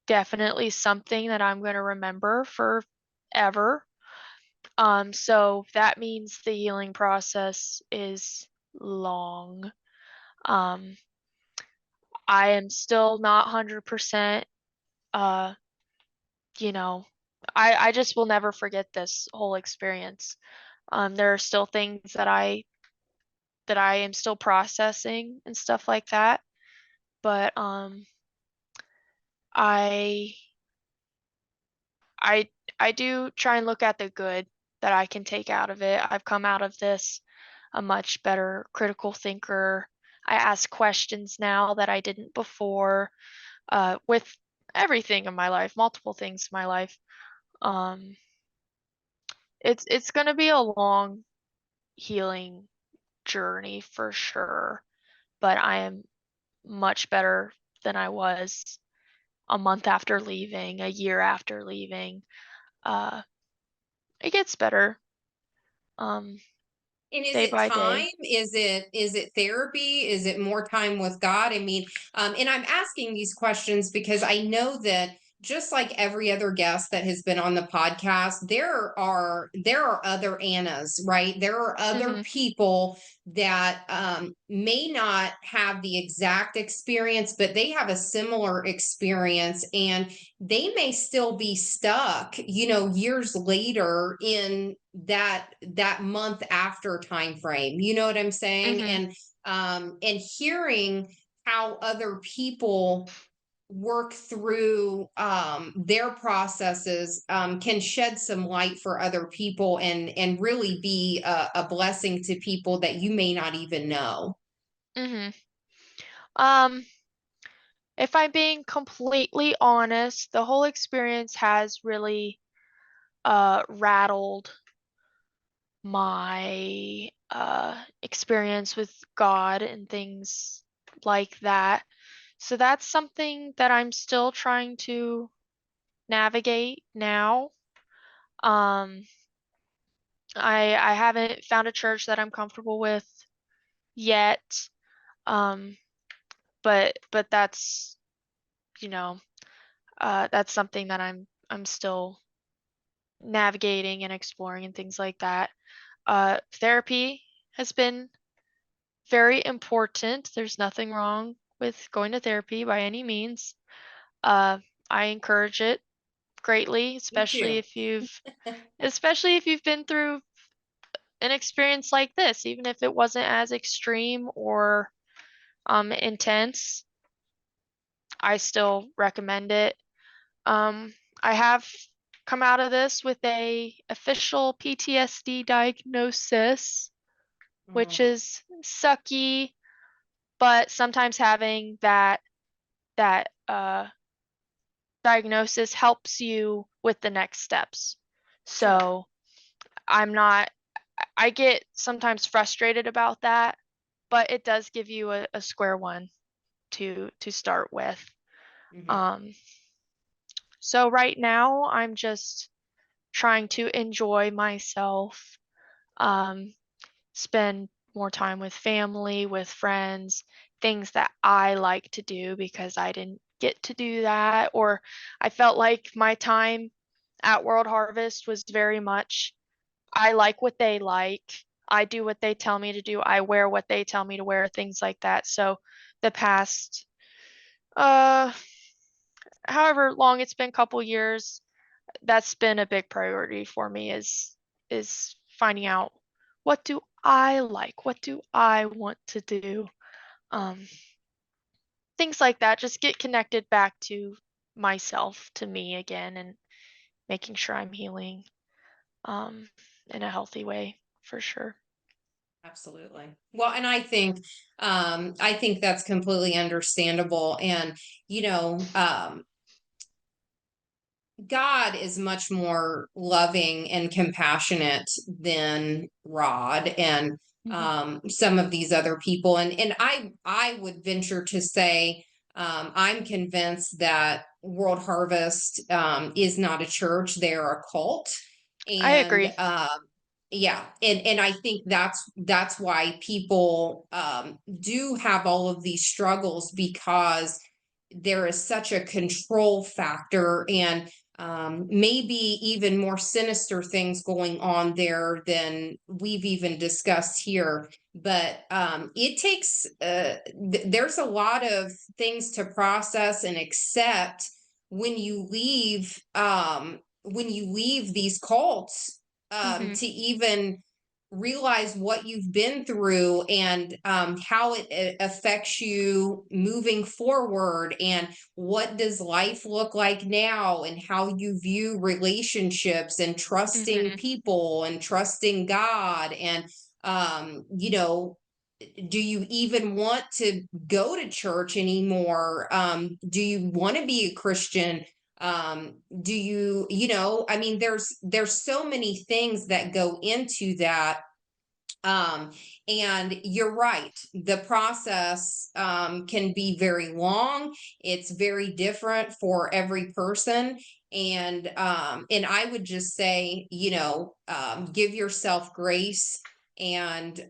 definitely something that I'm going to remember forever. So that means the healing process is long. Um, I am still not 100%, uh, you know, I just will never forget this whole experience. There are still things that I am still processing and stuff like that. But I I I do try and look at the good that I can take out of it. I've come out of this a much better critical thinker. I ask questions now that I didn't before, with everything in my life, multiple things in my life. Um, it's gonna be a long healing journey for sure, but I am much better than I was a month after leaving, a year after leaving. Uh, it gets better, um, And is day it by time? day. Is it therapy? Is it more time with God? I mean, and I'm asking these questions because I know that, just like every other guest that has been on the podcast, there are other Annas, right? There are other Mhm, people that may not have the exact experience, but they have a similar experience, and they may still be stuck, years later in that month after time frame. You know what I'm saying? mhm, And hearing how other people work through their processes can shed some light for other people, and really be a blessing to people that you may not even know. mhm. Um, if I'm being completely honest, the whole experience has really, rattled my, experience with God and things like that. So that's something that I'm still trying to navigate now. Um, I haven't found a church that I'm comfortable with yet. Um, but that's, you know, that's something that I'm still navigating and exploring and things like that. Therapy has been very important. There's nothing wrong with going to therapy by any means. Uh, I encourage it greatly, Me too. especially if you've been through an experience like this, even if it wasn't as extreme or intense. I still recommend it. Um, I have come out of this with a official PTSD diagnosis, which Oh, is sucky, but sometimes having that that diagnosis helps you with the next steps. So I get sometimes frustrated about that, but it does give you a square one to start with. So right now I'm just trying to enjoy myself, spend more time with family, with friends, things that I like to do because I didn't get to do that, or I felt like my time at World Harvest was very much, I like what they like, I do what they tell me to do, I wear what they tell me to wear, things like that. So the past however long it's been, couple years, that's been a big priority for me, is finding out, what do I like, what do I want to do, things like that. Just get connected back to myself, to me again, and making sure I'm healing in a healthy way, for sure. Absolutely. Well, and I think that's completely understandable. And, you know, God is much more loving and compassionate than Rod and some of these other people. And I would venture to say, I'm convinced that World Harvest is not a church; they're a cult. I And agree. yeah, and I think that's why people do have all of these struggles, because there is such a control factor, and maybe even more sinister things going on there than we've even discussed here. But it takes, there's a lot of things to process and accept when you leave these cults, to even realize what you've been through, and how it affects you moving forward, and what does life look like now, and how you view relationships, and trusting people, and trusting God, and you know, do you even want to go to church anymore? Do you want to be a Christian? Do you, I mean, there's so many things that go into that. um and you're right, the process can be very long. It's very different for every person. And I would just say, give yourself grace, and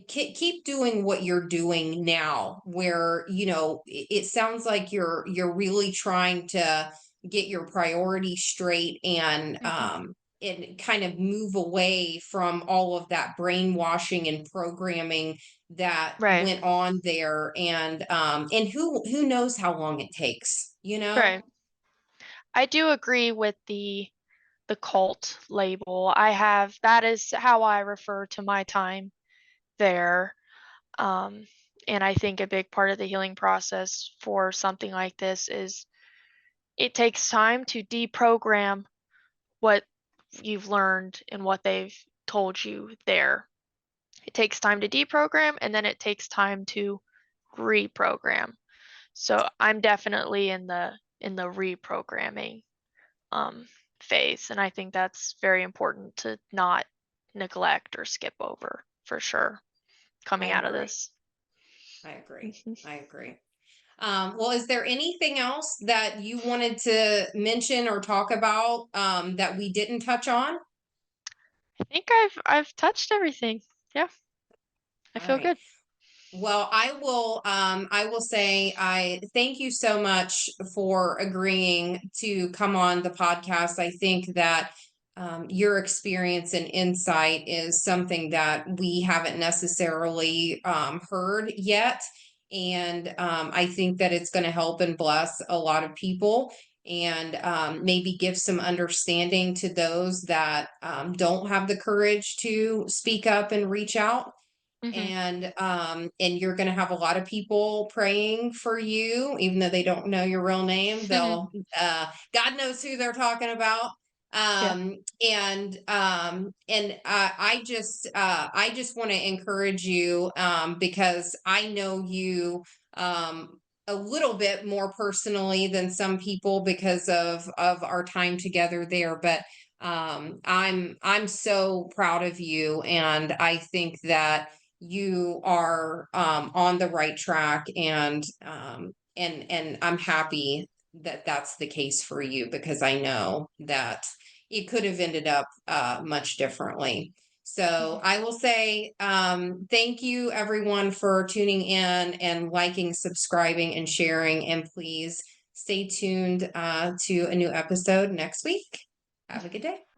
keep doing what you're doing now, where it sounds like you're really trying to get your priorities straight, and kind of move away from all of that brainwashing and programming that Right. went on there. And who knows how long it takes, Right. I do agree with the cult label. That is how I refer to my time there. Um, and I think a big part of the healing process for something like this is, it takes time to deprogram what you've learned and what they've told you there. It takes time to deprogram, and then it takes time to reprogram. So I'm definitely in the reprogramming phase, and I think that's very important to not neglect or skip over, for sure, I coming out of agree. this. I agree. I agree. Well, is there anything else that you wanted to mention or talk about that we didn't touch on? I think I've touched everything. Yeah, I All feel right. good. Well, I will say, I thank you so much for agreeing to come on the podcast. I think that your experience and insight is something that we haven't necessarily heard yet. And I think that it's going to help and bless a lot of people, and maybe give some understanding to those that don't have the courage to speak up and reach out. Hmm. And you're going to have a lot of people praying for you, even though they don't know your real name. They'll God knows who they're talking about. Yeah. I just want to encourage you, because I know you a little bit more personally than some people because of our time together there, but I'm so proud of you, and I think that you are on the right track, and I'm happy that that's the case for you, because I know that it could have ended up much differently. So I will say thank you everyone for tuning in and liking, subscribing, and sharing. And please stay tuned to a new episode next week. Have a good day.